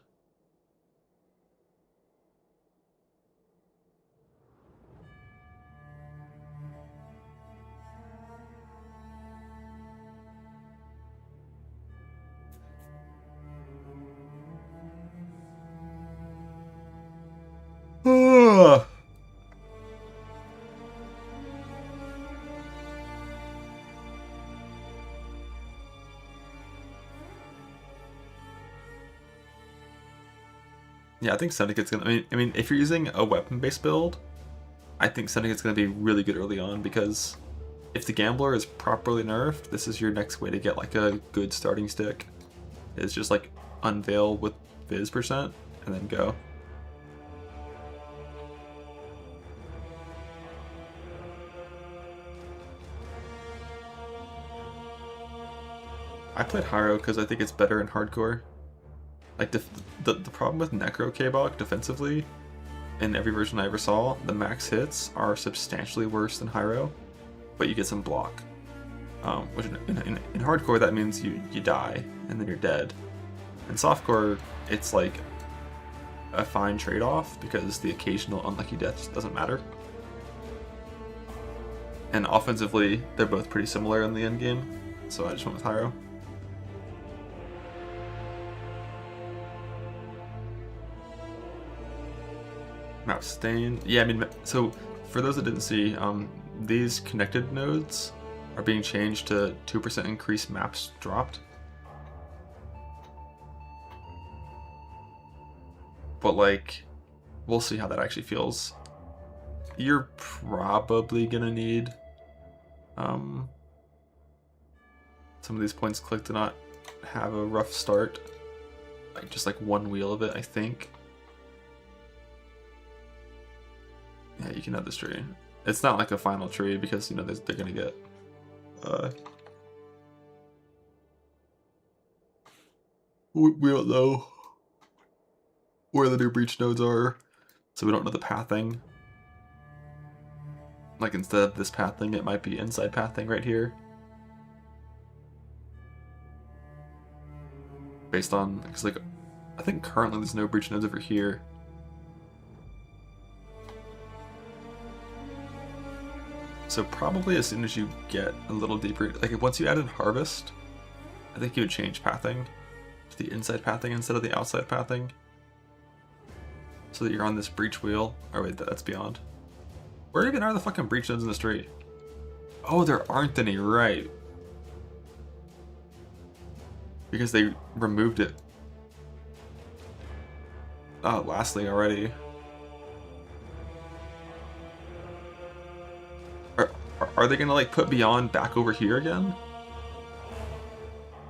Yeah, I think Syndicate's gonna. I mean, if you're using a weapon-based build, I think Syndicate's gonna be really good early on because if the Gambler is properly nerfed, this is your next way to get like a good starting stick. Is just like unveil with Viz% and then go. I played Hyro because I think it's better in hardcore. Like the problem with Necro K-Bog defensively, in every version I ever saw, the max hits are substantially worse than Hyro, but you get some block. Which in hardcore that means you die and then you're dead. In softcore it's like a fine trade-off because the occasional unlucky death just doesn't matter. And offensively they're both pretty similar in the end game, so I just went with Hyro. Map stain. Yeah, I mean, so for those that didn't see, these connected nodes are being changed to 2% increased maps dropped. But like, we'll see how that actually feels. You're probably gonna need some of these points clicked to not have a rough start. Like just like one wheel of it, I think. Yeah, you can add this tree. It's not like a final tree because, you know, they're gonna get we don't know where the new breach nodes are, so we don't know the pathing. Like instead of this pathing, it might be inside pathing right here. Based on, because like, I think currently there's no breach nodes over here. So probably as soon as you get a little deeper, like once you add in harvest, I think you would change pathing to the inside pathing instead of the outside pathing. So that you're on this breach wheel. Oh wait, that's beyond. Where even are the fucking breach nodes in this tree? Oh, there aren't any, right. Because they removed it. Oh, lastly already. Are they gonna like put beyond back over here again?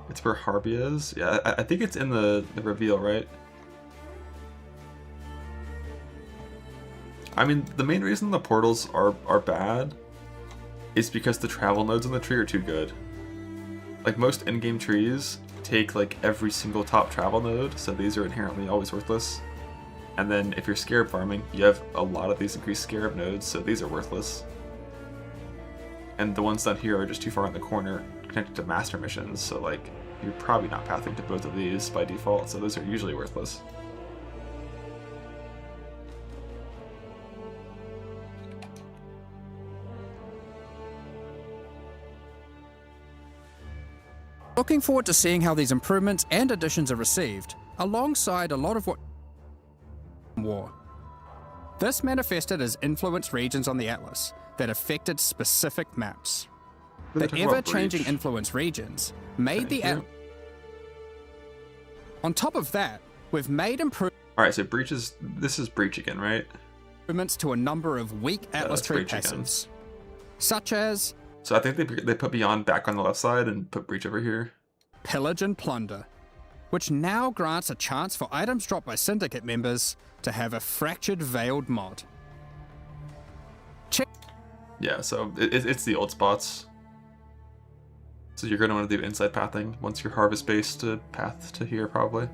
It's where Harby is? Yeah, I think it's in the reveal, right? I mean, the main reason the portals are bad is because the travel nodes in the tree are too good. Like most in-game trees take like every single top travel node, so these are inherently always worthless. And then if you're scarab farming, you have a lot of these increased scarab nodes, so these are worthless. And the ones down here are just too far in the corner connected to master missions, so like you're probably not pathing to both of these by default, so those are usually worthless. Looking forward to seeing how these improvements and additions are received, alongside a lot of what war. This manifested as influence regions on the Atlas that affected specific maps. The ever-changing influence regions made the Atlas. On top of that, we've made improvements. Alright, so breach is, this is breach again, right? Improvements to a number of weak Atlas tree passives, such as. So I think they put beyond back on the left side and put breach over here. Pillage and plunder, which now grants a chance for items dropped by Syndicate members to have a fractured veiled mod. Yeah, so it's the old spots. So you're going to want to do inside pathing once you're harvest based to path to here probably.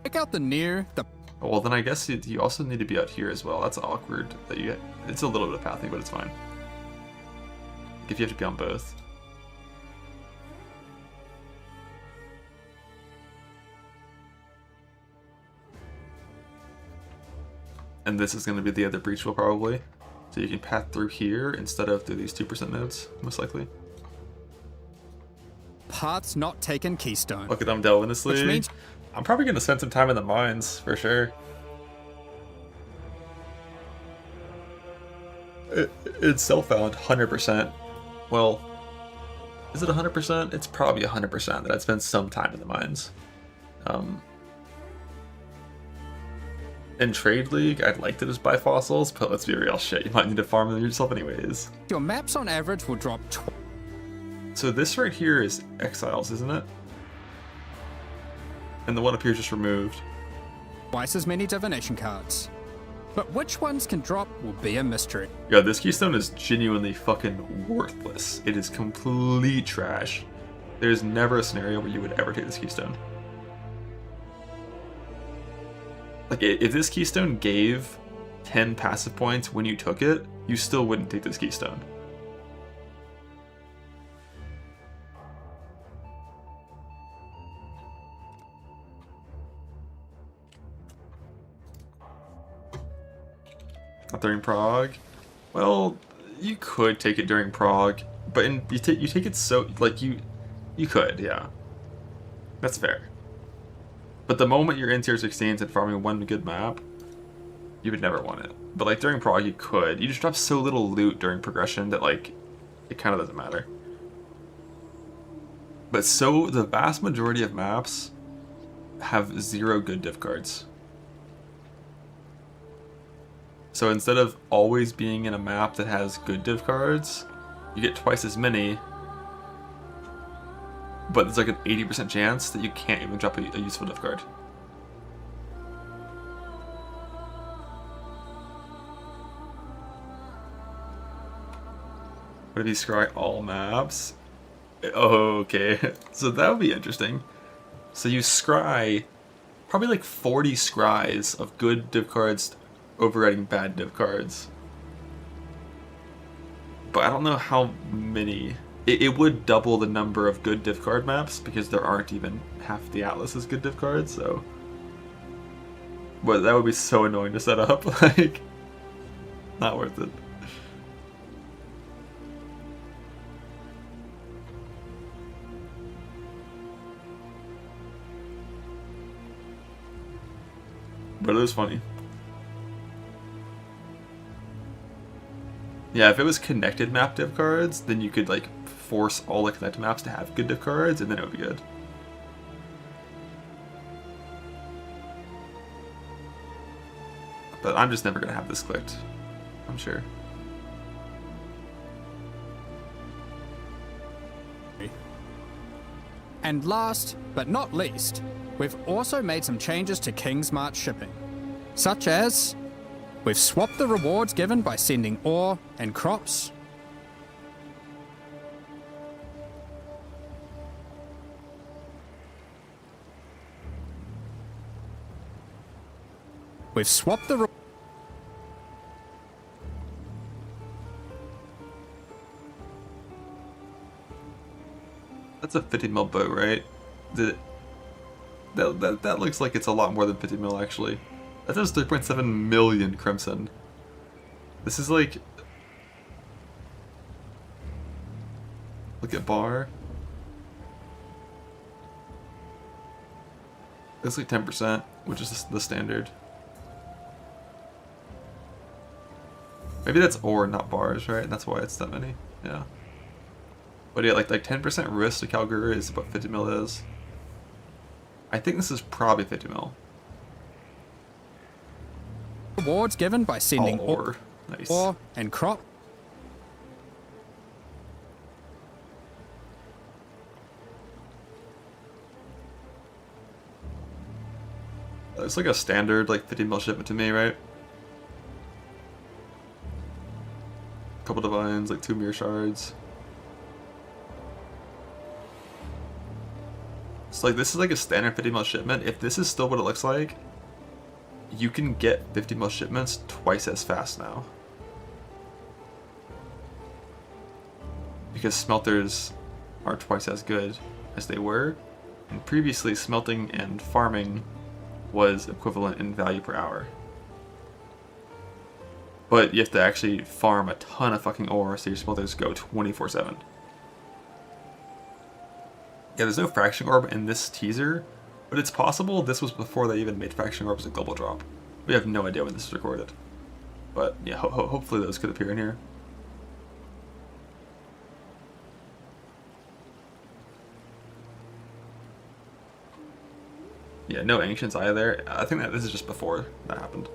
Check out the near the. Well, then I guess you also need to be out here as well. That's awkward that you. It's a little bit of pathing, but it's fine. If you have to be on both. And this is going to be the other breach wheel probably. So you can path through here instead of through these 2% nodes, most likely. Paths not taken keystone. Look at them delving this Which means I'm probably going to spend some time in the mines, for sure. It's self-found, 100%. Well, is it 100%? It's probably 100% that I'd spend some time in the mines. In Trade League, I'd like to just buy fossils, but let's be real, shit, you might need to farm them yourself anyways. Your maps on average will drop So this right here is Exiles, isn't it? And the one up here is just removed. Twice as many divination cards. But which ones can drop will be a mystery. Yeah, this keystone is genuinely fucking worthless. It is complete trash. There's never a scenario where you would ever take this keystone. Like, if this keystone gave 10 passive points when you took it, you still wouldn't take this keystone. Not during Prague? Well, you could take it during Prague, but you take it so, like, you could, yeah. That's fair. But the moment you're in tier 16s and farming one good map, you would never want it. But like during Prague you could. You just drop so little loot during progression that like it kind of doesn't matter. But so the vast majority of maps have 0 good div cards. So instead of always being in a map that has good div cards, you get twice as many, but there's like an 80% chance that you can't even drop a useful div card. What if you scry all maps? Oh, okay. So that would be interesting. So you scry probably like 40 scries of good div cards overriding bad div cards. But I don't know how many. It would double the number of good div card maps because there aren't even half the atlas as good div cards, so. But that would be so annoying to set up, like, not worth it. But it was funny. Yeah, if it was connected map div cards, then you could like force all the connected maps to have good div cards, and then it would be good. But I'm just never gonna have this clicked, I'm sure. And last, but not least, we've also made some changes to King's March shipping, such as we've swapped the rewards given by sending ore and crops. We've swapped the That's a 50 mil bow, right? That looks like it's a lot more than 50 mil actually. That does 3.7 million crimson. This is like, look at bar. It's like 10%, which is the standard. Maybe that's ore, not bars, right? And that's why it's that many. Yeah. But yeah, like 10% risk to Calgary is what 50 mil is. I think this is probably 50 mil. Rewards given by sending ore. Nice. Ore and crop. It's like a standard like 50 mil shipment to me, right? Couple divines, like 2 mirror shards. So like this is like a standard 50 mil shipment. If this is still what it looks like, you can get 50 mil shipments twice as fast now. Because smelters are twice as good as they were. And previously smelting and farming was equivalent in value per hour. But you have to actually farm a ton of fucking ore so your smelters go 24/7. Yeah, there's no fraction orb in this teaser, but it's possible this was before they even made fraction orbs a global drop. We have no idea when this was recorded. But yeah, hopefully those could appear in here. Yeah, no ancients either. I think that this is just before that happened.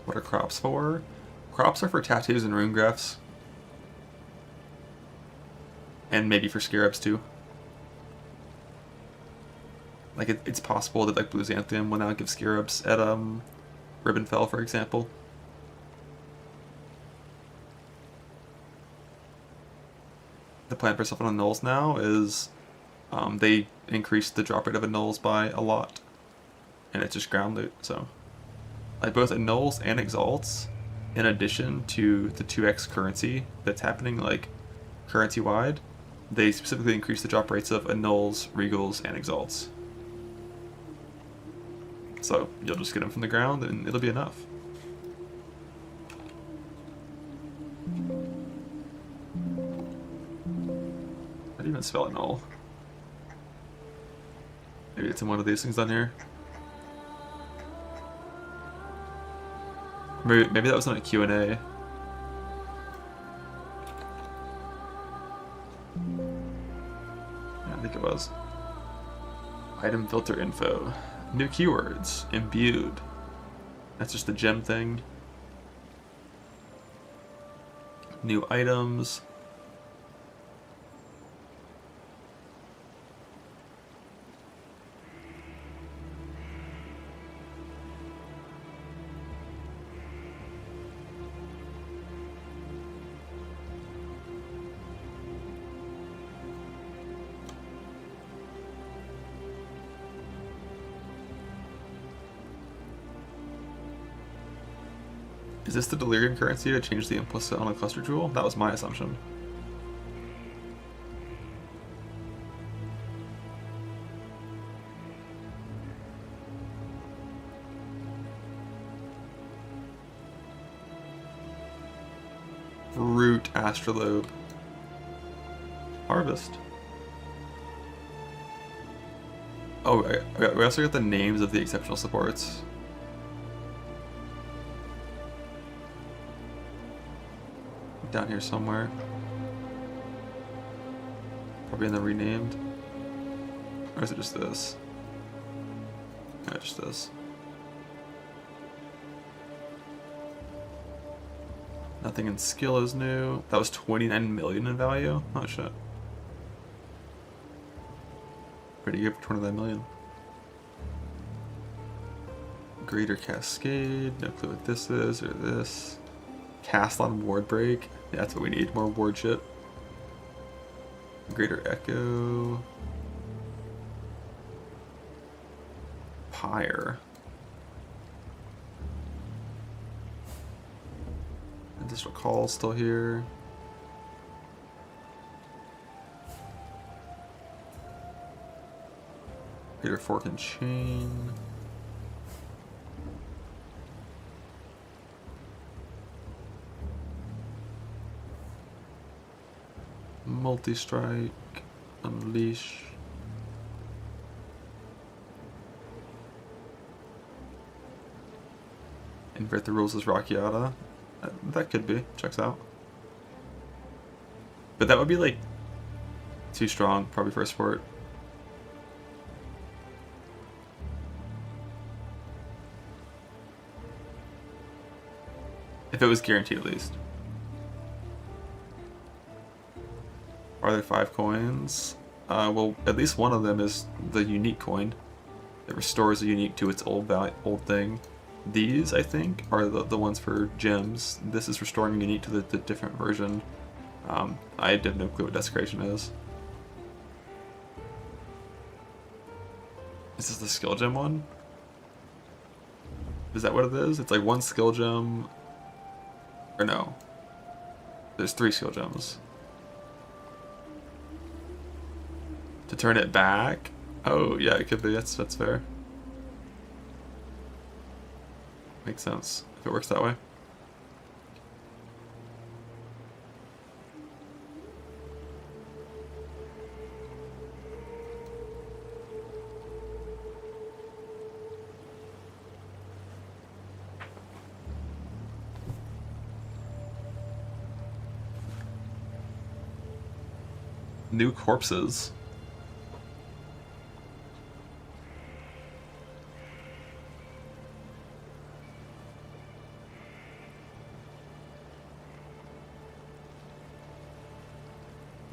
What are crops for? Crops are for tattoos and rune grafts. And maybe for scarabs too. Like it's possible that like Blue Xanthium will now give scarabs at Ribbonfell, for example. The plan for stuff on Nulls now is they increased the drop rate of Nulls by a lot. And it's just ground loot, so. Like both Nulls and Exalts, in addition to the 2x currency that's happening like currency-wide, they specifically increase the drop rates of Nulls, Regals, and Exalts. So you'll just get them from the ground and it'll be enough. How do you even spell a null? Maybe it's in one of these things down here. Maybe that was on a Q&A. Yeah, I think it was. Item filter info. New keywords. Imbued. That's just the gem thing. New items. Is this the delirium currency to change the implicit on a cluster jewel? That was my assumption. Root astrolabe. Harvest. Oh, we also got the names of the exceptional supports. Down here somewhere. Probably in the renamed. Or is it just this? Yeah, just this. Nothing in skill is new. That was 29 million in value? Oh shit. Pretty good for 29 million. Greater Cascade. No clue what this is or this. Cast on ward break. Yeah, that's what we need. More ward shit. Greater Echo. Pyre. Additional call still here. Greater Fork and Chain. Multi-strike, unleash. Invert the rules as Rockiata. That could be. Checks out. But that would be like too strong, probably for a sport. If it was guaranteed, at least. Are there 5 coins? Well, at least one of them is the unique coin. It restores a unique to its old thing. These, I think, are the ones for gems. This is restoring unique to the different version. I have no clue what desecration is. Is this the skill gem one? Is that what it is? It's like one skill gem. Or no. There's 3 skill gems. To turn it back? Oh, yeah, it could be. That's fair. Makes sense, if it works that way. New corpses.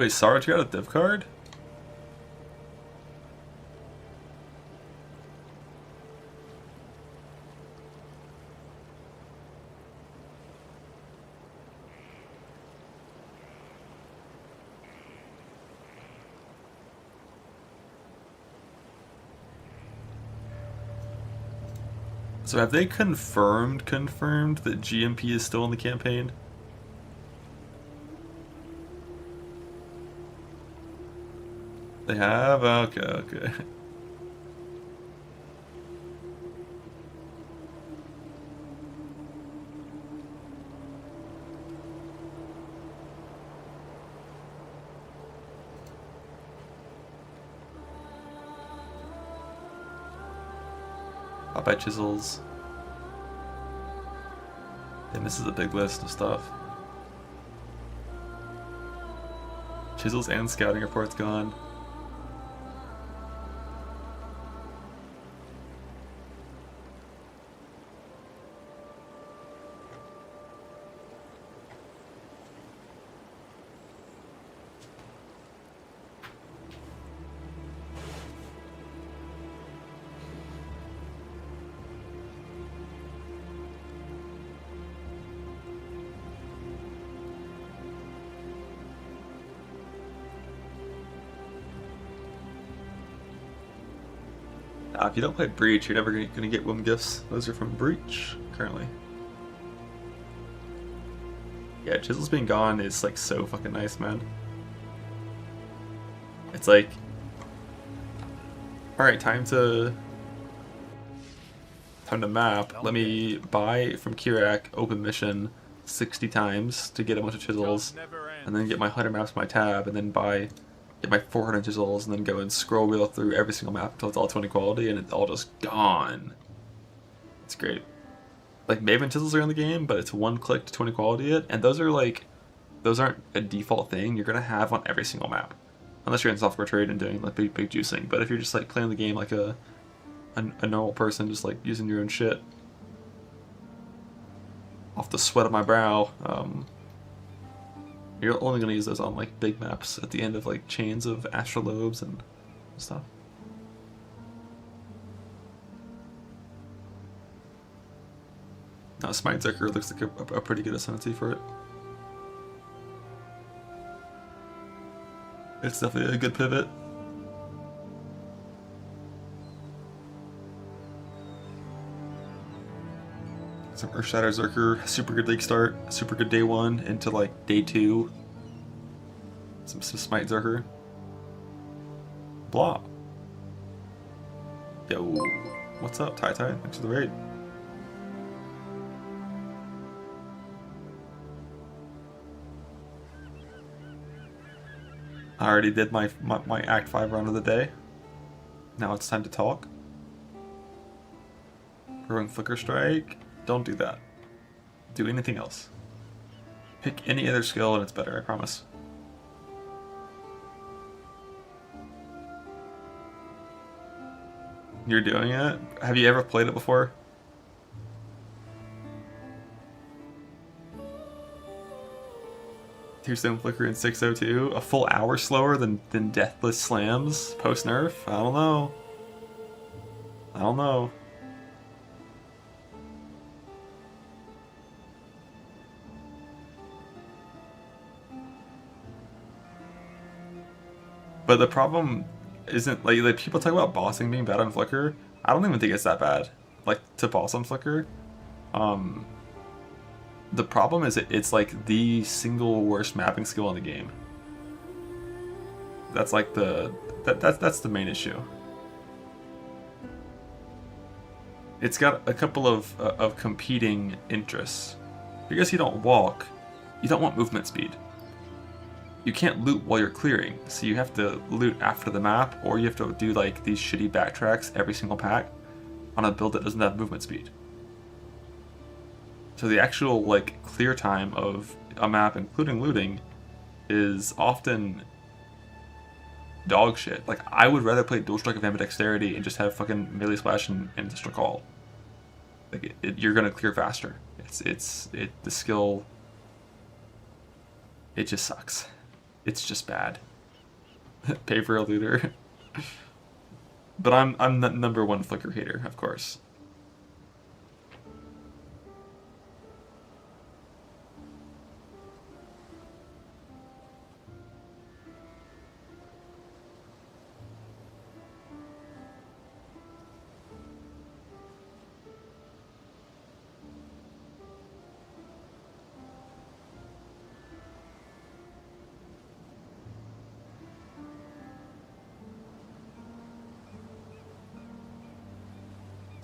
Wait, Sarge got a div card? So have they confirmed that GMP is still in the campaign? They have? Okay. I'll buy chisels. And this is a big list of stuff. Chisels and scouting reports gone. If you don't play Breach, you're never gonna get Womb Gifts. Those are from Breach, currently. Yeah, Chisels being gone is like so fucking nice, man. It's like, alright, time to map. Let me buy from Kirak open mission 60 times to get a bunch of chisels, and then get my 100 maps in my tab, and then get my 400 chisels, and then go and scroll wheel through every single map until it's all 20 quality, and it's all just gone. It's great. Like, Maven chisels are in the game, but it's one click to 20 quality it, and those aren't a default thing you're gonna have on every single map. Unless you're in software trade and doing like big juicing. But if you're just like playing the game like a normal person, just like using your own shit off the sweat of my brow, you're only gonna use those on like big maps at the end of like chains of astrolobes and stuff. Now Smite Zerker looks like a pretty good ascendancy for it. It's definitely a good pivot. Some Earthshatter Zerker, super good league start, super good day 1 into like day 2. Some Smite Zerker. Blah. Yo, what's up, Tai? Thanks for the raid. I already did my Act 5 run of the day. Now it's time to talk. Brewing Flicker Strike. Don't do that. Do anything else. Pick any other skill and it's better, I promise. You're doing it? Have you ever played it before? Two-Stone Flicker in 602, a full hour slower than Deathless Slams post-nerf? I don't know. But the problem isn't, like people talk about bossing being bad on Flicker. I don't even think it's that bad, like, to boss on Flicker. The problem is it's like the single worst mapping skill in the game. That's like that's the main issue. It's got a couple of competing interests. Because you don't walk, you don't want movement speed. You can't loot while you're clearing, so you have to loot after the map, or you have to do like these shitty backtracks every single pack on a build that doesn't have movement speed. So the actual like clear time of a map, including looting, is often dog shit. Like, I would rather play Dual Strike of Ambidexterity and just have fucking melee splash and Distal Call. Like, you're gonna clear faster. The skill, it just sucks. It's just bad. Pay for a looter. But I'm the #1 flicker hater, of course.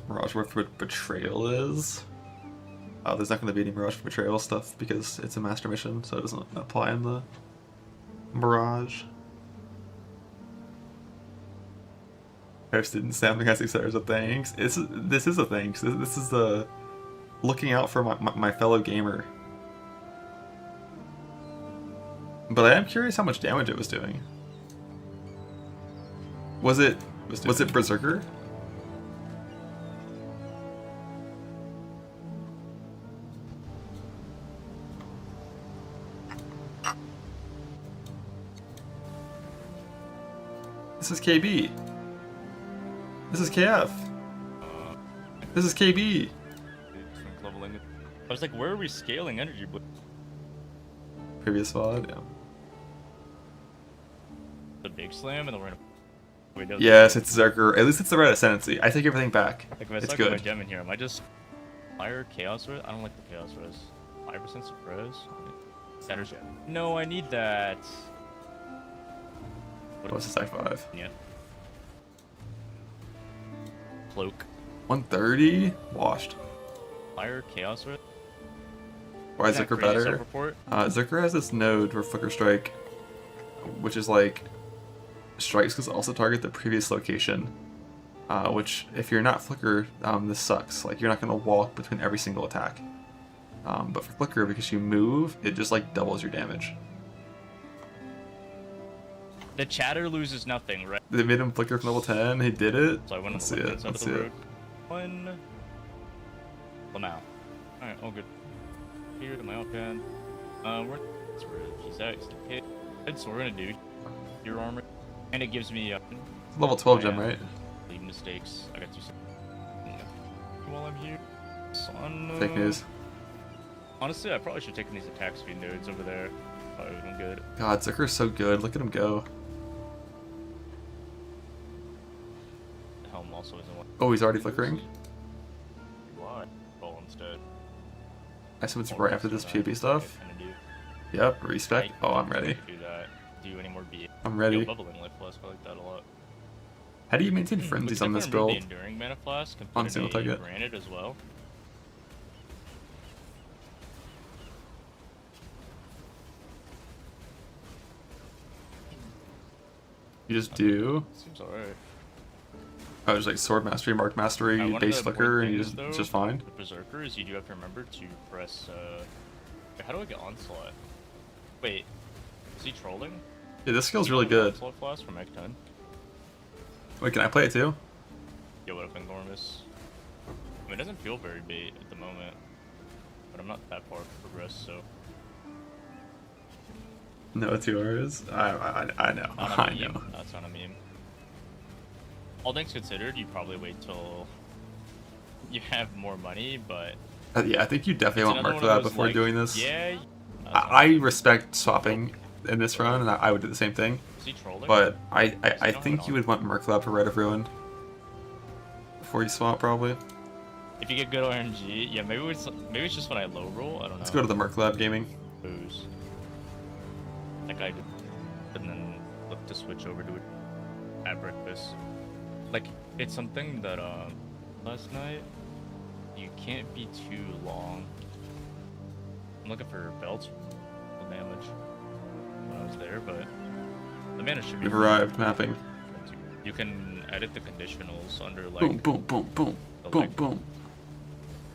Mirage worth what betrayal is. Oh, there's not going to be any Mirage for betrayal stuff because it's a master mission, so it doesn't apply in the Mirage. Paris didn't Sam has 6 hours of thanks. This is a thanks. This is the looking out for my fellow gamer. But I am curious how much damage it was doing. Was it Berserker? This is KB. This is KF. This is KB. I was like, where are we scaling energy? Previous VOD, yeah. The big slam, and then we're gonna. Yes, it's Zerker. At least it's the right ascendancy. I take everything back. Like if I it's suck good. my gem in here, am I just fire chaos res? I don't like the chaos res. 5% suppress. Centers. No, I need that. What's the stack 5? Yeah. Cloak. 130? Washed. Fire chaos res. Why is Zerker better? Zerker has this node for Flicker Strike, which is like strikes can also target the previous location. Which, if you're not Flicker, this sucks. Like you're not gonna walk between every single attack. But for Flicker, because you move, it just like doubles your damage. The chatter loses nothing, right? They made him Flicker from level 10. He did it. So I went on Let's the see left it. side Let's of the see road. it. One. Lamau. Alright, all good. Here to my offhand. That's where he's at. Okay. So we're gonna do your armor, and it gives me Level 12 gem, right? Leave mistakes. I got 2 seconds. While I'm here, son. Fake news. Honestly, I probably should have taken these attack speed nodes over there. Probably would have been good. God, Zerker's so good. Look at him go. The helm also isn't one. Oh, he's already flickering? Why? Roll instead. I assume it's right after this PvP stuff. Yep, respect. Oh, I'm ready. Do that. Do any more B. I'm ready. Bubbling life flask, I like that a lot. How do you maintain frenzies on this build? The enduring mana flask and On put single in a target? granite as well. You just do. Seems alright. Oh, there's like sword mastery, mark mastery, base flicker, and you just it's just fine. With berserkers, you do have to remember to press. How do I get onslaught? Wait, is he trolling? Yeah, this skill's really good. Onslaught flask from Act 10. Wait, can I play it too? Yeah, what if enormous? I mean, it doesn't feel very bait at the moment, but I'm not that far progressed, so. No, it's yours. I know. I know. That's not a meme. All things considered, you probably wait till you have more money, but Yeah, I think you definitely want mark for that before doing this. Yeah. I respect swapping in this run, and I would do the same thing. Is he trolling? But I think you would want Merc Lab for Rite of Ruin before you swap, probably. If you get good RNG, yeah, maybe it's just when I low roll. I don't know. Let's go to the Merc Lab gaming. Booze. Like I did, and then look to switch over to it at breakfast. Like it's something that last night you can't be too long. I'm looking for belts for damage when I was there, but the mana should be. We've arrived. Mapping. You can edit the conditionals under like. Boom, boom, boom, boom, boom, like, boom.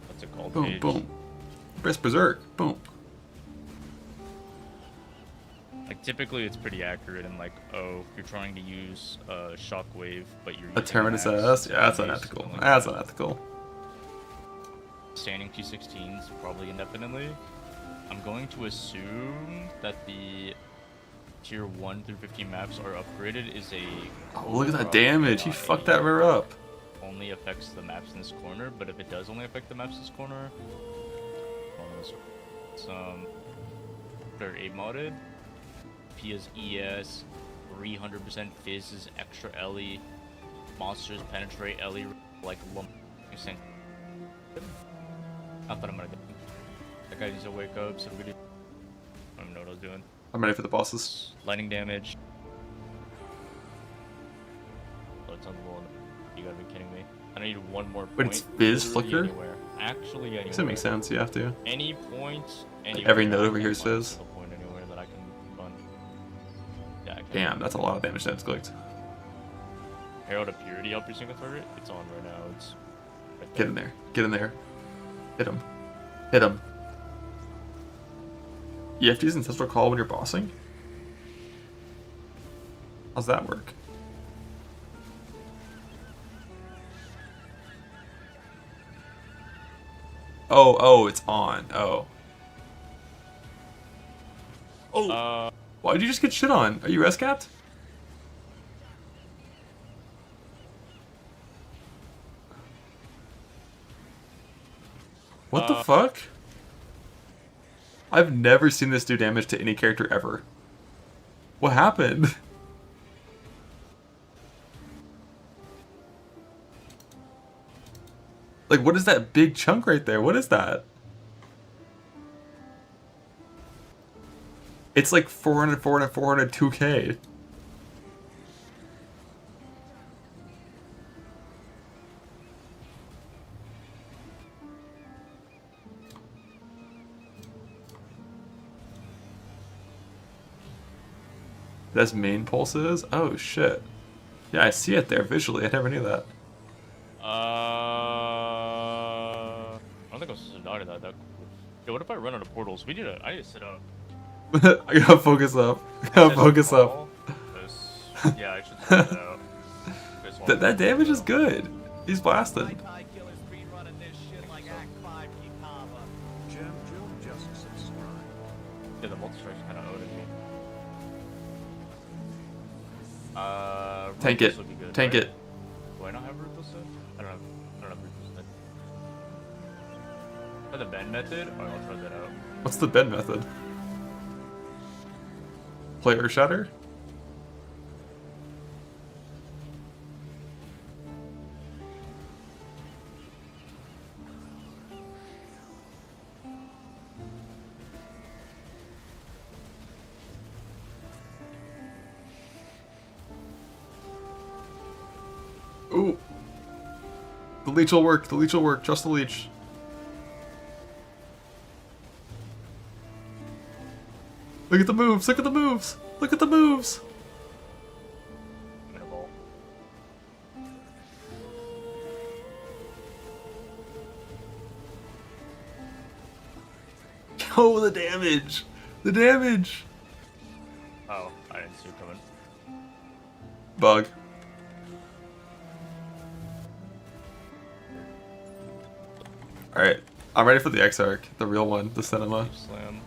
What's it called? Boom, page? boom. Press Berserk. Boom. Like typically it's pretty accurate and like, oh, you're trying to use Shockwave, but you're A Terminus S? Yeah, that's unethical. That's unethical. Standing T16s probably indefinitely. I'm going to assume that the tier 1 through 15 maps are upgraded is a... Oh, look at that damage. He fucked that rare up. Only affects the maps in this corner, but if it does only affect the maps in this corner... It's, they're 8 modded. P is ES, 300% Fizz is extra Ellie. Monsters penetrate Ellie like lump. Not that I'm gonna get him. That guy needs to wake up, so we do. I don't even know what I was doing. I'm ready for the bosses. Lightning damage. Oh, it's on the wall. You gotta be kidding me. I need one more point. But it's Fizz Flicker? Anywhere. Actually, anywhere. Does that make sense? You have to. Any point. Like every node over here is Fizz. Point anywhere that I can run. Yeah, I can. Damn, that's a lot of damage that's clicked. Herald of Purity help your single target? It's on right now. It's right there. Get in there. Get in there. Hit him. Hit him. You have to use Ancestral Call when you're bossing? How's that work? Oh, it's on. Oh. Oh! Why did you just get shit on? Are you res-capped? What the fuck? I've never seen this do damage to any character ever. What happened? Like, what is that big chunk right there? What is that? It's like 400, 400, 400, 2k. That's main pulses? Oh shit. Yeah, I see it there visually. I never knew that. I don't think I'm supposed to die to that. Yo, what if I run out of portals? I need to sit up. I gotta focus up. I gotta focus up. Yeah, I should sit out. That damage is good. He's blasting. Yeah, the multi-strike's kind of owed me. Tank it. Good, Tank right? it. Do I not have Ruthless set? I don't have Ruthless set. Try the bend method? Or I'll try that out. What's the bend method? Player shatter? Ooh. The leech will work. The leech will work. Trust the leech. Look at the moves. Look at the moves. Look at the moves. I'm gonna bolt. Oh, the damage. The damage. Oh, I didn't see it coming. Bug. Alright, I'm ready for the X-Arc, the real one, the cinema. Slam.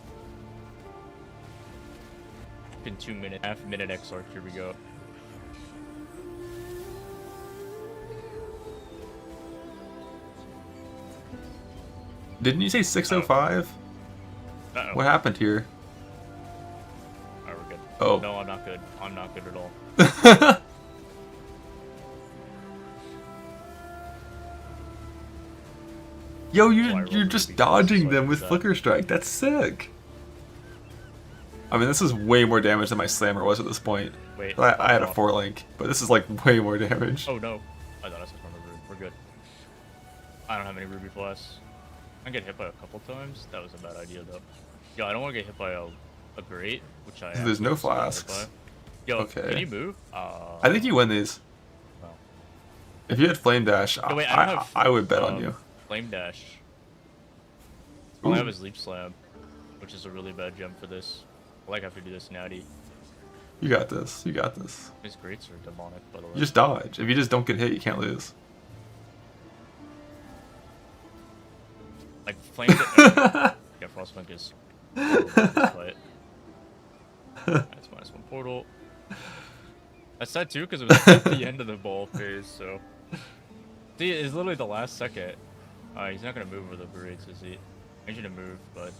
In 2 minutes, half-minute X-Arc, here we go. Didn't you say 605? Uh-oh. What happened here? Alright, we're good. Oh. No, I'm not good. I'm not good at all. Yo, you're just dodging them with Flicker Strike. That's sick. I mean, this is way more damage than my Slammer was at this point. Wait. I had a 4-link, but this is like way more damage. Oh no. I thought I said from a Ruby. We're good. I don't have any Ruby Flash. I get hit by a couple times. That was a bad idea though. Yo, I don't want to get hit by a Great, which I There's no absolutely got hit flasks. by. Yo, Okay. can you move? I think you win these. No. If you had Flame Dash, No, wait, I don't have, I would bet on you. Flame Dash. All I Ooh. have is Leap Slab, which is a really bad gem for this. I like have to do this natty. You got this. You got this. His Greats are demonic, by the way. You just dodge. If you just don't get hit, you can't lose. Like, Flame Dash. Yeah, Frostpunk is. That's minus 140. said too because it was at the end of the ball phase. So, see, it's literally the last second. He's not gonna move with the braids, is he? I need you to move, but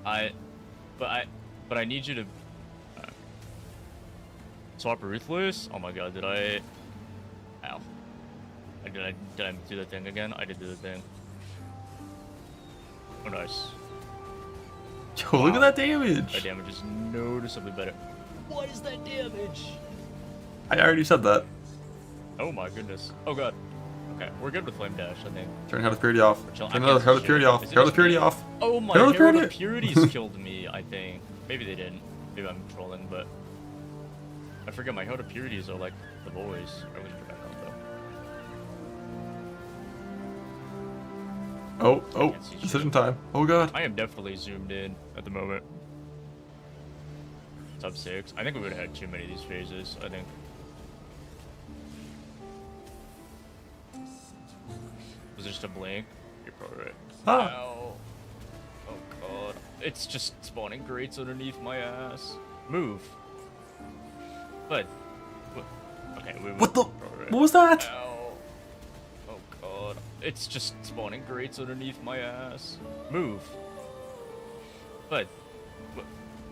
I need you to swap Ruthless. Oh my God, did I? Ow! Did I do the thing again? I did do the thing. Oh, nice. Yo, look at that damage. That damage is noticeably better. What is that damage? I already said that. Oh my goodness. Oh God. Okay, we're good with Flame Dash, I think. Turn Herald of Purity off. Turn Herald of Purity off. Herald of Purity off. Oh my, Herald Herald of Purities killed me, I think. Maybe they didn't. Maybe I'm trolling, but I forget my Herald of Purities are like the boys. I always forget that though. Oh, decision time. Oh God. I am definitely zoomed in at the moment. Top 6. I think we would have had too many of these phases, I think. Was it just a blink? You're probably right. Ah. Ow. Oh God. It's just spawning grates underneath my ass. Move. But. Okay, what the? What was that? Ow. Oh God. It's just spawning grates underneath my ass. Move. But.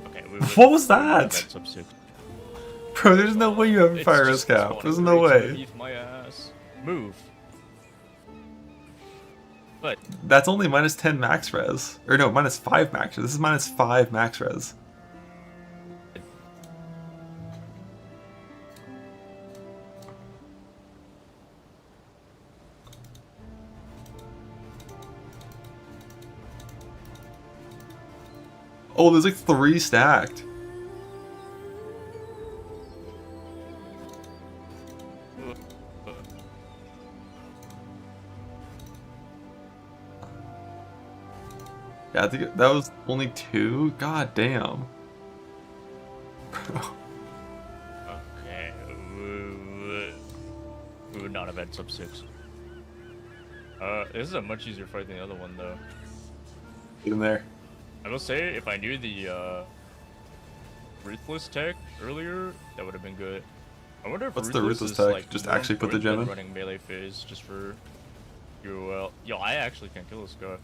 Okay, what was that? Bro, there's no way you have a fire risk cap. There's no way. Underneath my ass. Move. But that's only minus 10 max res. Or no, minus 5 max res. This is minus 5 max res. Oh, there's like 3 stacked. Yeah, I think that was only 2? God damn. Okay. We would not have had sub 6. This is a much easier fight than the other one, though. Get in there. I will say, if I knew the Ruthless tech earlier, that would have been good. I wonder if what's the Ruthless tech? Like, just actually put the gem in? Running melee phase just for UOL. Yo, I actually can't kill this guy.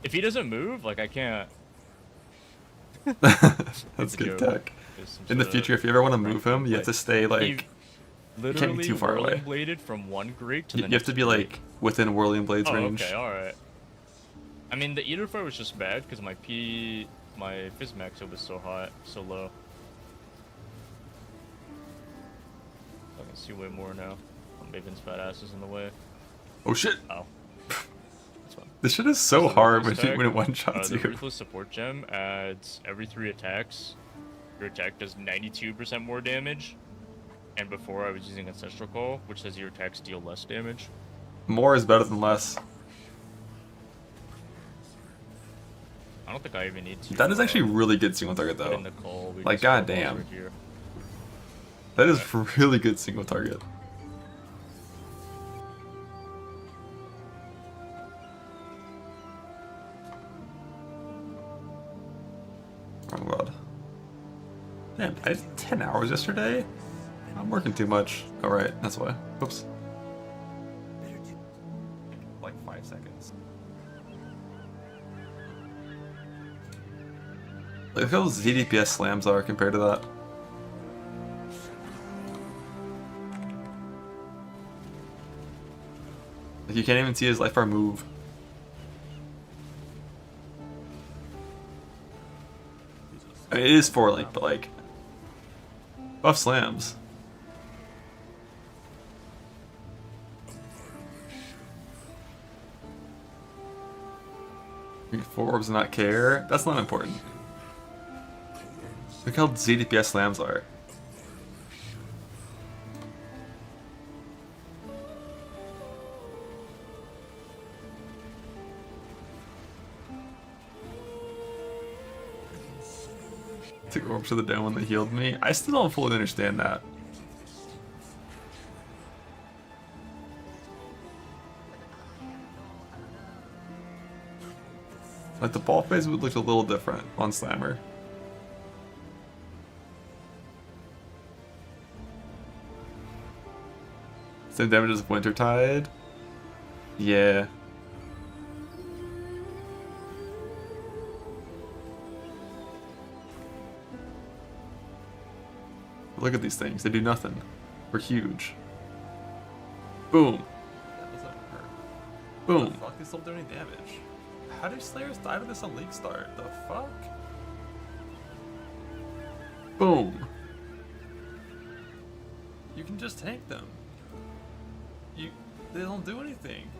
If he doesn't move, like, I can't. That's good tech. In the future, if you ever want to move him, you have to stay, like, you can't be too far away. Bladed from one grate to the you have to be, like, within Whirling Blades range. Okay, alright. I mean, the Eater Fire was just bad because my Fizz Max was so hot, so low. I can see way more now. Maven's fat ass is in the way. Oh shit! Oh. This shit is so hard when it one-shots you. The Ruthless Support Gem adds every 3 attacks. Your attack does 92% more damage. And before I was using Ancestral Call, which says your attacks deal less damage. More is better than less. I don't think I even need to. That is actually really good single target though. Like goddamn. Right, that is really good single target. Oh god. Damn, I did 10 hours yesterday? I'm working too much. Alright, that's why. Oops. Like 5 seconds. Look how those ZDPS slams are compared to that. Like you can't even see his life bar move. I mean, it is 4-link, but like buff slams. Four orbs and not care? That's not important. Look how ZDPS slams are. Took orbs to the down one that healed me. I still don't fully understand that. Like the ball phase would look a little different on Slammer. Same damage as Wintertide? Yeah. Look at these things. They do nothing. We're huge. Boom. That doesn't hurt. Boom. The fuck? They still do any damage. How do Slayers die to this on League Start? The fuck? Boom. You can just tank them. They don't do anything.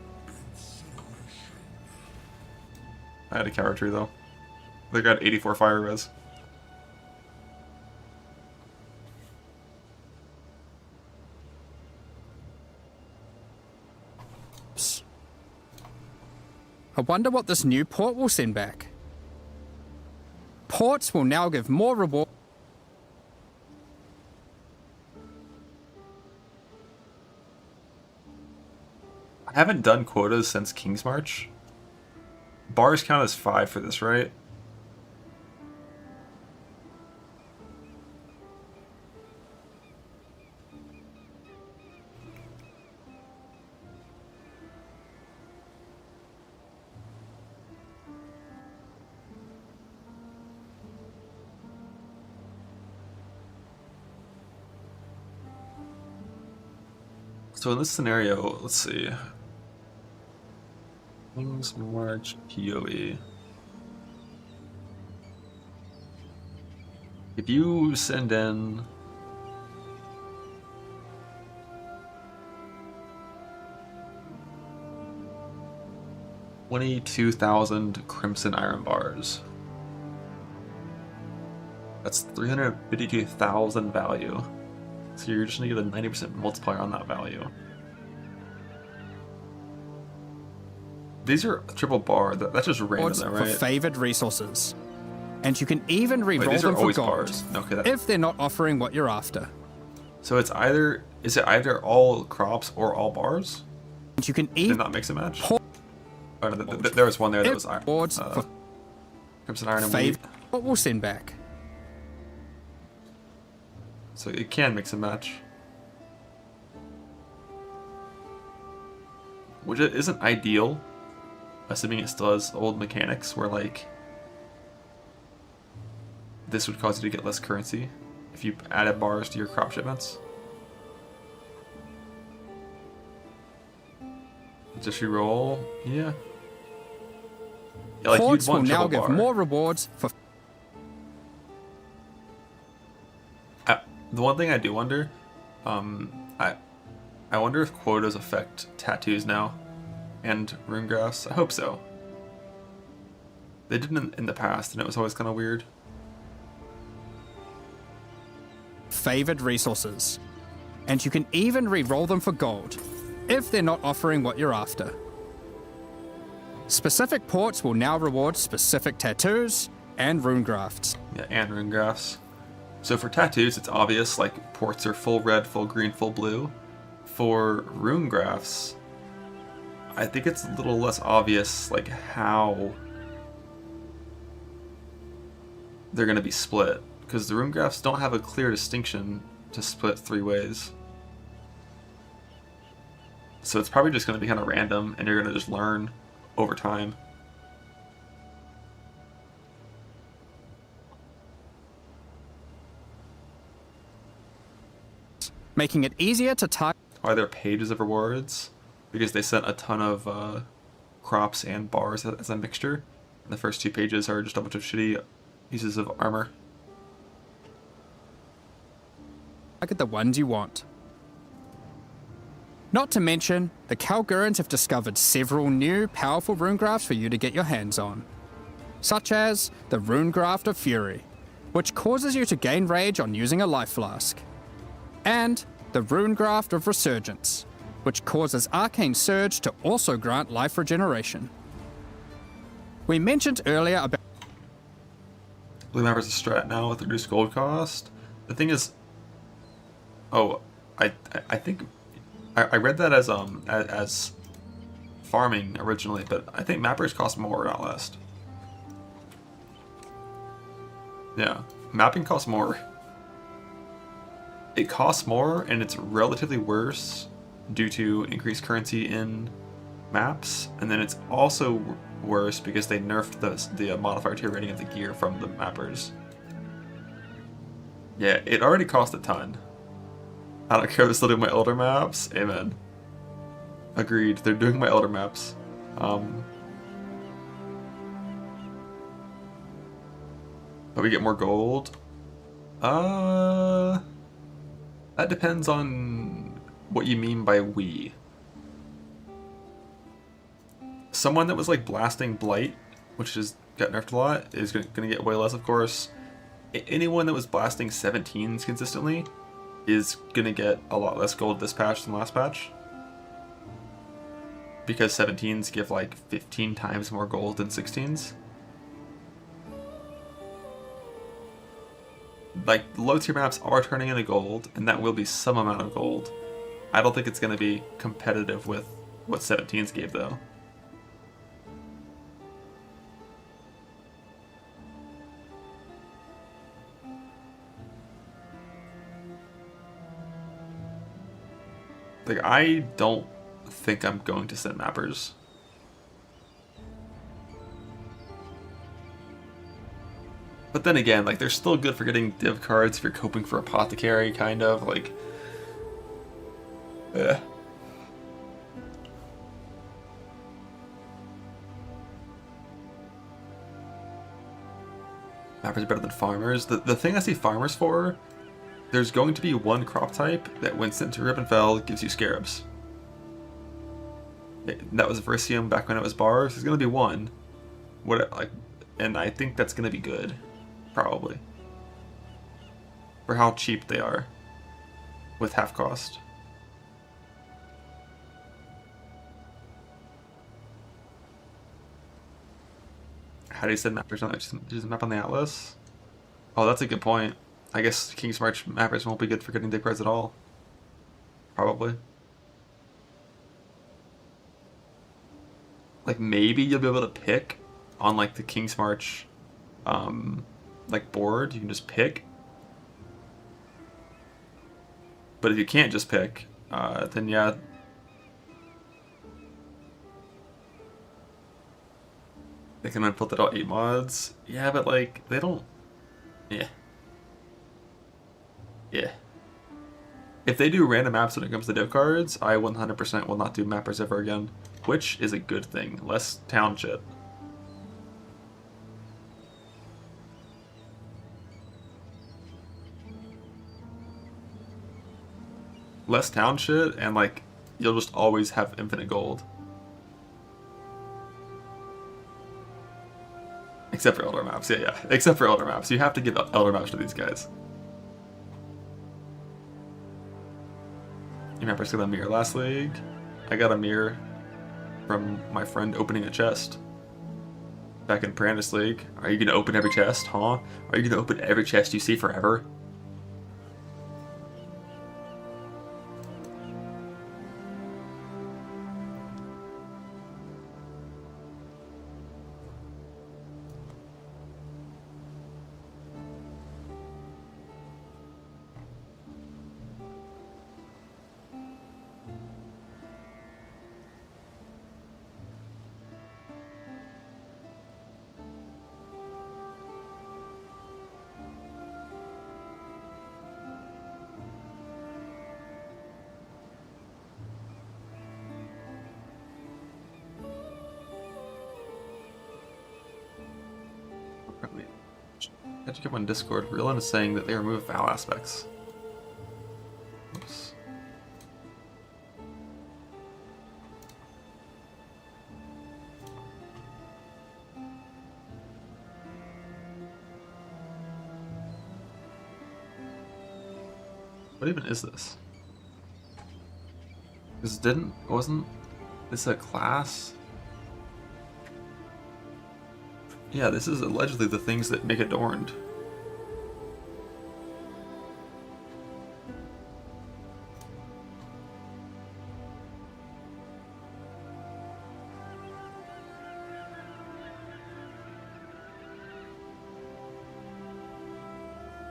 I had a Cower Tree though. They got 84 fire res. I wonder what this new port will send back. Ports will now give more reward. I haven't done quotas since King's March. Bars count as 5 for this, right? So in this scenario, let's see. King's March PoE. If you send in $22,000 Crimson Iron Bars, that's 352,000 value. So you're just gonna get a 90% multiplier on that value. These are triple bar. That's just random, though, right? For favored resources, and you can even re-roll these them are for always gold bars. Okay, if they're not offering what you're after. So it's either is it either all crops or all bars? And you can Did even not mix and match. Oh, no, there was one there that was Crimson Iron and Wheat. What we'll send back. So it can mix and match. Which isn't ideal, assuming it still has old mechanics where, like, this would cause you to get less currency if you added bars to your crop shipments. Just reroll, yeah. Yeah, like Ports you'd want will now give bar. more rewards for. The one thing I do wonder, I wonder if quotas affect tattoos now, and rune graphs. I hope so. They didn't in the past, and it was always kind of weird. Favored resources, and you can even re-roll them for gold if they're not offering what you're after. Specific ports will now reward specific tattoos and rune grafts. Yeah, and rune graphs. So for tattoos, it's obvious, like ports are full red, full green, full blue. For rune graphs, I think it's a little less obvious, like how they're going to be split, because the rune graphs don't have a clear distinction to split 3 ways. So it's probably just going to be kind of random, and you're going to just learn over time. Making it easier to target. Are there pages of rewards? Because they sent a ton of crops and bars as a mixture. And the first 2 pages are just a bunch of shitty pieces of armor. Target the ones you want. Not to mention, the Kalgurans have discovered several new powerful rune grafts for you to get your hands on. Such as the Rune Graft of Fury, which causes you to gain rage on using a life flask. And the Rune Graft of Resurgence, which causes Arcane Surge to also grant life regeneration. We mentioned earlier about Blue Map is a strat now with reduced gold cost. The thing is, oh, I think I read that as farming originally, but I think mappers cost more, not less. Yeah, mapping costs more. It costs more, and it's relatively worse due to increased currency in maps, and then it's also worse because they nerfed the modifier tier rating of the gear from the mappers. Yeah, it already cost a ton. I don't care if they're still doing my older maps. Amen. Agreed. They're doing my older maps. But we get more gold. That depends on what you mean by we. Someone that was like blasting Blight, which has got nerfed a lot, is gonna get way less, of course. Anyone that was blasting 17s consistently is gonna get a lot less gold this patch than last patch. Because 17s give like 15 times more gold than 16s. Like, low tier maps are turning into gold, and that will be some amount of gold. I don't think it's gonna be competitive with what 17s gave though. Like, I don't think I'm going to send mappers. But then again, like, they're still good for getting div cards if you're coping for apothecary, kind of, like... Yeah. Mappers are better than farmers. The thing I see farmers for, there's going to be one crop type that when sent to Ribbenfell gives you scarabs. That was Verisium back when it was bars. There's going to be one. And I think that's going to be good. Probably. For how cheap they are. With half cost. How do you send mappers on just map on the Atlas? Oh, that's a good point. I guess King's March mappers won't be good for getting div cards at all. Probably. Like, maybe you'll be able to pick on, like, the King's March, like, board. You can just pick. But if you can't just pick, then yeah. They can input that all 8 mods. Yeah, but, like, they don't... Yeah. Yeah. If they do random maps when it comes to div cards, I 100% will not do mappers ever again. Which is a good thing. Less town shit. Less town shit, and like, you'll just always have infinite gold. Except for Elder Maps, yeah. Except for Elder Maps. You have to give Elder Maps to these guys. You remember seeing the mirror last league? I got a mirror from my friend opening a chest. Back in Brandis League. Are you gonna open every chest, huh? Are you gonna open every chest you see forever? Had to come on Discord. Reelin is saying that they remove Val aspects. Oops. What even is this? Wasn't this a class? Yeah, this is allegedly the things that make Adorned.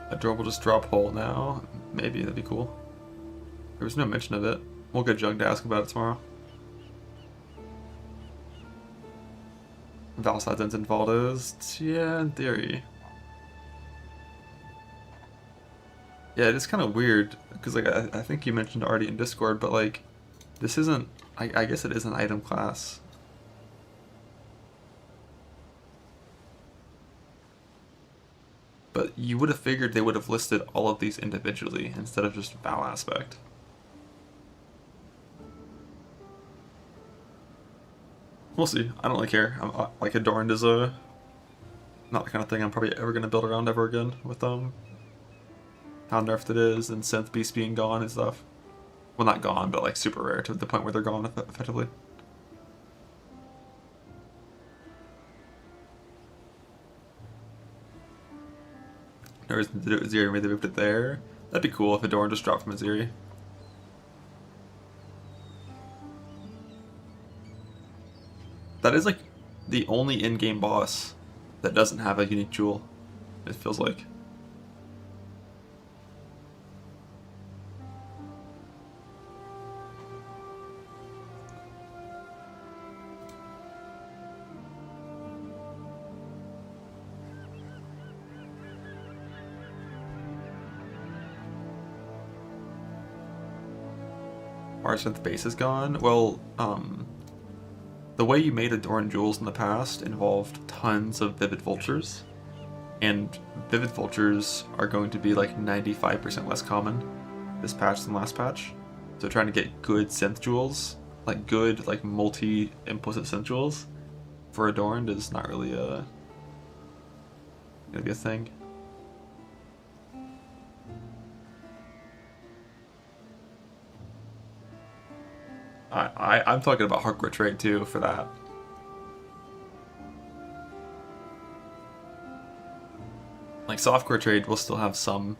A door will just drop whole now. Maybe that'd be cool. There was no mention of it. We'll get Jug to ask about it tomorrow. Valsides and Valdos, yeah, in theory. Yeah, it's kind of weird, because like I think you mentioned already in Discord, but like, this isn't, I guess it is an item class. But you would have figured they would have listed all of these individually, instead of just Val Aspect. We'll see. I don't really care. Like, Adorned is not the kind of thing I'm probably ever going to build around ever again, with how nerfed it is, and Synth Beasts being gone and stuff. Well, not gone, but like super rare to the point where they're gone effectively. No reason to do it with Aziri, maybe they moved it there. That'd be cool if Adorn just dropped from Aziri. That is like the only in-game boss that doesn't have a unique jewel, it feels like. Synth base is gone. Well, the way you made Adorned Jewels in the past involved tons of Vivid Vultures, and Vivid Vultures are going to be like 95% less common this patch than last patch. So trying to get good Synth Jewels, like good, like multi-implicit Synth Jewels for Adorned is not really gonna be a thing. I'm talking about hardcore trade too for that. Like softcore trade will still have some,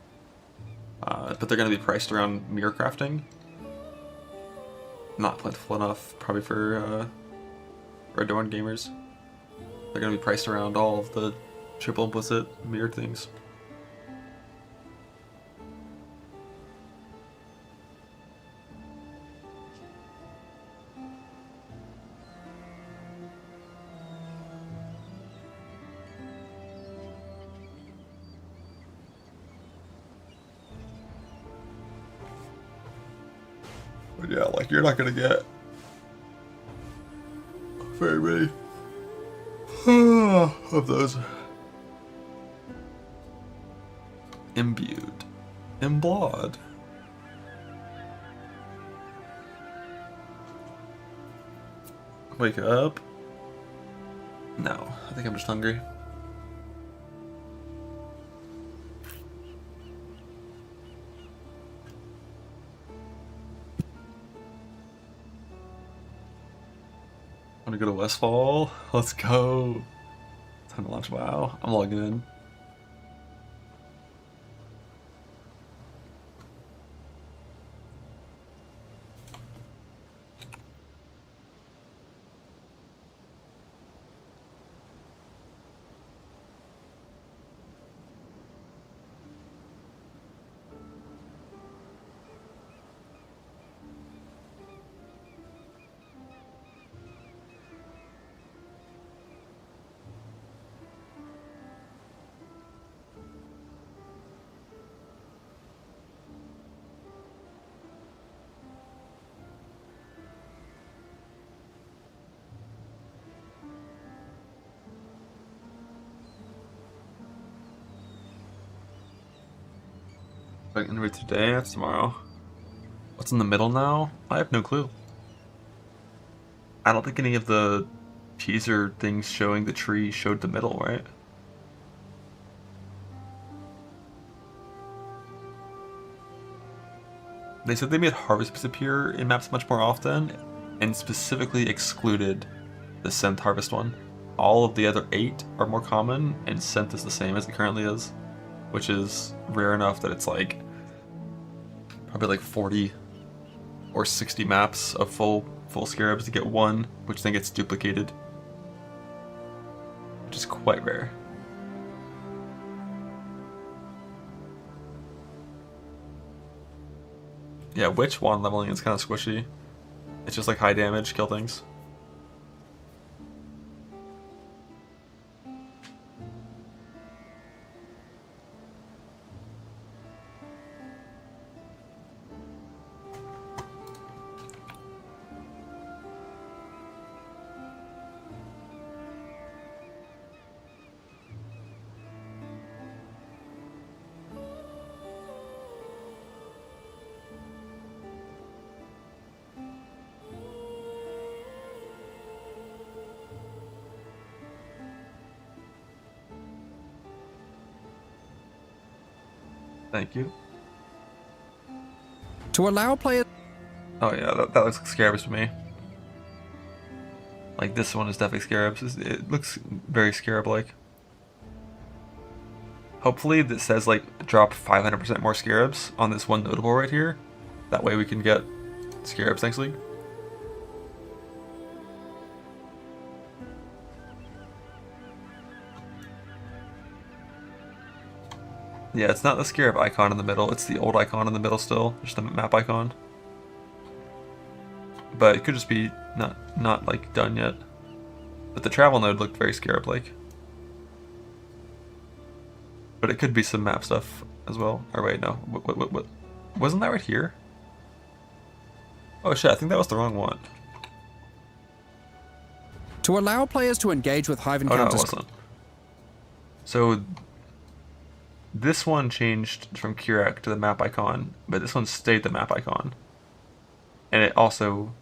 but they're going to be priced around mirror crafting. Not plentiful enough, probably for Adorned gamers. They're going to be priced around all of the triple implicit mirrored things. But yeah, like you're not gonna get very many of those. Imbued. Imblawed. Wake up. No, I think I'm just hungry. Want to go to Westfall? Let's go. Time to launch WoW. I'm logging in. Like, in today, that's tomorrow. What's in the middle now? I have no clue. I don't think any of the teaser things showing the tree showed the middle, right? They said they made harvests appear in maps much more often, and specifically excluded the Synth Harvest one. All of the other 8 are more common, and Synth is the same as it currently is, which is rare enough that it's like probably like 40 or 60 maps of full scarabs to get one, which then gets duplicated, which is quite rare. Yeah, witch wand leveling is kind of squishy. It's just like high damage, kill things. Thank you. To allow players... Oh yeah, that looks like scarabs to me. Like this one is definitely scarabs. It looks very scarab-like. Hopefully this says like drop 500% more scarabs on this one notable right here. That way we can get scarabs next league. Yeah, it's not the scarab icon in the middle, it's the old icon in the middle still, just the map icon. But it could just be not like done yet. But the travel node looked very scarab-like. But it could be some map stuff as well. Or wait, no. What? Wasn't that right here? Oh shit, I think that was the wrong one. To allow players to engage with hive encounters... Oh no, it wasn't. So this one changed from Kirak to the map icon, but this one stayed the map icon. And it also...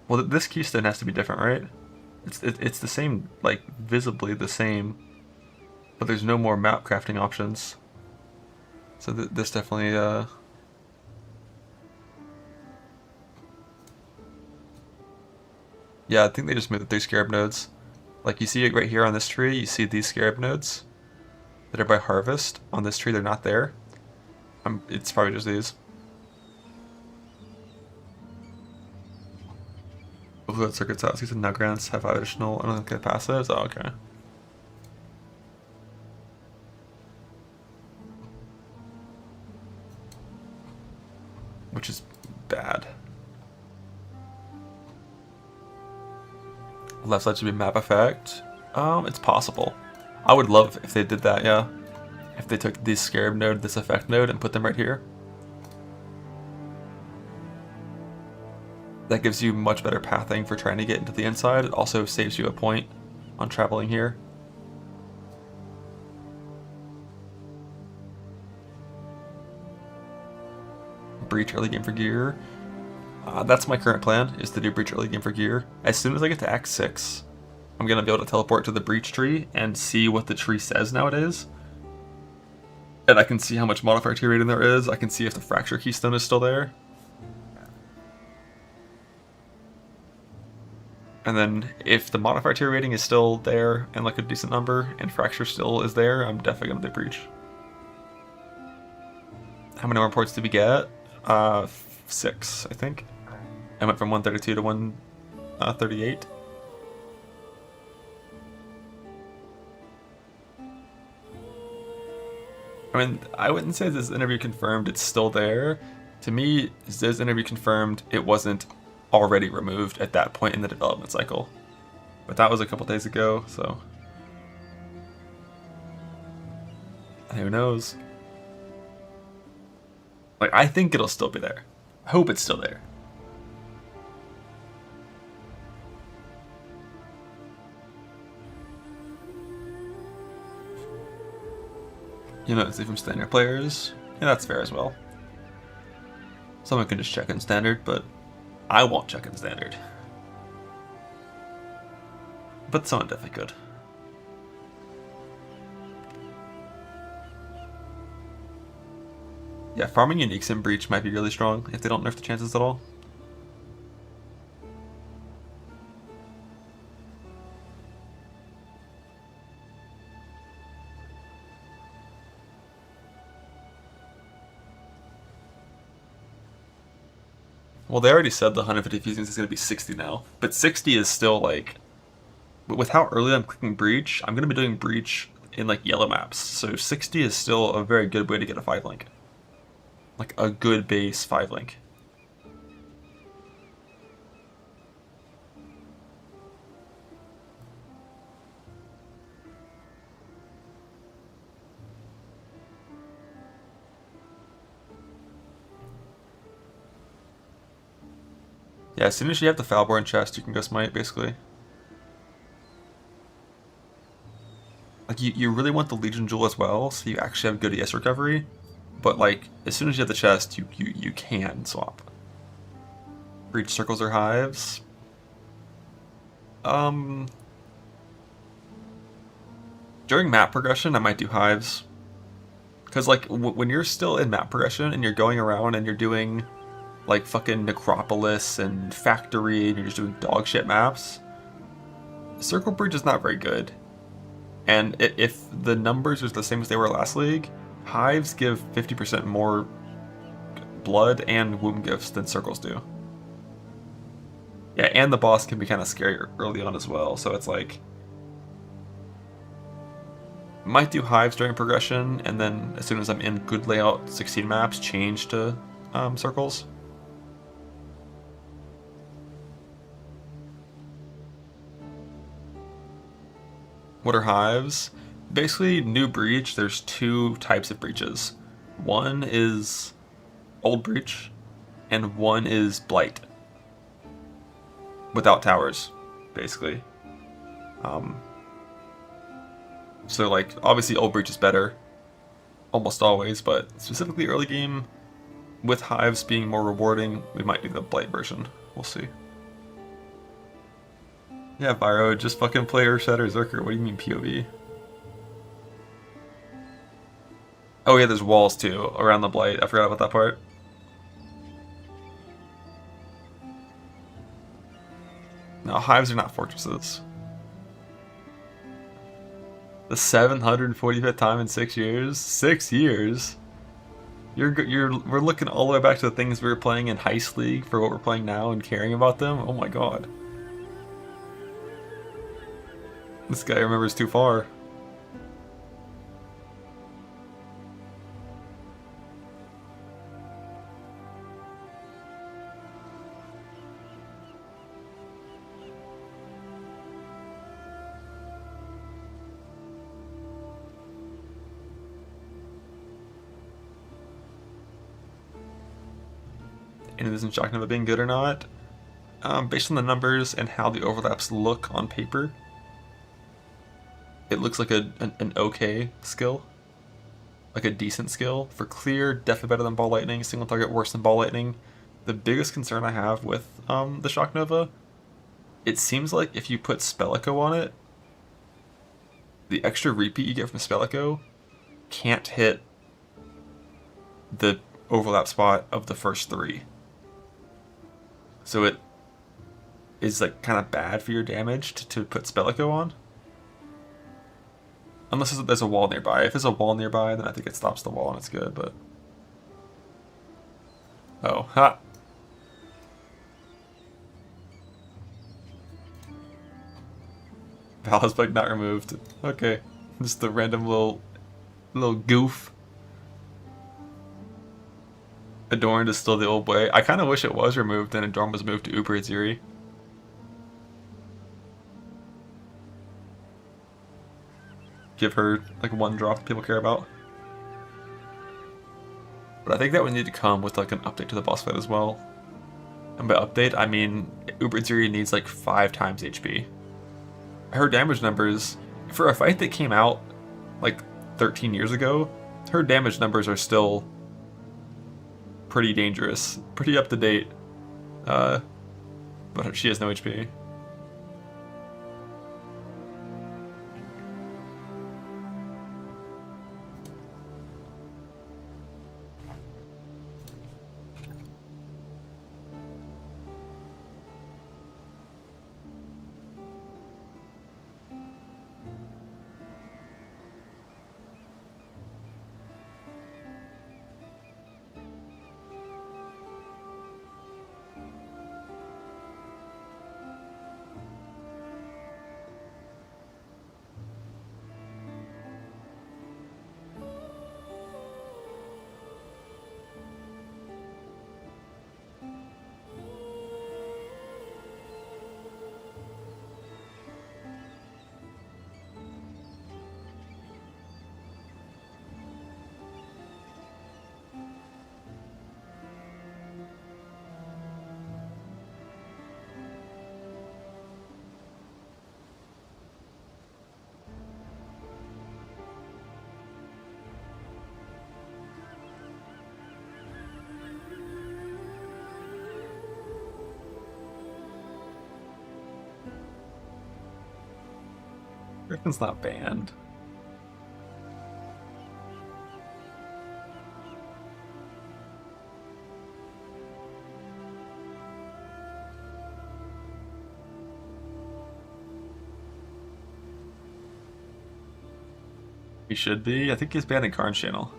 Well, this keystone has to be different, right? It's the same, like, visibly the same, but there's no more map crafting options. So this definitely, Yeah, I think they just moved the 3 scarab nodes. Like, you see it right here on this tree, you see these scarab nodes that are by harvest. On this tree, they're not there. It's probably just these. Overload circuits out, 6 nut grants have 5 additional, I don't think they pass those. Oh, okay. Which is bad. Left side should be map effect. It's possible. I would love if they did that, yeah. If they took this scarab node, this effect node, and put them right here. That gives you much better pathing for trying to get into the inside. It also saves you a point on traveling here. Breach early game for gear. That's my current plan, is to do breach early game for gear. As soon as I get to Act 6, I'm going to be able to teleport to the breach tree and see what the tree says nowadays. And I can see how much modifier tier rating there is. I can see if the fracture keystone is still there. And then if the modifier tier rating is still there and like a decent number and fracture still is there, I'm definitely going to do breach. How many more ports did we get? 6, I think. I went from 132 to 138. I mean, I wouldn't say this interview confirmed it's still there. To me, this interview confirmed it wasn't already removed at that point in the development cycle. But that was a couple days ago, so... who knows? Like, I think it'll still be there. I hope it's still there. You know, see from standard players. Yeah, that's fair as well. Someone can just check in standard, but I won't check in standard. But someone definitely could. Yeah, farming uniques in Breach might be really strong if they don't nerf the chances at all. Well, they already said the 150 fusions is going to be 60 now, but 60 is still like... With how early I'm clicking Breach, I'm going to be doing Breach in like yellow maps. So 60 is still a very good way to get a 5 link. Like a good base 5 link. Yeah, as soon as you have the Falborn chest, you can go smite, basically. Like, you really want the Legion Jewel as well, so you actually have good ES recovery. But, like, as soon as you have the chest, you can swap. Breach circles or hives. During map progression, I might do hives. Because, like, when you're still in map progression and you're going around and you're doing, like, fucking Necropolis and Factory and you're just doing dog shit maps, Circle Breach is not very good. And if the numbers are the same as they were last league, hives give 50% more blood and womb gifts than circles do. Yeah, and the boss can be kind of scary early on as well, so it's like... Might do hives during progression, and then as soon as I'm in good layout 16 maps, change to circles. What are hives? Basically, new breach, there's 2 types of breaches. One is old breach, and one is blight. Without towers, basically. So, like, obviously old breach is better, almost always, but specifically early game, with hives being more rewarding, we might do the blight version. We'll see. Yeah, Byro, just fucking play Earthshatter Zerker. What do you mean POV? Oh yeah, there's walls too, around the blight. I forgot about that part. No, hives are not fortresses. The 745th time in 6 years? 6 years? We're looking all the way back to the things we were playing in Heist League for what we're playing now and caring about them? Oh my god. This guy remembers too far. And it isn't shocking about being good or not. Based on the numbers and how the overlaps look on paper, it looks like an okay skill. Like a decent skill. For clear, definitely better than Ball Lightning. Single target worse than Ball Lightning. The biggest concern I have with the Shock Nova, it seems like if you put Spell Echo on it, the extra repeat you get from Spell Echo can't hit the overlap spot of the first 3. So it is like kind of bad for your damage to put Spell Echo on. Unless there's a wall nearby. If there's a wall nearby, then I think it stops the wall and it's good, but... Oh, ha! Val's bug not removed. Okay. Just a random little goof. Adorned is still the old way. I kind of wish it was removed and Adorned was moved to Uber Ziri. Give her like 1 drop people care about. But I think that would need to come with like an update to the boss fight as well. And by update, I mean Uber Ziri needs like 5 times HP. Her damage numbers, for a fight that came out like 13 years ago, her damage numbers are still pretty dangerous, pretty up to date, but she has no HP. Griffin's not banned. He should be. I think he's banned in Karn's channel.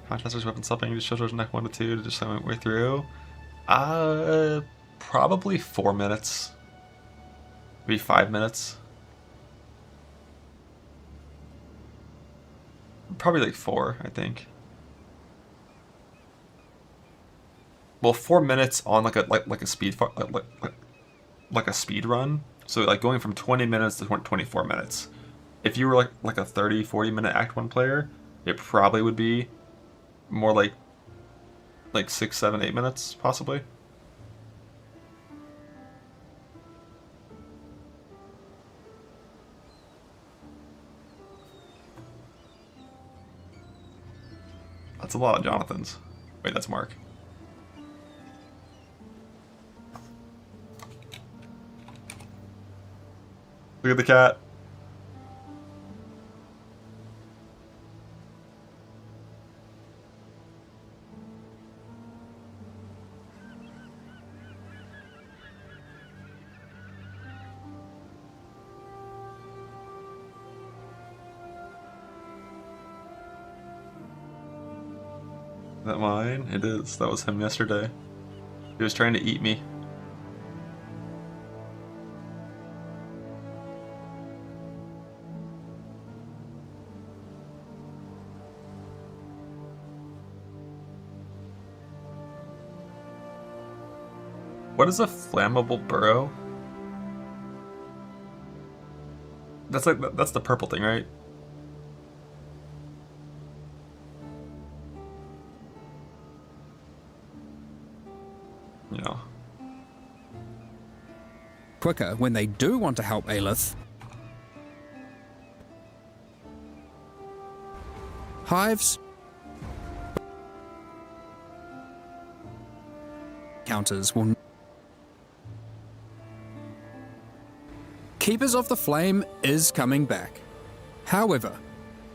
Contraster's weapon swapping just shows neck 1 to 2 to just went way through. Probably 4 minutes. Maybe 5 minutes. Probably like 4, I think. Well, 4 minutes on like a speed like a speed run. So like going from 20 minutes to 24 minutes. If you were like a 30-40 minute Act 1 player, it probably would be more like 6, 7, 8 minutes possibly. That's a lot of Jonathans. Wait, that's Mark. Look at the cat. Is that mine? It is. That was him yesterday. He was trying to eat me. What is a flammable burrow? That's the purple thing, right? Yeah. Quicker when they do want to help Aelith. Hives counters will. Keepers of the Flame is coming back. However,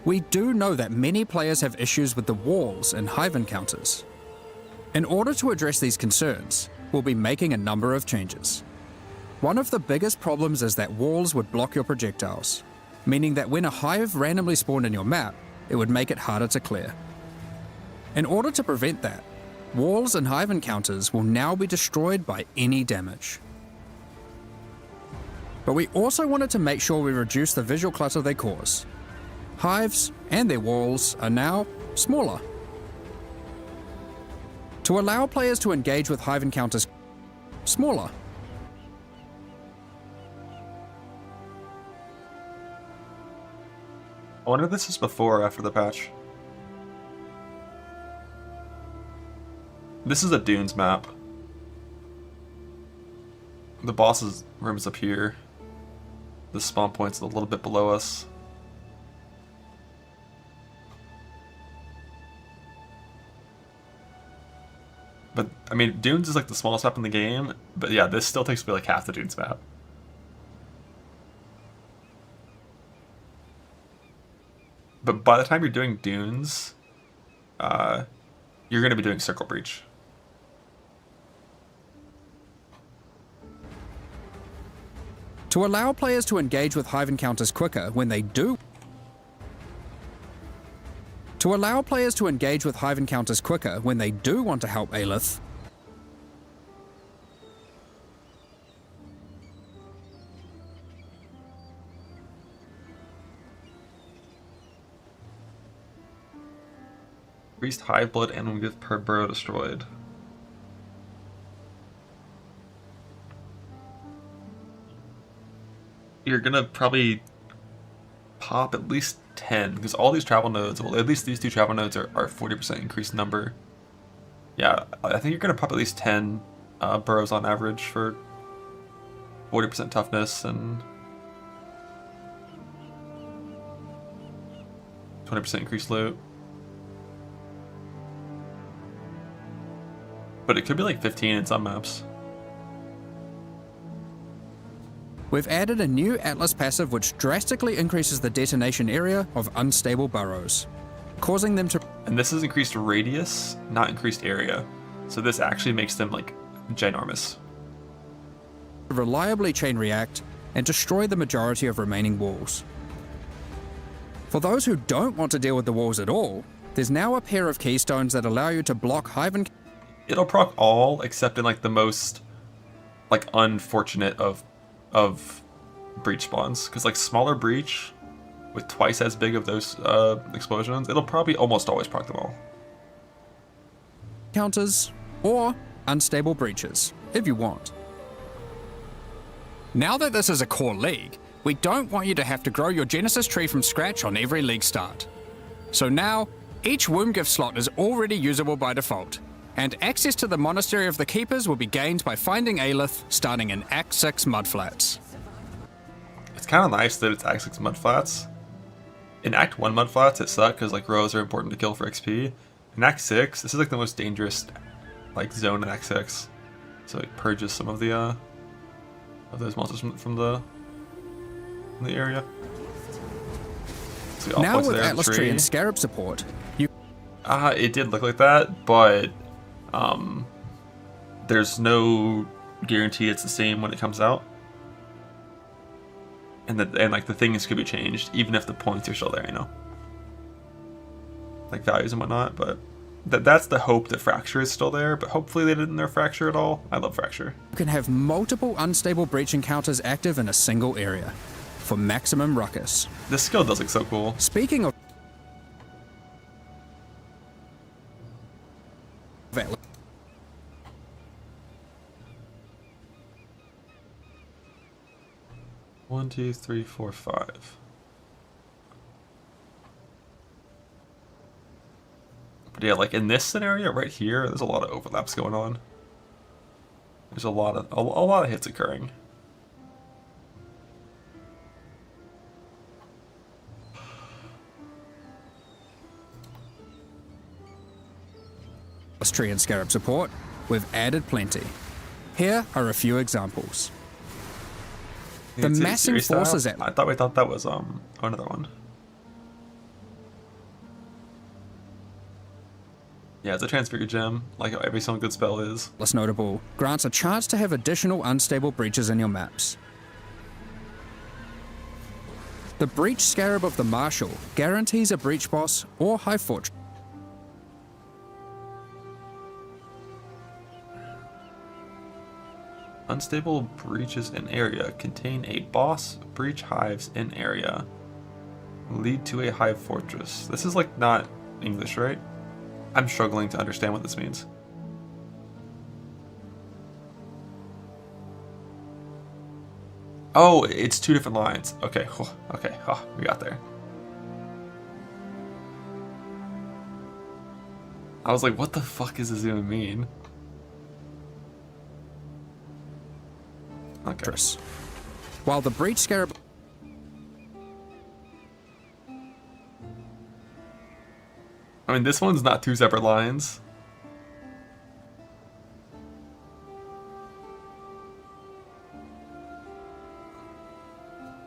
we do know that many players have issues with the walls in Hive encounters. In order to address these concerns, we'll be making a number of changes. One of the biggest problems is that walls would block your projectiles, meaning that when a Hive randomly spawned in your map, it would make it harder to clear. In order to prevent that, walls and Hive encounters will now be destroyed by any damage. But we also wanted to make sure we reduce the visual clutter they cause. Hives and their walls are now smaller. To allow players to engage with Hive encounters smaller. I wonder if this is before or after the patch. This is a Dunes map. The boss's room is up here. The spawn point's a little bit below us. But, I mean, Dunes is like the smallest map in the game, but yeah, this still takes me like half the Dunes map. But by the time you're doing Dunes, you're going to be doing Circle Breach. To allow players to engage with Hive encounters quicker when they do want to help Aelith, Increased Hive blood and with per burrow destroyed. You're gonna probably pop at least 10 because all these travel nodes, well, at least these two travel nodes are 40% increased number. Yeah, I think you're gonna pop at least 10 burrows on average for 40% toughness and 20% increased loot. But it could be like 15 in some maps. we've added a new Atlas passive which drastically increases the detonation area of unstable burrows, causing them to... And this is increased radius, not increased area. So this actually makes them, like, ginormous. ...reliably chain react and destroy the majority of remaining walls. For those who don't want to deal with the walls at all, there's now a pair of keystones that allow you to block hive and... It'll proc all, except in, like, the most, like, unfortunate of breach spawns. Because, like, smaller breach with twice as big of those explosions, it'll probably almost always proc them all. Counters, or unstable breaches, if you want. Now that this is a core league, we don't want you to have to grow your Genesis tree from scratch on every league start. So now, each womb gift slot is already usable by default, and access to the Monastery of the Keepers will be gained by finding Aelith starting in Act 6 Mudflats. It's kind of nice that it's Act 6 Mudflats. In Act 1 Mudflats, it sucked because, like, rows are important to kill for XP. In Act 6, this is, like, the most dangerous, like, zone in Act 6. So it purges some of the, of those monsters from the area. So now with Atlas Tree and Scarab support, you... it did look like that, but there's no guarantee it's the same when it comes out. And like the things could be changed, even if the points are still there, you know? Like values and whatnot, but that's the hope that Fracture is still there, but hopefully they didn't nerf Fracture at all. I love Fracture. You can have multiple unstable breach encounters active in a single area for maximum ruckus. This skill does look so cool. Speaking of... One, two, three, four, five. But yeah, like in this scenario right here, there's a lot of overlaps going on. There's a lot of hits occurring. Tree and Scarab support, we've added plenty. Here are a few examples. The massing forces at... I thought that was another one. Yeah, it's a transfigure gem, like how every single good spell is. Less notable, grants a chance to have additional unstable breaches in your maps. The Breach Scarab of the Marshal guarantees a breach boss or high fortress. Unstable breaches in area contain a boss breach hives in area. Lead to a hive fortress. This is like not English, right? I'm struggling to understand what this means. Oh, it's two different lines. Okay, okay, we got there. I was like, what the fuck does this even mean? Okay. While the Breach Scarab I mean, this one's not two separate lines.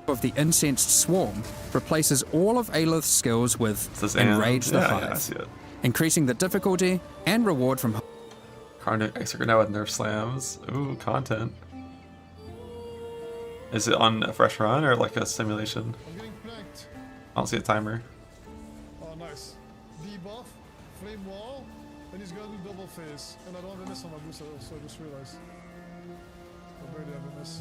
of the Incensed Swarm replaces all of Aelith's skills with Enrage the Hive, yeah, I see it. increasing the difficulty and reward from... Carnage Executor now with Nerf Slams. Ooh, content. Is it on a fresh run or like a simulation? I'm getting planked. I don't see a timer. Oh, nice. Debuff, flame wall, and he's gonna do double phase. And I don't have a miss on my booster, so I just realized. I barely have a miss.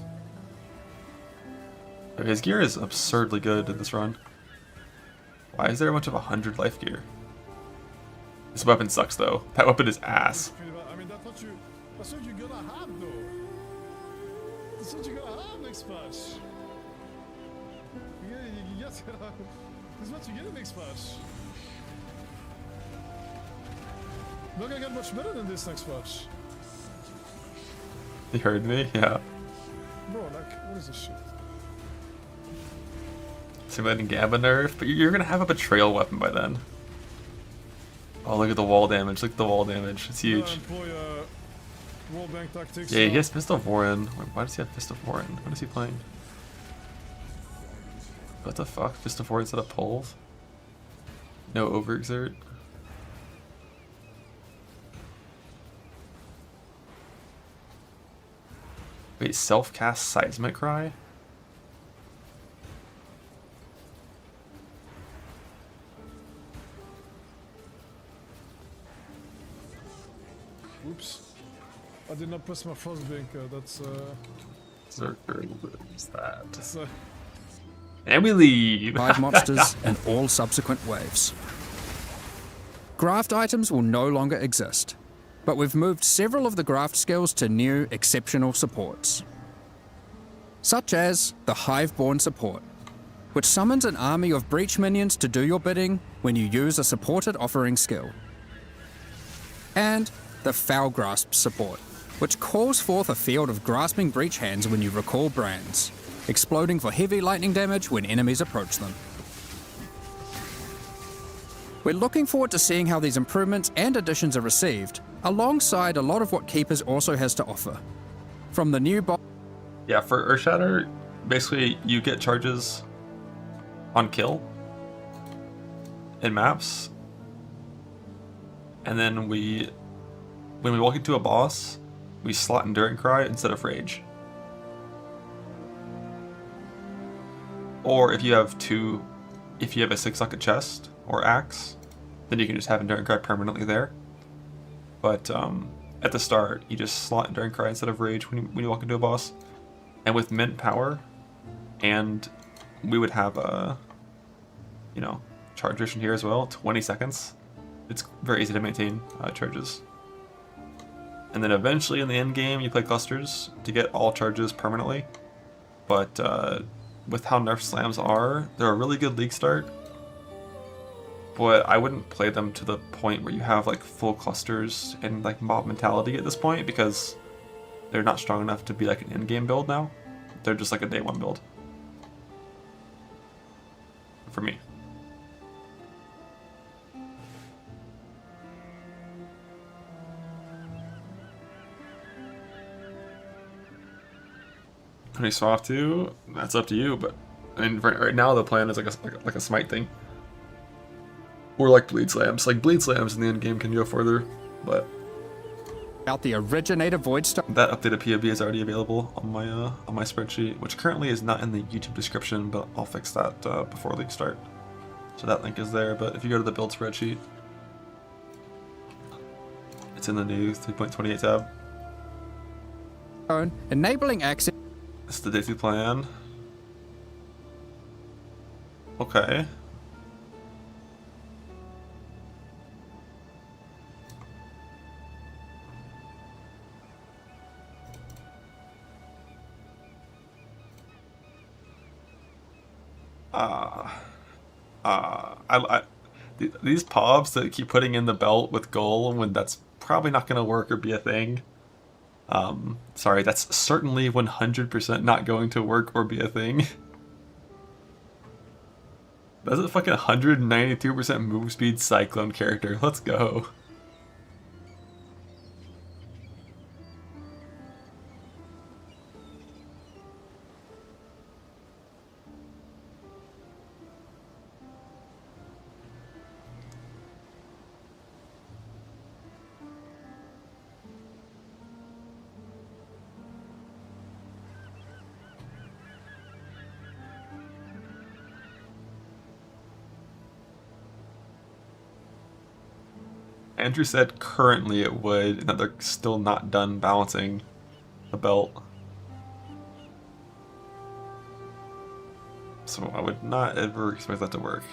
His gear is absurdly good in this run. Why is there a bunch of 100 life gear? This weapon sucks though. That weapon is ass. I mean, that's what you're gonna have though. That's what you're gonna have next patch. This is what you get in next patch. Not gonna get much better than this next patch. You heard me? Yeah. Bro, like, what is this shit? Simulating Gamba nerf, but you're gonna have a betrayal weapon by then. Oh, look at the wall damage. Look at the wall damage. It's huge. Employ, wall bank tactics, yeah, he has Fist of Warren. Why does he have Fist of Warren? What is he playing? What the fuck? Just avoid instead of pulled? No overexert? Wait, self-cast Seismic Cry? Oops. I did not press my Frostbinker, that's What's that? That's, And we leave! 5 monsters in all subsequent waves. Graft items will no longer exist, but we've moved several of the graft skills to new, exceptional supports. Such as the Hiveborn support, which summons an army of breach minions to do your bidding when you use a supported offering skill. And the Foul Grasp support, which calls forth a field of grasping breach hands when you recall brands, exploding for heavy lightning damage when enemies approach them. We're looking forward to seeing how these improvements and additions are received, alongside a lot of what Keepers also has to offer. From the new Yeah, for Earthshatter, basically you get charges on kill in maps, and then when we walk into a boss, we slot Enduring Cry instead of Rage. Or if you have a 6-socket chest or axe, then you can just have Enduring Cry permanently there. But at the start, you just slot Enduring Cry instead of Rage when you walk into a boss. And with Mint Power, and we would have a, charge duration here as well, 20 seconds. It's very easy to maintain charges. And then eventually in the end game, you play clusters to get all charges permanently. But with how nerf slams are, they're a really good league start. But I wouldn't play them to the point where you have like full clusters and like mob mentality at this point, because they're not strong enough to be like an in-game build now. They're just like a day one build. For me. Honey Swath too? That's up to you, but I mean, right now the plan is like a smite thing. Or like Bleed Slams. Like Bleed Slams in the end game can go further, but out the originator Void Star. That updated POB is already available on my spreadsheet, which currently is not in the YouTube description, but I'll fix that before league start. So that link is there, but if you go to the build spreadsheet, it's in the new 3.28 tab. Enabling access. This is the day 2 plan. Okay. These pobs that keep putting in the belt with goal when that's probably not going to work or be a thing. Sorry, that's certainly 100% not going to work or be a thing. That's a fucking 192% move speed Cyclone character. Let's go. Andrew said currently it would, and that they're still not done balancing the belt. So I would not ever expect that to work.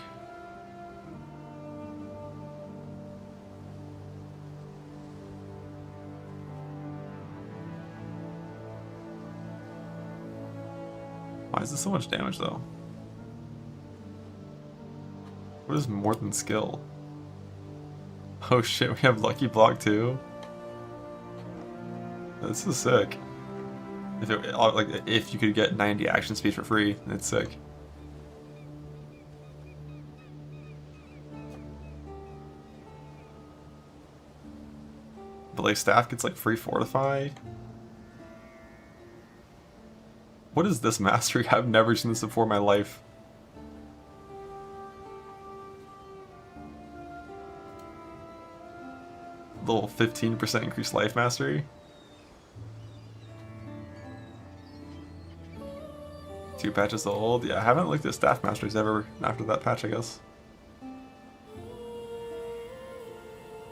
Why is this so much damage though? What is more than skill? Oh shit, we have Lucky Block too? This is sick. If you could get 90 action speed for free, it's sick. But like staff gets like free fortify. What is this mastery? I've never seen this before in my life. little 15% increased life mastery. 2 patches old. Yeah, I haven't looked at staff masteries ever after that patch, I guess.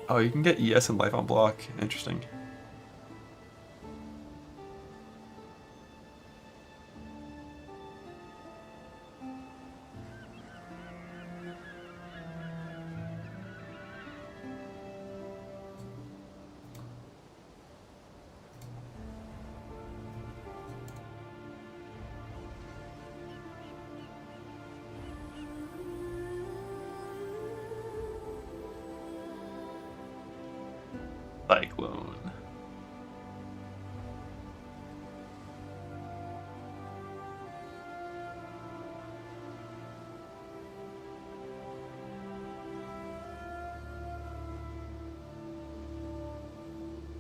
Oh, you can get ES and life on block. Interesting. Cyclone.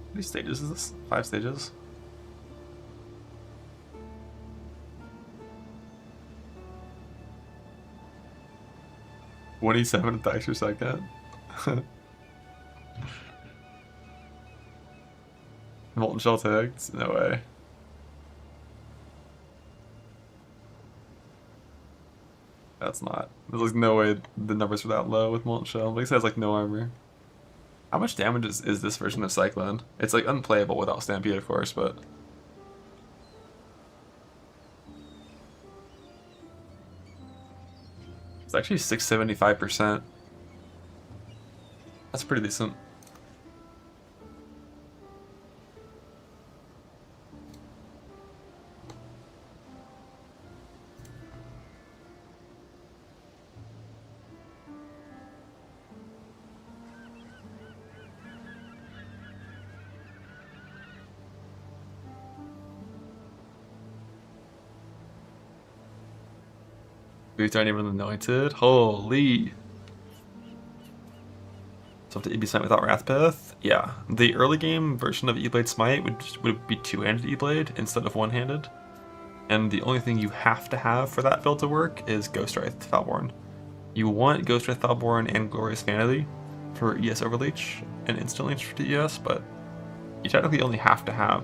How many stages is this? 5 stages? $27 attacks per second. Molten shell tags? No way. That's not. There's like no way the numbers are that low with molten shell. At least it has like no armor. How much damage is this version of Cyclone? It's like unplayable without Stampede, of course, but it's actually 675%. That's pretty decent. Boots aren't even anointed. Holy. So to E-Blade Smite without Wrathpith? Yeah. The early game version of E-Blade Smite would be two-handed E-Blade instead of one-handed. And the only thing you have to have for that build to work is Ghost Wraith Thalborn. You want Ghost Wraith Thalborn and Glorious Vanity for ES Overleech and Instant Leech for ES, but you technically only have to have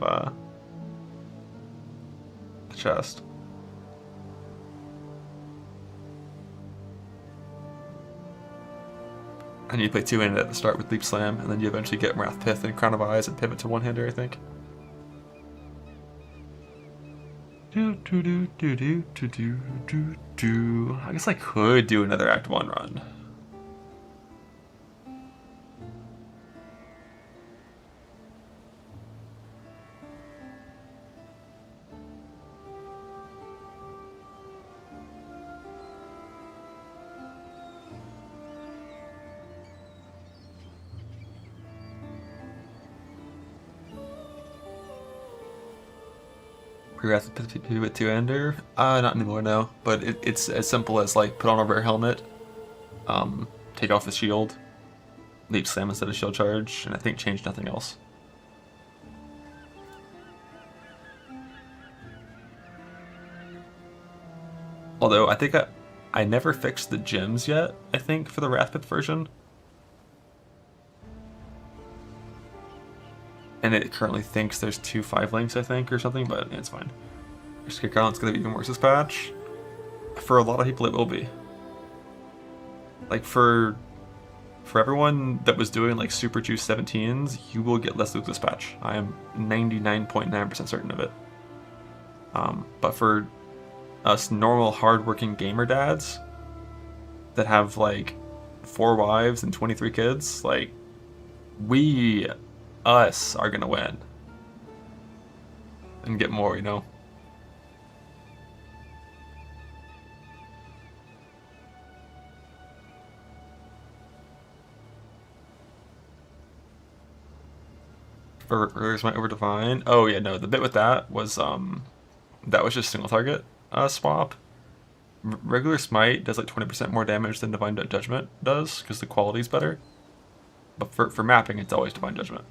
the chest. And you play two-handed at the start with Leap Slam, and then you eventually get Wrathpith and Crown of Eyes and pivot to one-hander, I think. I guess I could do another Act 1 run. Pivot two-hander? Not anymore, no. But it's as simple as like put on a rare helmet, take off the shield, Leap Slam instead of shield charge, and I think change nothing else. Although I think I never fixed the gems yet, I think, for the Wrathpith version. And it currently thinks there's 2 5 links, I think, or something, but it's fine. Skill count's gonna be even worse this patch. For a lot of people, it will be. Like, for everyone that was doing, like, Super Juice 17s, you will get less loot this patch. I am 99.9% certain of it. But for us normal, hardworking gamer dads that have, like, 4 wives and 23 kids, like, us are gonna win and get more, you know. For Smite over Divine, oh yeah, no, the bit with that was just single target swap. Regular Smite does like 20% more damage than Divine Judgment does because the quality is better. But for mapping, it's always Divine Judgment.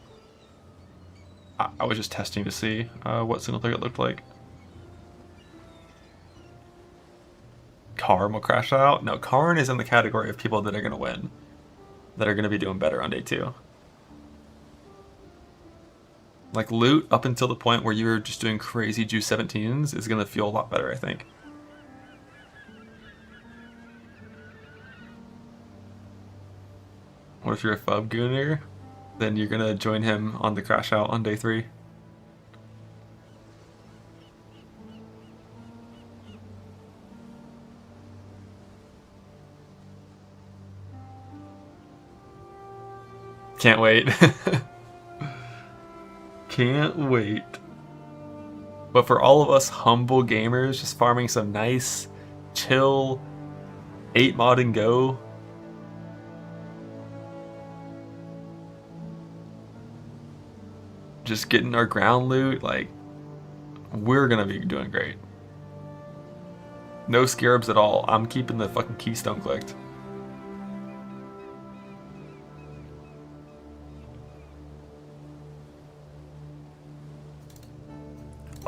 I was just testing to see what single target looked like. Karn will crash out? No, Karn is in the category of people that are going to win. That are going to be doing better on day 2. Like, loot up until the point where you're just doing crazy juice 17s is going to feel a lot better, I think. What if you're a Fub Gooner? Then you're going to join him on the crash out on day 3. Can't wait. Can't wait. But for all of us humble gamers just farming some nice, chill, 8 mod and go, just getting our ground loot, like, we're gonna be doing great. No scarabs at all. I'm keeping the fucking keystone clicked.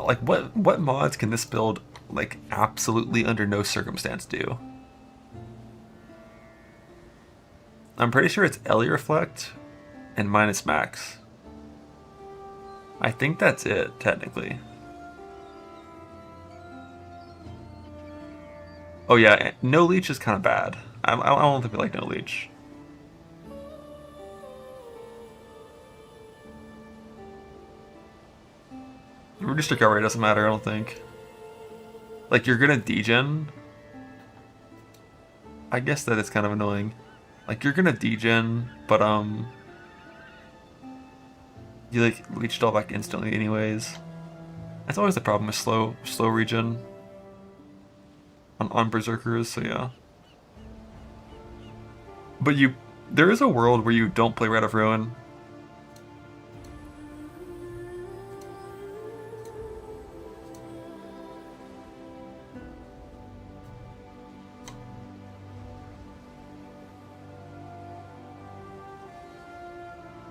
Like, what mods can this build, like, absolutely under no circumstance do? I'm pretty sure it's Ellie Reflect and minus max. I think that's it, technically. Oh yeah, no leech is kind of bad. I don't think we like no leech. Reduced recovery doesn't matter, I don't think. Like, you're gonna degen. I guess that is kind of annoying. Like, you're gonna degen, but you like leeched all back instantly anyways. That's always the problem with slow regen on berserkers, so yeah. But there is a world where you don't play Red of Ruin.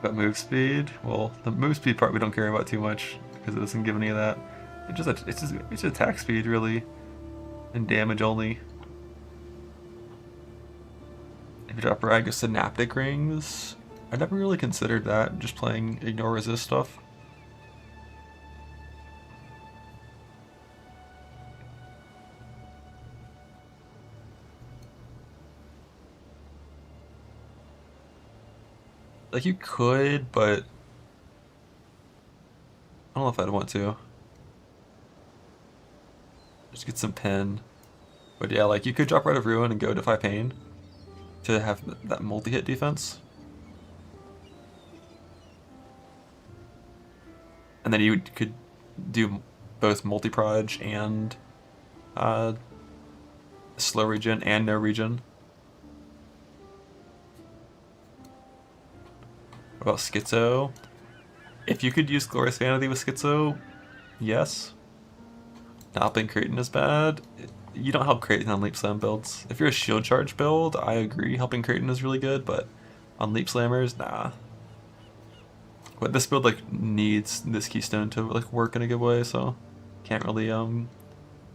About move speed? Well, the move speed part we don't care about too much because it doesn't give any of that. It's attack speed really, and damage only. If you drop Rag of Synaptic Rings, I never really considered that. Just playing ignore resist stuff. Like, you could, but I don't know if I'd want to. Just get some pen. But yeah, like, you could drop Rite of Ruin and go Defy Pain to have that multi-hit defense. And then you could do both multi-proj and slow regen and no regen. What about Schizo? If you could use Glorious Vanity with Schizo, yes. Not being Kraton is bad. You don't help Kraton on Leap Slam builds. If you're a Shield Charge build, I agree, helping Kraton is really good, but on Leap Slammers, nah. But this build, like, needs this Keystone to, like, work in a good way, so can't really go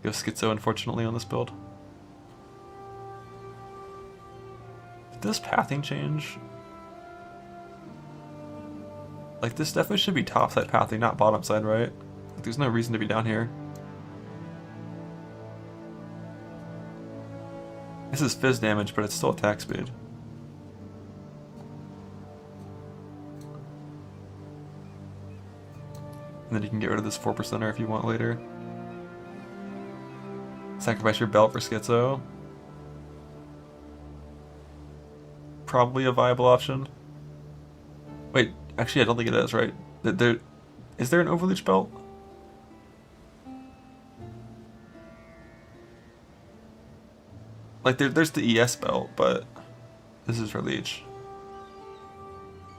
Schizo, unfortunately, on this build. Did this pathing change? Like, this definitely should be top side pathing, not bottom side, right? Like, there's no reason to be down here. This is fizz damage, but it's still attack speed. And then you can get rid of this 4%er if you want later. Sacrifice your belt for Schizo. Probably a viable option. Wait, actually I don't think it is, right? Is there an Overleach belt? Like, there's the ES belt, but this is for Leech.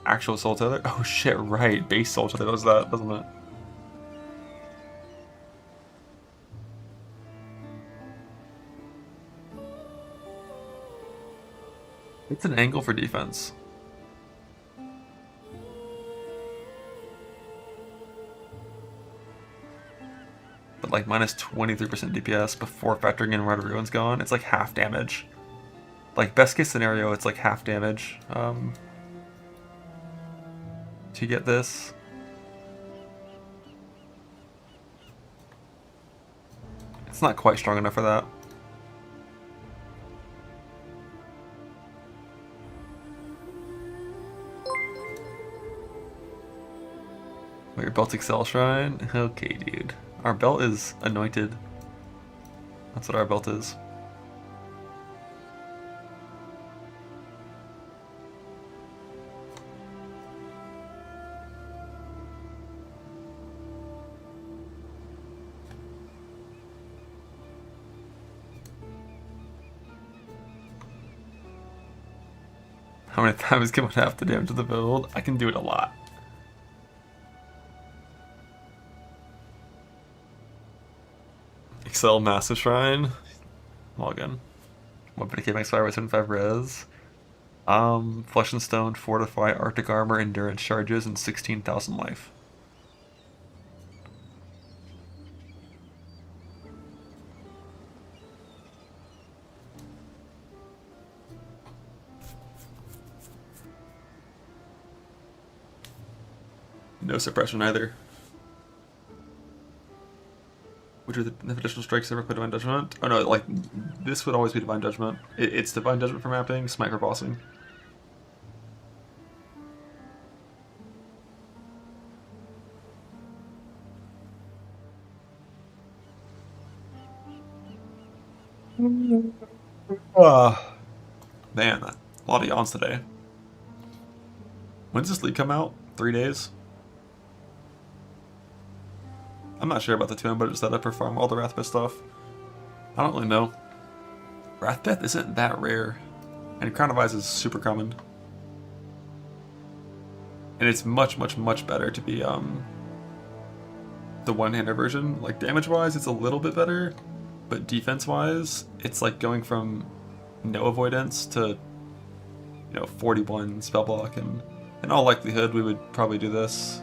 Actual Soul Tether? Oh shit, right. Base Soul Tether does that, doesn't it? It's an angle for defense. But like minus 23% DPS before factoring in Rite of Ruin's gone, it's like half damage. Like, best case scenario, it's like half damage to get this. It's not quite strong enough for that. Your belt Excel Shrine? Okay, dude. Our belt is anointed. That's what our belt is. How many times can one half the damage of the build? I can do it a lot. Excel Massive Shrine. Login. Weapon decay max fire with 75 res. Flesh and Stone, Fortify, Arctic Armor, Endurance charges, and 16,000 life. No suppression either. Which are the additional strikes ever put Divine Judgment? Oh no, like, this would always be Divine Judgment. It's Divine Judgment for mapping, Smite for bossing. Man, a lot of yawns today. When's this league come out? 3 days? I'm not sure about the 2 budget setup for farm all the Wrathbeth stuff. I don't really know. Wrathbeth isn't that rare, and Crown of Eyes is super common. And it's much, much, much better to be the one-hander version. Like, damage-wise, it's a little bit better, but defense-wise, it's like going from no avoidance to, 41 spell block, and in all likelihood, we would probably do this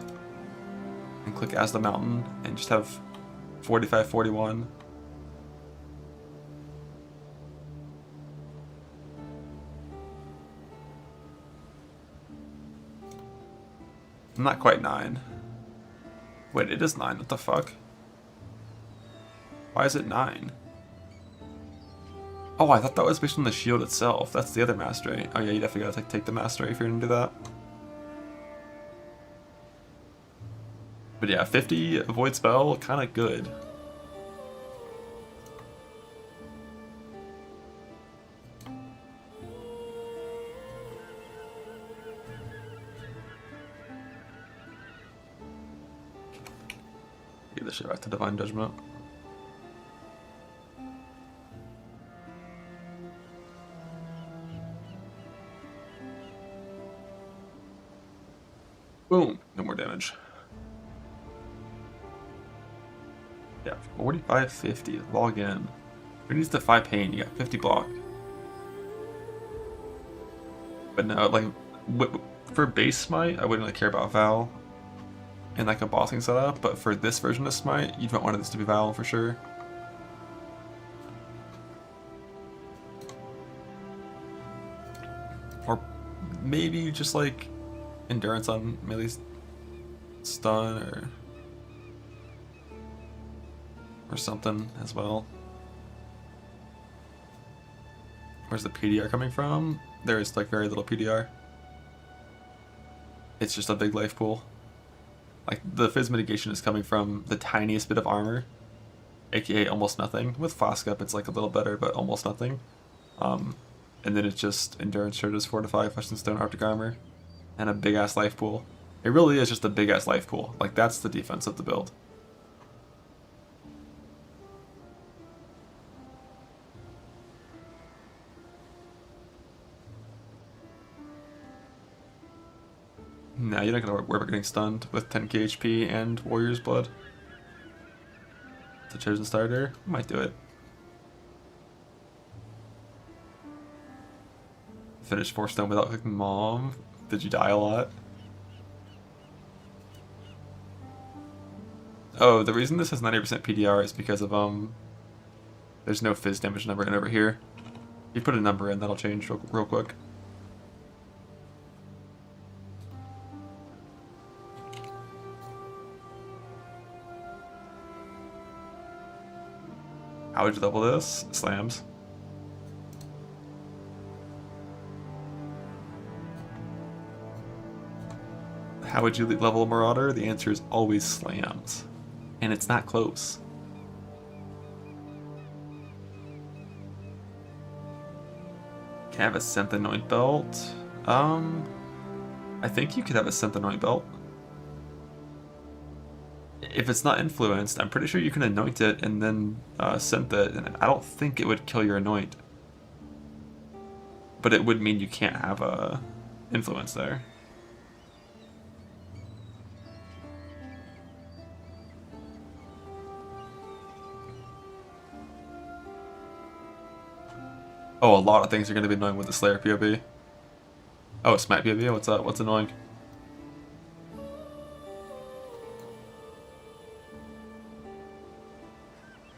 and click as the mountain and just have 45, 41. I'm not quite 9. Wait, it is 9. What the fuck? Why is it 9? Oh, I thought that was based on the shield itself. That's the other mastery. Oh yeah, you definitely gotta take the mastery if you're gonna do that. But yeah, 50 avoid spell, kind of good. Get this shit back to Divine Judgment. Boom, no more damage. Yeah, 4550. Log in. Who needs the 5 pain? You got 50 block. But no, like, for base smite, I wouldn't really care about Val in like a bossing setup, but for this version of smite, you'd want this to be Val for sure. Or maybe just like endurance on melee stun or something as well. Where's the PDR coming from? There is like very little PDR. It's just a big life pool. Like the Fizz mitigation is coming from the tiniest bit of armor, aka almost nothing. With Flask up it's like a little better, but almost nothing. And then it's just endurance charges, Fortify, Flesh and Stone, Arctic Armor, and a big ass life pool. It really is just a big ass life pool. Like that's the defense of the build. Nah, you're not gonna worry about getting stunned with 10k HP and Warrior's Blood. The Chosen Starter, might do it. Finish 4 stone without clicking Mom. Did you die a lot? Oh, the reason this has 90% PDR is because of there's no Fizz damage number in over here. You put a number in, that'll change real quick. How would you level this? Slams. How would you level a Marauder? The answer is always slams. And it's not close. Can I have a Synth Anoint Belt? I think you could have a Synth Anoint Belt. If it's not influenced, I'm pretty sure you can anoint it and then synth it, and I don't think it would kill your anoint. But it would mean you can't have a influence there. Oh, a lot of things are going to be annoying with the Slayer POV. Oh, Smite POV? What's up? What's annoying?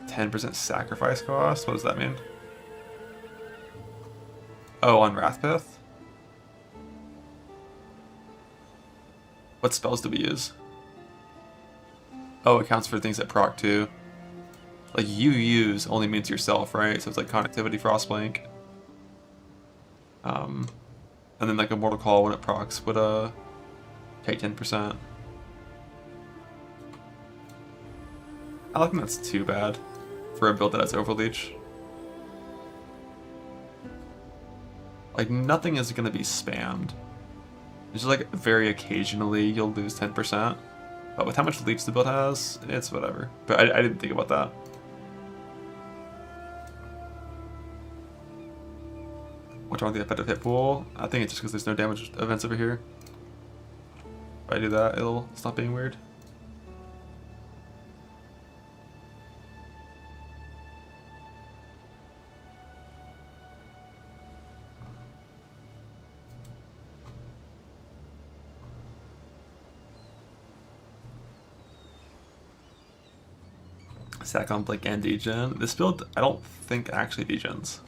%10 sacrifice cost? What does that mean? Oh, on Wrathpith? What spells do we use? Oh, it counts for things that proc too. Like, you use only means yourself, right? So it's like Connectivity, Frostblink. And then like a Mortal Call when it procs would take 10%. I don't think that's too bad for a build that has Overleech. Like, nothing is going to be spammed. It's just like very occasionally you'll lose 10%. But with how much leech the build has, it's whatever. But I didn't think about that. What's wrong with the effective hit pool? I think it's just because there's no damage events over here. If I do that, it'll stop being weird. Sack on Blink and degen. This build, I don't think actually degens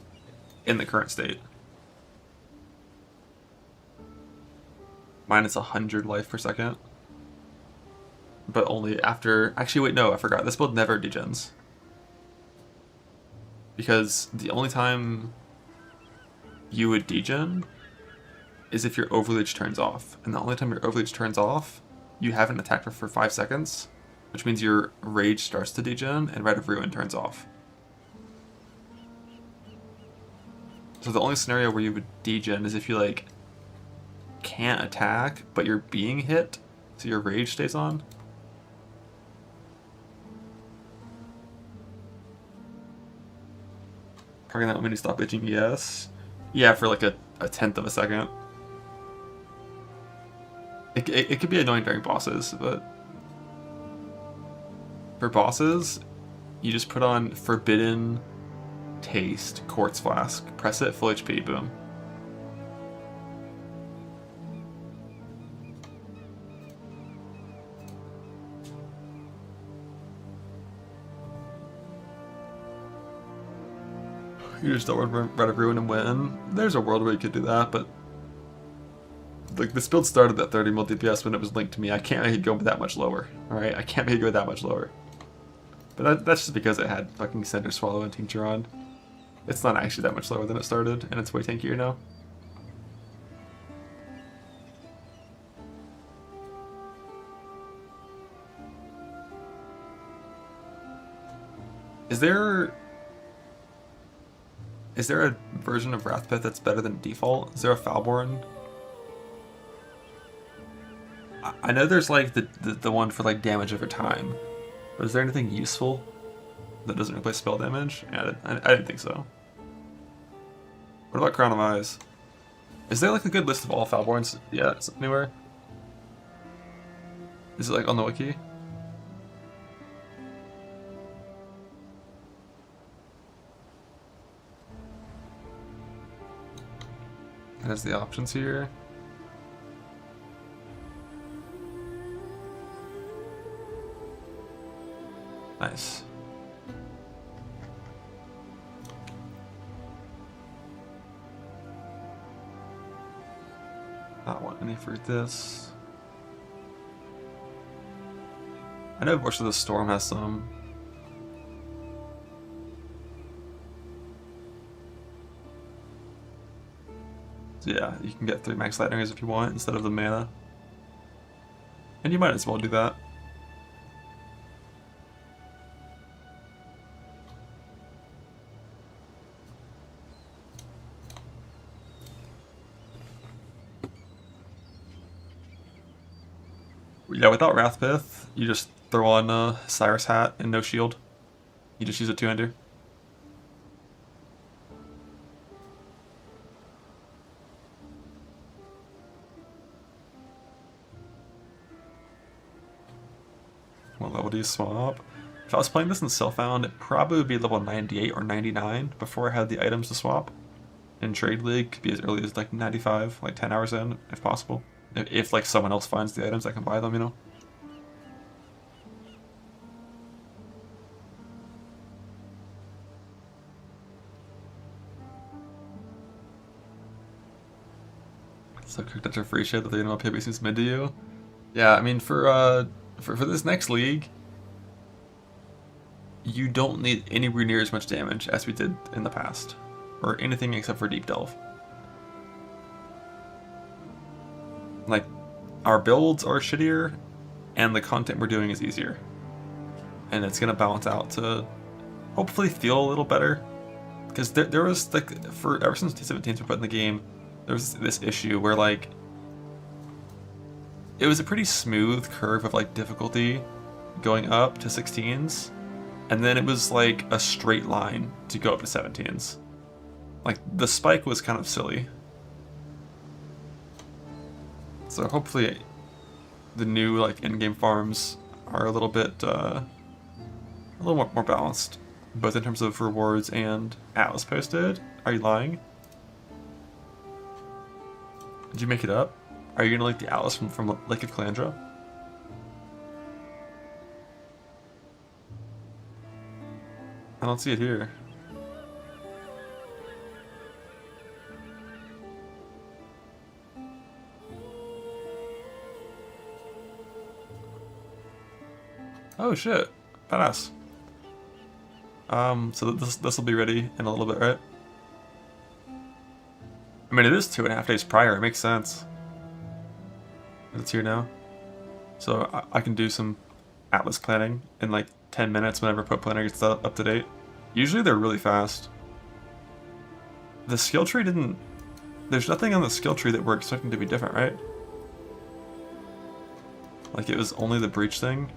in the current state. Minus 100 life per second. But only after... Actually, wait, no, I forgot. This build never degens. Because the only time you would degen is if your Overleech turns off. And the only time your Overleech turns off, you haven't attacked her for 5 seconds. Which means your Rage starts to degen and Rite of Ruin turns off. So the only scenario where you would degen is if you, like, can't attack, but you're being hit, so your Rage stays on. Probably not when you stop itching, yes. Yeah, for like a 1/10 of a second. It could be annoying during bosses, but... For bosses, you just put on Forbidden Taste Quartz Flask, press it, full HP, boom. You just don't Rite of Ruin and win. There's a world where you could do that, but like, this build started at 30 mil DPS when it was linked to me. I can't make it go that much lower. Alright, I can't make it go that much lower. But that's just because it had fucking Cinder Swallow and Tincture on. It's not actually that much lower than it started, and it's way tankier now. Is there a version of Wrathpith that's better than default? Is there a Foulborn? I know there's like the one for like damage over time. But is there anything useful that doesn't replace spell damage? Yeah, I didn't think so. What about Crown of Eyes? Is there like a good list of all Foulborns yet anywhere? Is it like on the wiki? It has the options here. Nice. Not want any for this. I know Voice of the Storm has some. So yeah, you can get 3 max lightning rays if you want instead of the mana. And you might as well do that. Yeah, without Wrathpith, you just throw on Cyrus Hat and no shield. You just use a 2-hander. What level do you swap? If I was playing this in Self-Found, it probably would be level 98 or 99 before I had the items to swap. In Trade League, could be as early as like 95, like 10 hours in, if possible. If like someone else finds the items, I can buy them, you know? So cooked after free shit that the animal PB seems mid to you. Yeah, I mean for this next league, you don't need anywhere near as much damage as we did in the past. Or anything except for Deep Delve. Like, our builds are shittier, and the content we're doing is easier. And it's gonna balance out to hopefully feel a little better. Because there was, like, ever since T17's been put in the game, there was this issue where, like, it was a pretty smooth curve of, like, difficulty going up to 16s, and then it was, like, a straight line to go up to 17s. Like, the spike was kind of silly. So hopefully the new, like, in-game farms are a little bit, a little more balanced, both in terms of rewards and Atlas posted. Are you lying? Did you make it up? Are you gonna like the Atlas from Lake of Calandra? I don't see it here. Oh shit, badass. So this will be ready in a little bit, right? I mean, it is 2.5 days prior. It makes sense. It's here now, so I can do some Atlas planning in like 10 minutes whenever Put Planner gets up to date. Usually they're really fast. The skill tree didn't. There's nothing on the skill tree that we're expecting to be different, right? Like it was only the breach thing.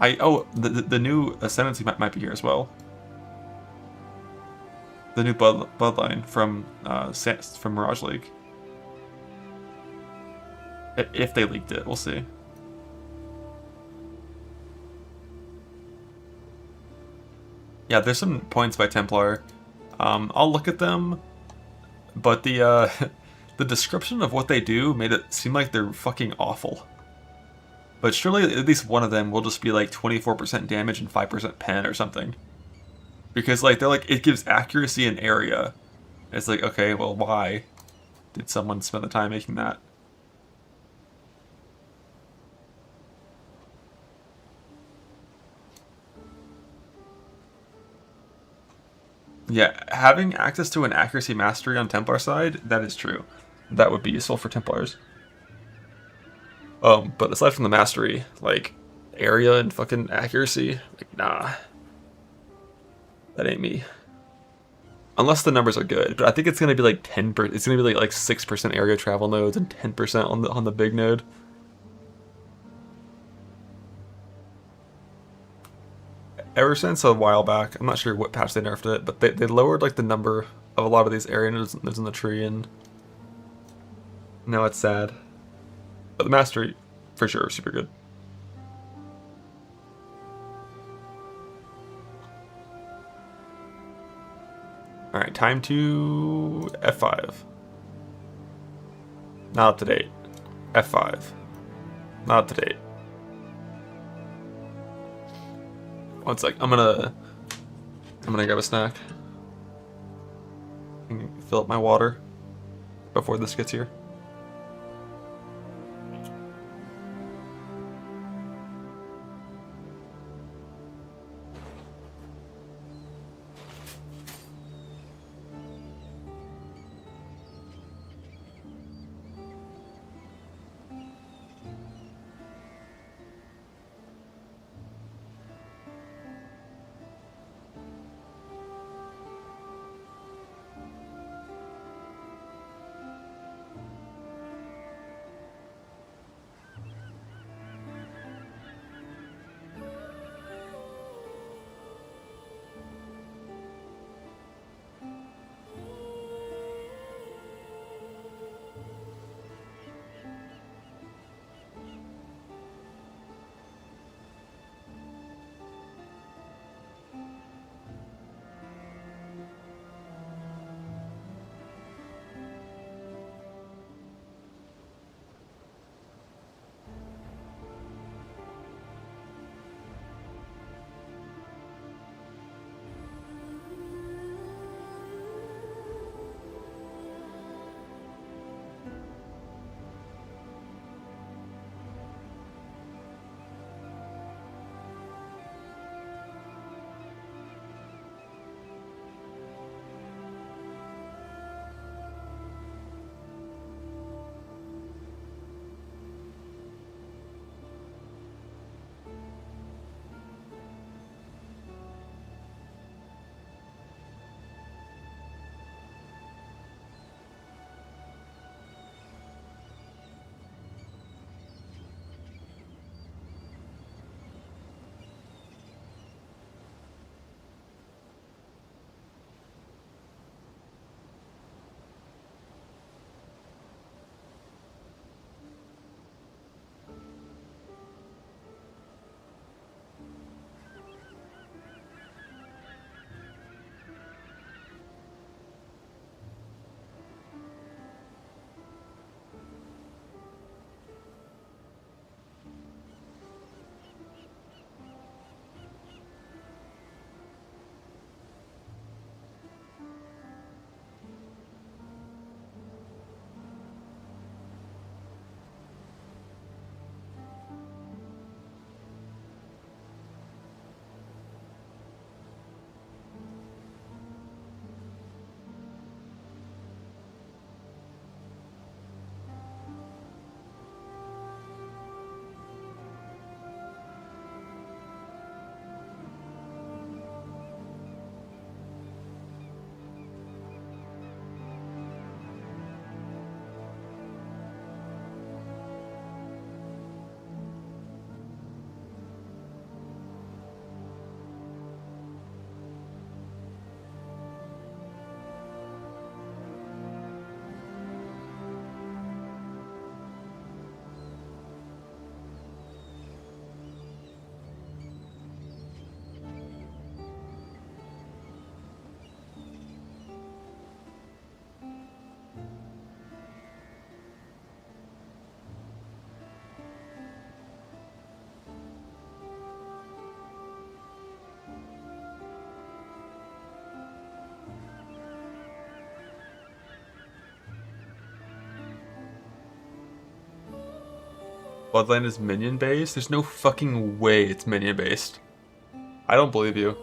The new Ascendancy might be here as well. The new bloodline from Mirage League. If they leaked it, we'll see. Yeah, there's some points by Templar. I'll look at them, but the the description of what they do made it seem like they're fucking awful. But surely at least one of them will just be like 24% damage and 5% pen or something. Because like they're like, it gives accuracy in area. It's like, okay, well why did someone spend the time making that? Yeah, having access to an accuracy mastery on Templar side, that is true. That would be useful for Templars. But aside from the mastery, like, area and fucking accuracy, like, nah. That ain't me. Unless the numbers are good, but I think it's gonna be like 10%. It's gonna be like 6% area travel nodes and 10% on the big node. Ever since a while back, I'm not sure what patch they nerfed it, but they lowered like the number of a lot of these area nodes in the tree, and now it's sad. But the mastery, for sure, is super good. Alright, time to F5. Not up to date. F5. Not up to date. One sec, I'm gonna grab a snack. And fill up my water before this gets here. Bloodline is minion based? There's no fucking way it's minion based. I don't believe you.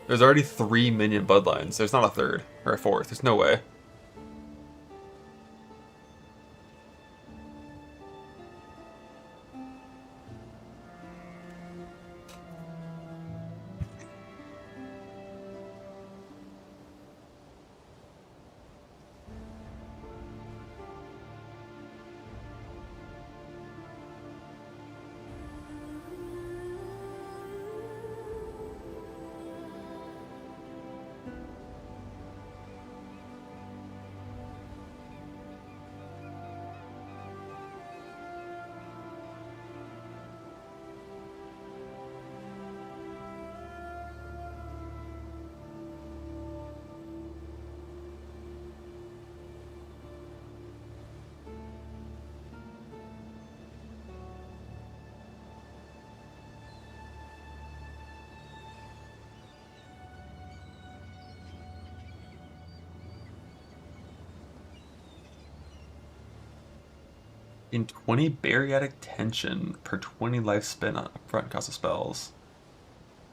There's already 3 minion bloodlines. There's not a third or a fourth. There's no way. In 20 bariatric tension per 20 life spent on upfront cost of spells.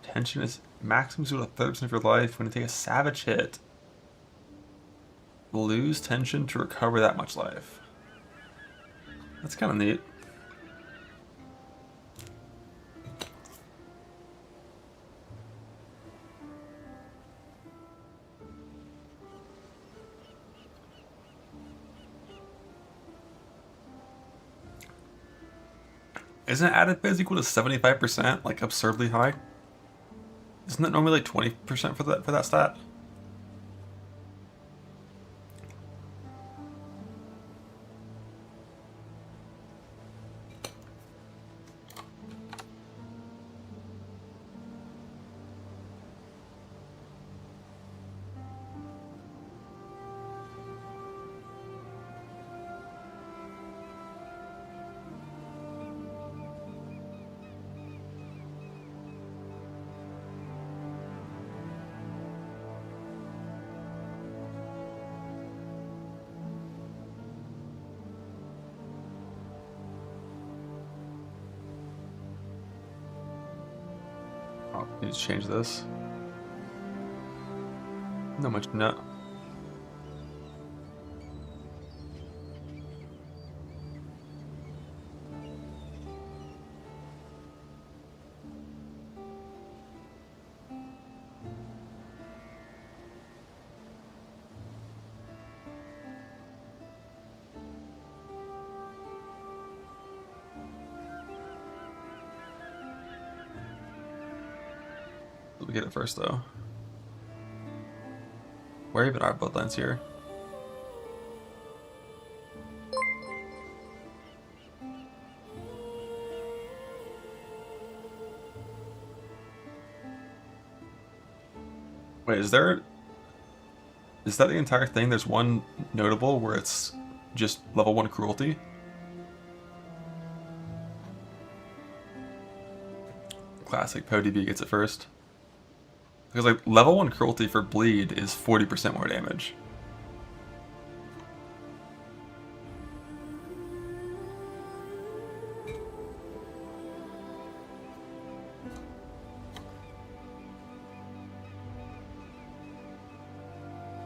Tension is maximum to 30% of your life when you take a savage hit. Lose tension to recover that much life. That's kind of neat. Isn't added phase equal to 75%? Like absurdly high? Isn't that normally like 20% for that stat? Oh, need to change this. Not much, no. We get it first though. Where even are bloodlines here? Wait, is that the entire thing? There's one notable where it's just level 1 cruelty? Classic PoDB gets it first. Because like level 1 cruelty for bleed is 40% more damage.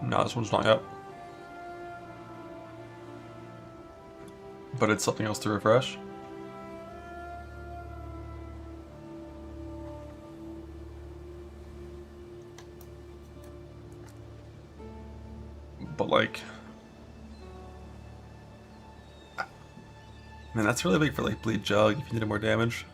No, this one's not yet. But it's something else to refresh. But like, man, that's really big for like bleed jug if you needed more damage.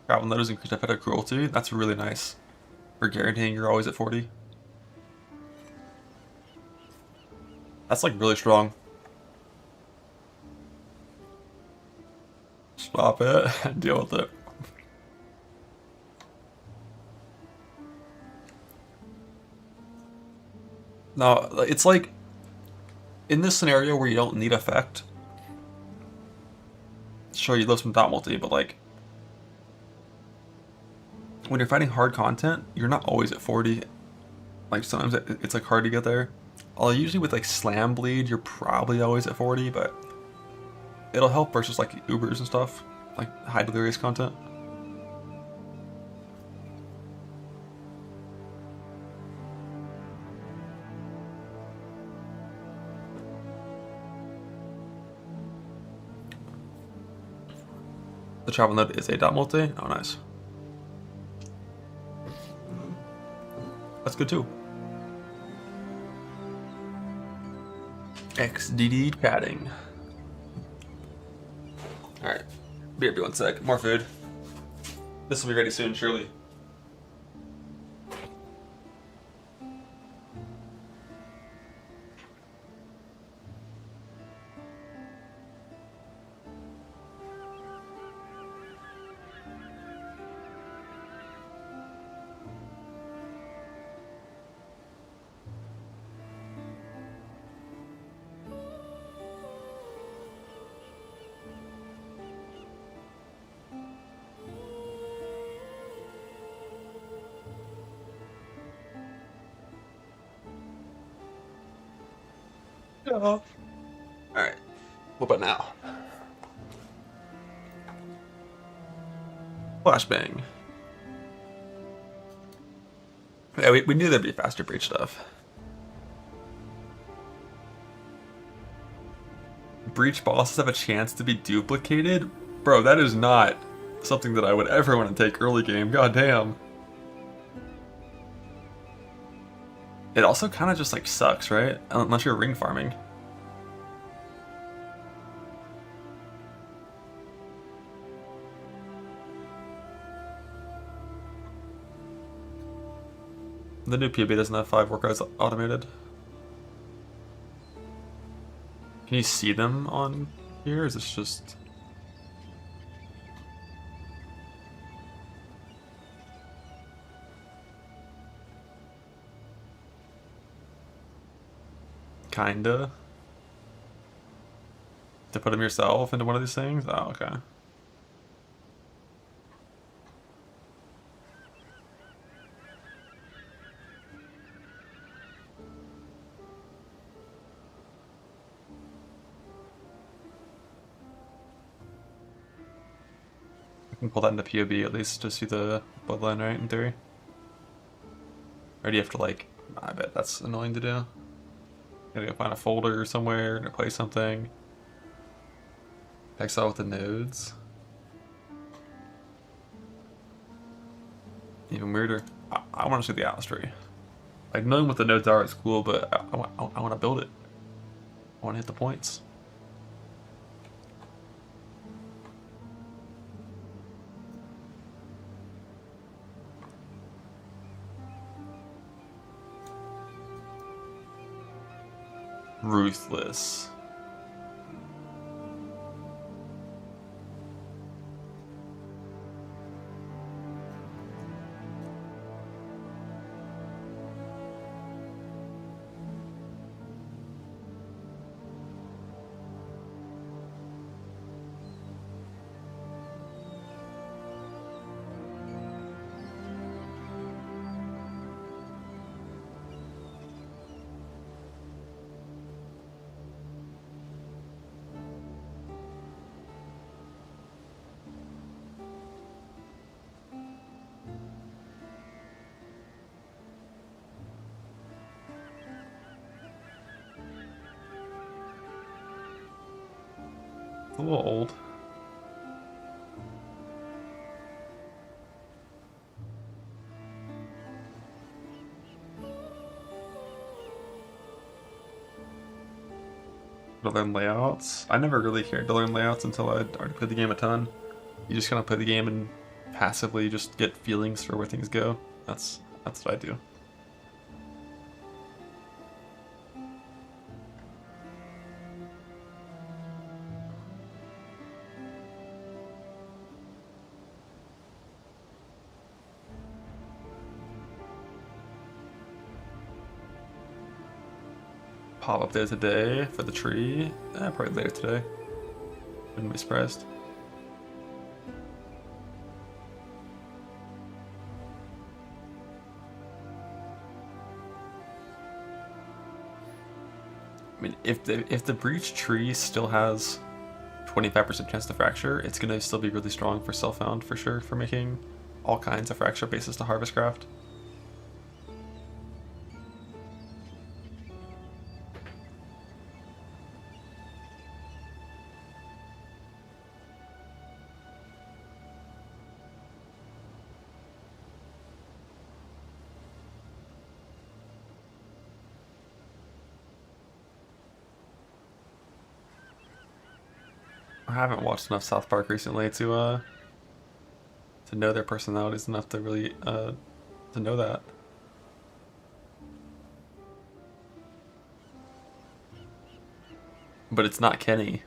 Travel notice increased effective cruelty. That's really nice for guaranteeing you're always at 40. That's like really strong. Stop it and deal with it. No, it's like in this scenario where you don't need effect. Sure, you live some dot multi, but like when you're fighting hard content, you're not always at 40. Like sometimes it's like hard to get there. Although usually with like slam bleed, you're probably always at 40, but it'll help versus like Ubers and stuff, like high delirious content. The travel node is a dot multi. Oh, nice. That's good too. XDD chatting. Alright. Be here 1 sec. More food. This will be ready soon, surely. Yeah. Alright. What about now? Flashbang. Yeah, we knew there'd be faster breach stuff. Breach bosses have a chance to be duplicated? Bro, that is not something that I would ever want to take early game. God damn. It also kind of just like sucks, right? Unless you're ring farming. The new PB doesn't have 5 workouts automated. Can you see them on here? Or is this just... Kinda. To put them yourself into one of these things? Oh, okay. I can pull that into POB at least to see the bloodline, right, in theory? Or do you have to like... I bet that's annoying to do. Gotta go find a folder somewhere and play something. Exile with the nodes. Even weirder. I want to see the Atlas tree. Like, knowing what the nodes are is cool, but I want to build it. I want to hit the points. Ruthless. A little old. To learn layouts. I never really cared to learn layouts until I'd already played the game a ton. You just kind of play the game and passively just get feelings for where things go. That's what I do. pop up there today for the tree. Probably later today. Wouldn't be surprised. I mean, if the breach tree still has 25% chance to fracture, it's gonna still be really strong for self-found for sure, for making all kinds of fracture bases to harvest craft. I haven't watched enough South Park recently to know their personalities enough to really to know that. But it's not Kenny.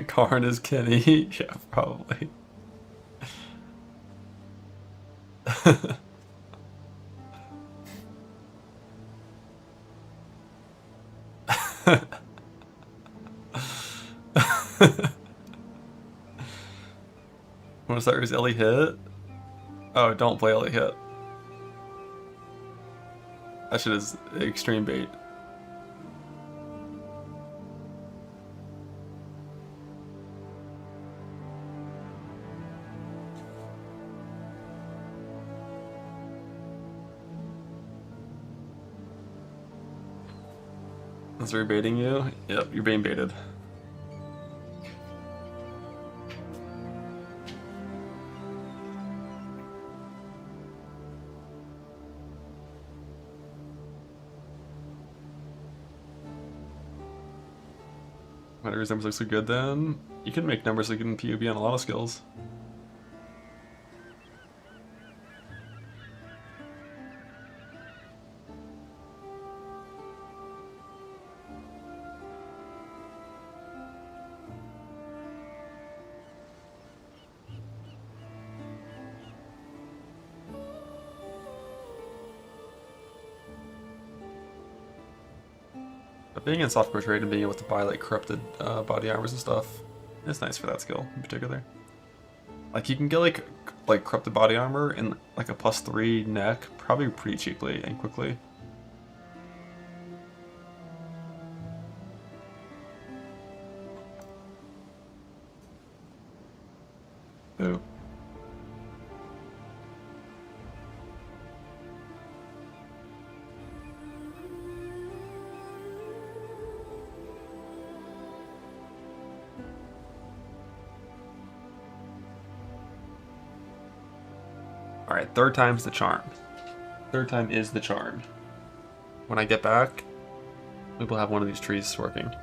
Karn is Kenny. Yeah, probably. Want to start with Ellie Hit? Oh, don't play Ellie Hit. That shit is extreme bait. Is there baiting you? Yep, you're being baited. Whatever numbers look so good then. You can make numbers look good in PUB on a lot of skills. But being in software trade and being able to buy like corrupted body armors and stuff is nice for that skill in particular. Like you can get like corrupted body armor and like a +3 neck probably pretty cheaply and quickly. Boo. Alright, third time's the charm. Third time is the charm. When I get back, we will have one of these trees working.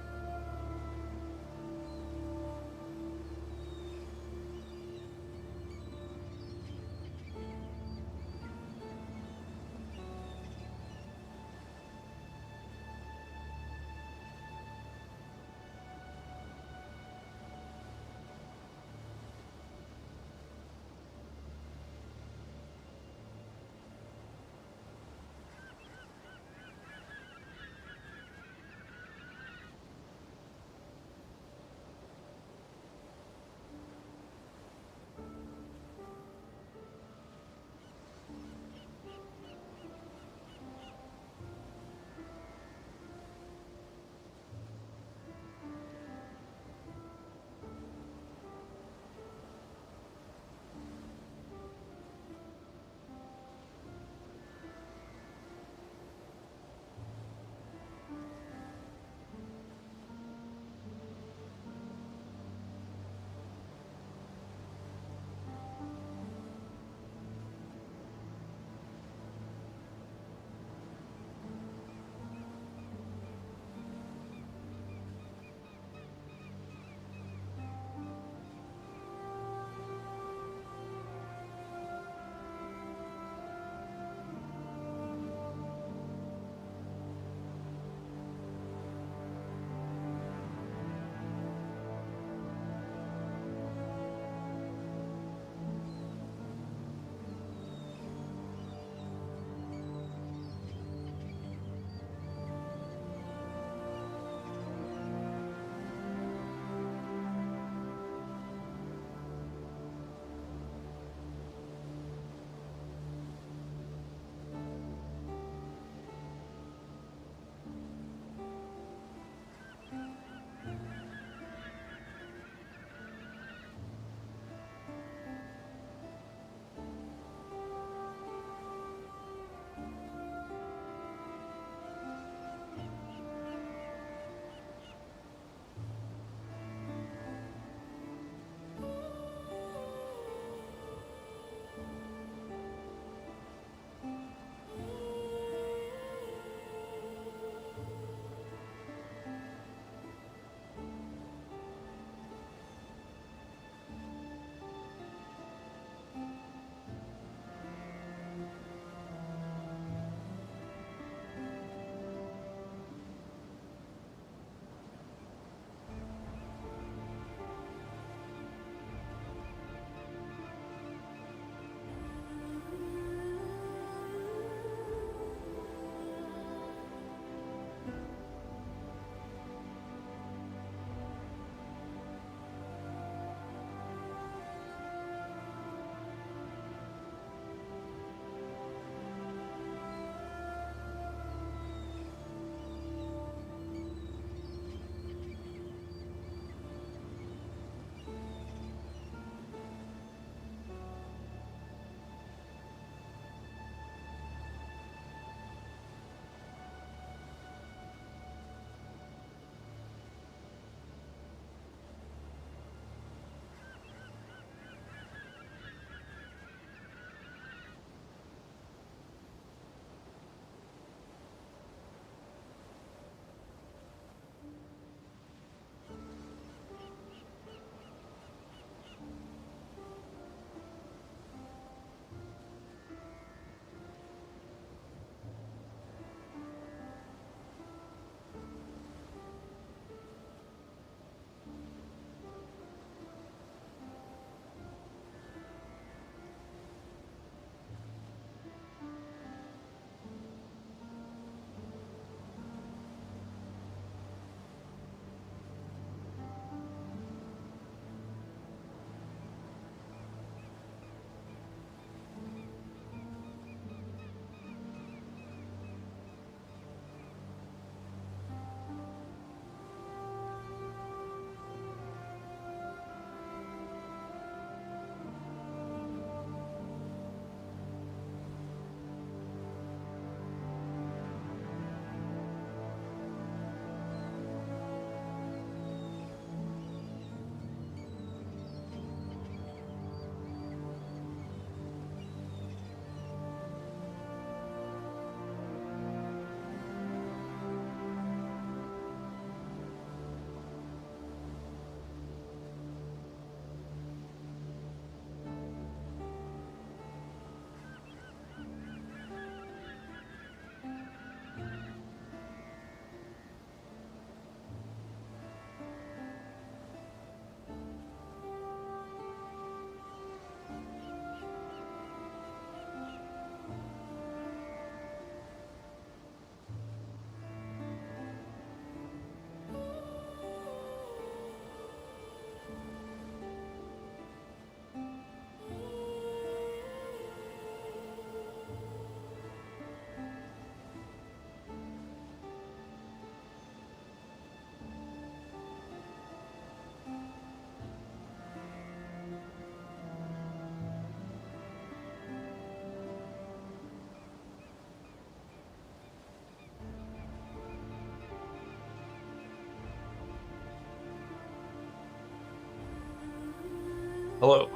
Hello.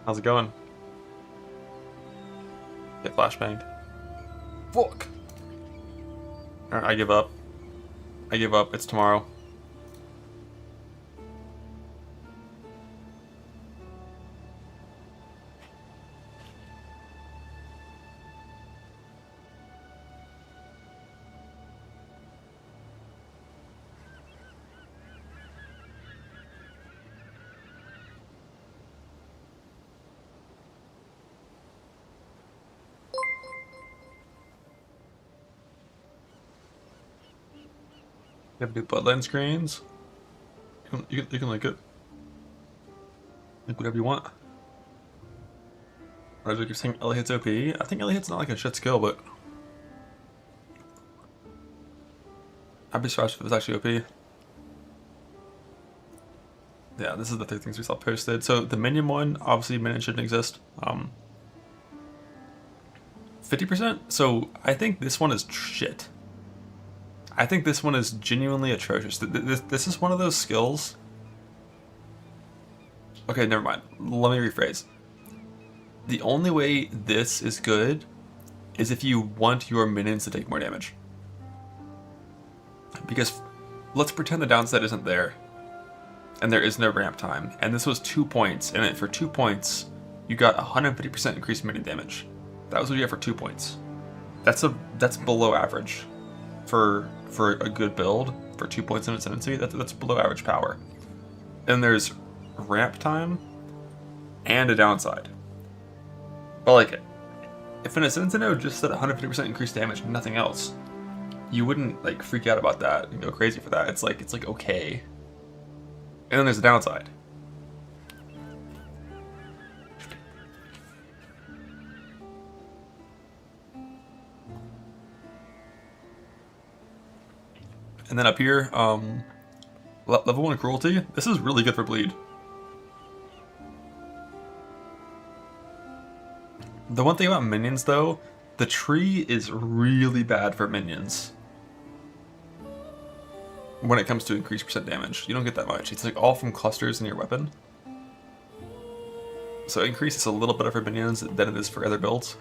How's it going? Get flashbanged. Fuck! Alright, I give up. I give up. It's tomorrow. You have to do bloodline screens. You can link it. Link whatever you want. Or you're saying Ellie hits OP. I think Ellie hit's not like a shit skill, but I'd be surprised if it was actually OP. Yeah, this is the 3 things we saw posted. So the minion one, obviously minion shouldn't exist. 50%. So I think this one is shit. I think this one is genuinely atrocious. This is one of those skills. Okay, never mind. Let me rephrase. The only way this is good is if you want your minions to take more damage. Because let's pretend the downside isn't there. And there is no ramp time. And this was 2 points. And for 2 points, you got 150% increased minion damage. That was what you got for 2 points. That's below average. For a good build, for 2 points in ascendancy, that's below average power. And there's ramp time and a downside. But like, if an ascendancy node just said 150% increased damage and nothing else, you wouldn't like freak out about that and go crazy for that. It's like okay. And then there's a downside. And then up here, level 1 cruelty. This is really good for bleed. The one thing about minions though, the tree is really bad for minions. When it comes to increased percent damage. You don't get that much. It's like all from clusters in your weapon. So increase is a little better for minions than it is for other builds.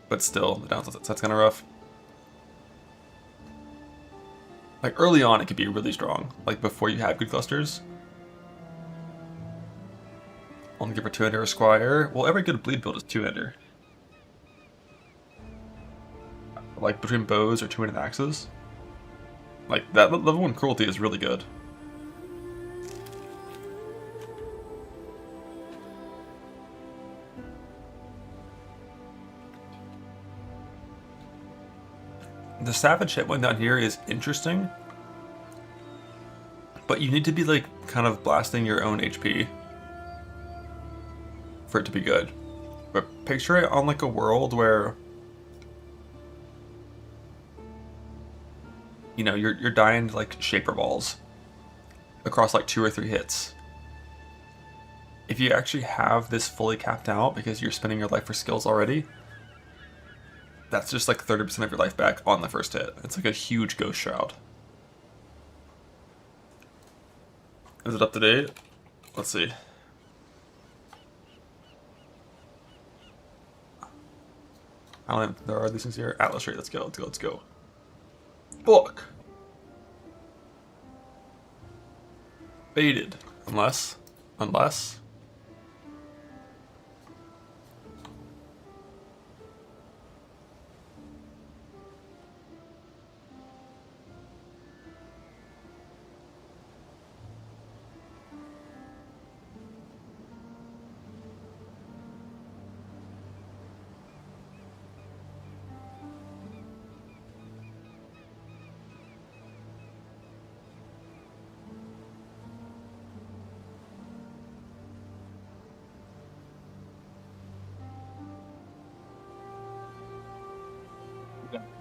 But still, the downside's kind of rough. Like early on, it could be really strong. Like before you have good clusters. Only give her 2-ender a squire. Well, every good bleed build is 2-ender. Like between bows or 2-handed axes. Like that level 1 cruelty is really good. The savage hit one down here is interesting, but you need to be like kind of blasting your own HP for it to be good. But picture it on like a world where, you know, you're dying to like shaper balls across like 2 or 3 hits. If you actually have this fully capped out because you're spending your life for skills already, that's just like 30% of your life back on the first hit. It's like a huge ghost shroud. Is it up to date? Let's see. I don't know if there are these things here. Atlas rate, let's go. Book. Baited. Unless.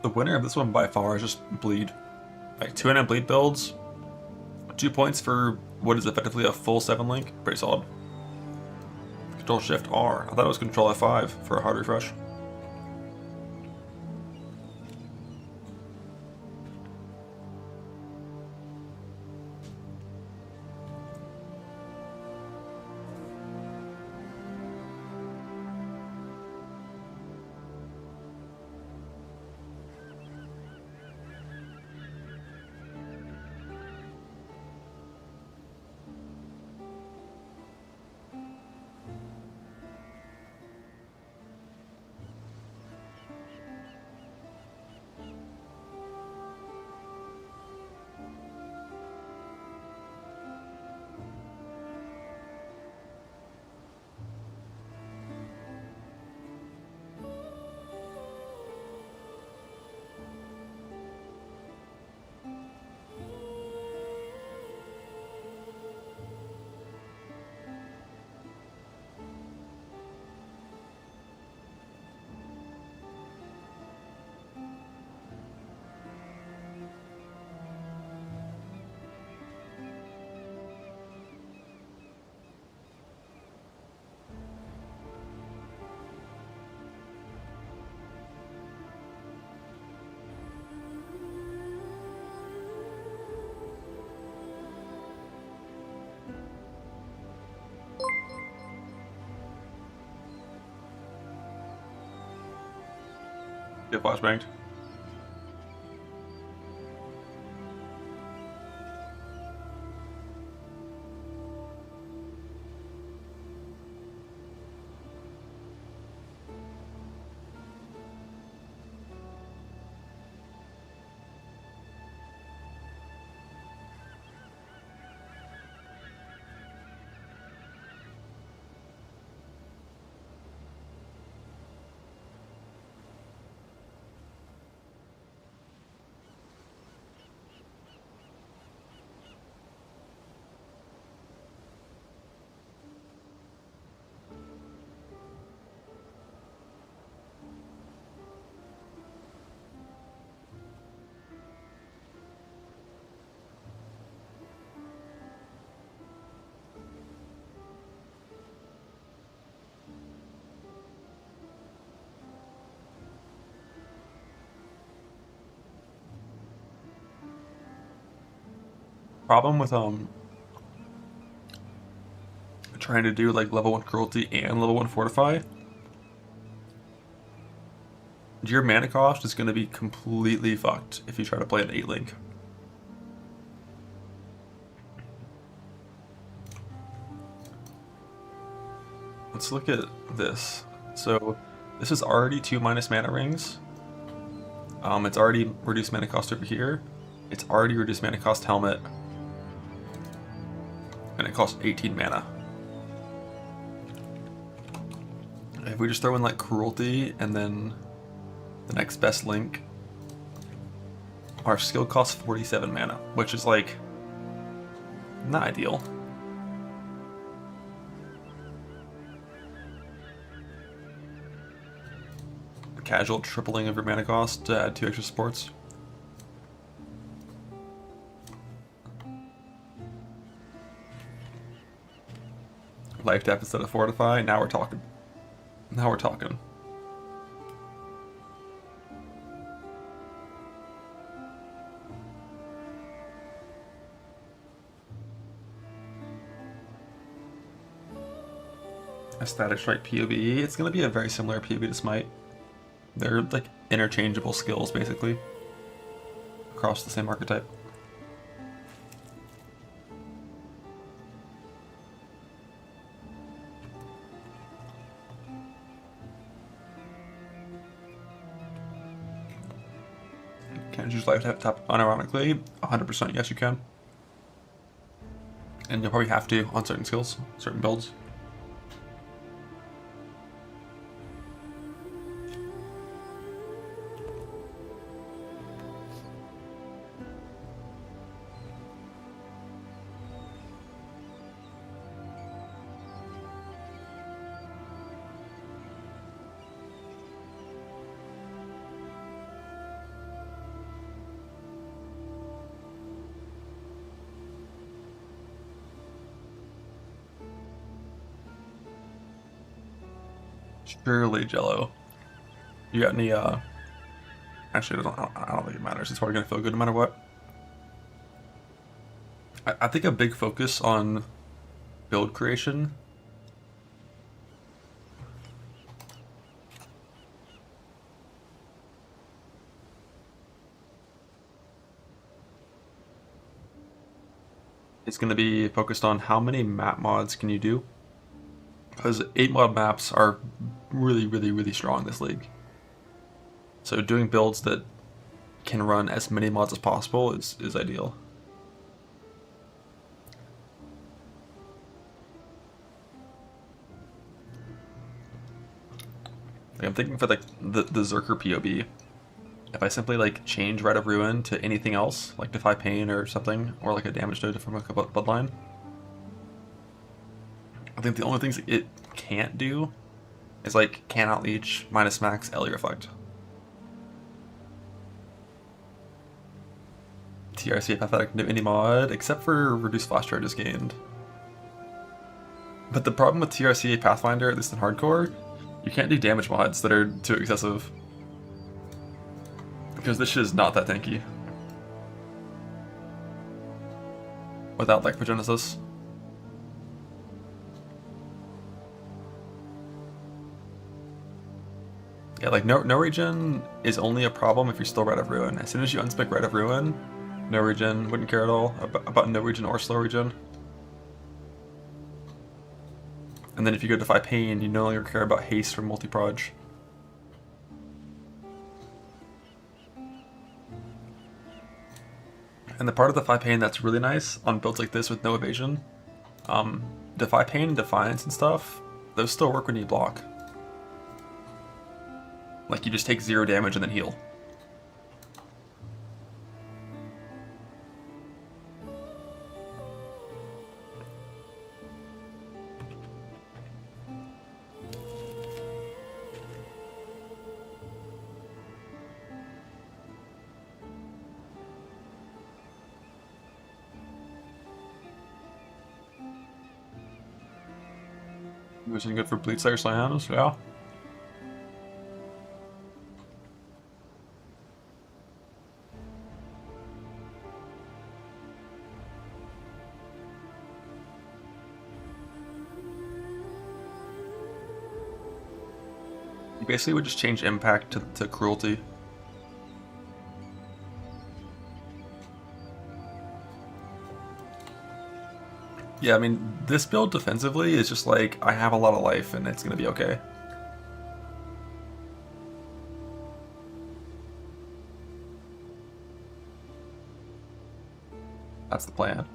The winner of this one by far is just bleed. Like 2-handed bleed builds. 2 points for what is effectively a full 7 link. Pretty solid. Control Shift R. I thought it was Control F5 for a hard refresh. Get flashbanged. Problem with trying to do like level 1 cruelty and level 1 fortify, your mana cost is going to be completely fucked if you try to play an 8 link. Let's look at this. So this is already 2 minus mana rings. It's already reduced mana cost over here. It's already reduced mana cost helmet. And it costs 18 mana. If we just throw in like cruelty and then the next best link, our skill costs 47 mana, which is like not ideal. A casual tripling of your mana cost to add 2 extra supports. Life tap instead of fortify. Now we're talking. Now we're talking. A static strike PoE. It's going to be a very similar PoE to Smite. They're like interchangeable skills basically across the same archetype. Can you use life tap unironically? 100% yes you can. And you'll probably have to on certain skills, certain builds. Surely, Jello. You got any, Actually, I don't think it matters. It's probably going to feel good no matter what. I think a big focus on build creation is going to be focused on how many map mods can you do. Because 8 mod maps are really strong in this league. So doing builds that can run as many mods as possible is ideal. Like I'm thinking for like the Zerker POB, if I simply like change Rite of Ruin to anything else, like Defy Pain or something, or like a damage node from like a bloodline, I think the only things it can't do is like cannot leech, minus max, Ellie Reflect. TRC apathetic no any mod, except for reduced flash charges gained. But the problem with TRC Pathfinder, at least in hardcore, you can't do damage mods that are too excessive. Because this shit is not that tanky. Without like Progenesis. Yeah, like no regen is only a problem if you're still Rite of Ruin. As soon as you unspec Rite of Ruin, no regen, wouldn't care at all about no regen or slow regen. And then if you go Defy Pain, you no longer care about haste from multi-proj. And the part of Defy Pain that's really nice on builds like this with no evasion, Defy Pain and Defiance and stuff, those still work when you block. Like you just take 0 damage and then heal. Was any good for Bleed Slayer Slams? Yeah. You basically would just change impact to cruelty. Yeah, I mean, this build defensively is just like, I have a lot of life and it's going to be okay. That's the plan.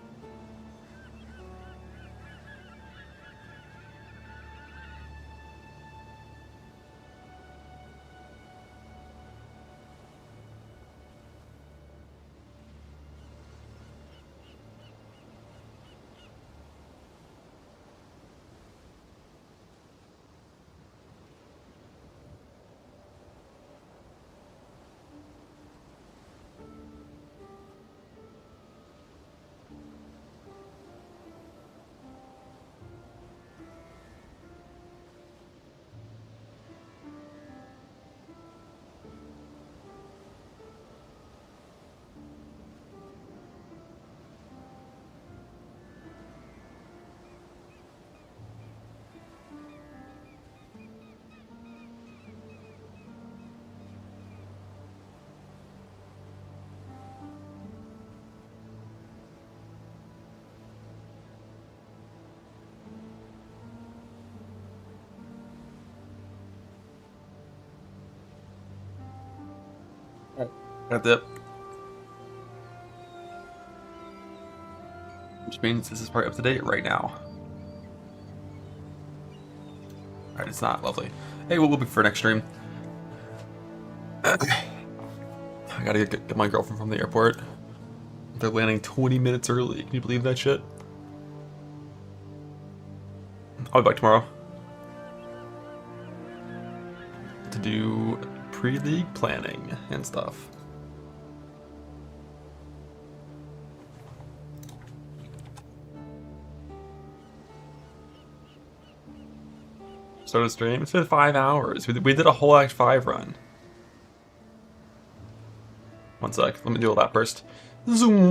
Got dip. Which means this is probably up to date right now. Alright, it's not. Lovely. Hey, we'll be for next stream. I gotta get my girlfriend from the airport. They're landing 20 minutes early. Can you believe that shit? I'll be back tomorrow to do pre-league planning and stuff. Start a stream? It's been 5 hours. We did a whole Act 5 run. One sec. Let me do all that first. Zoom.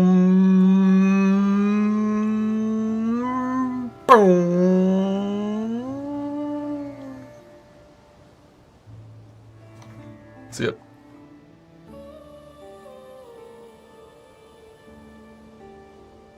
Boom. See ya.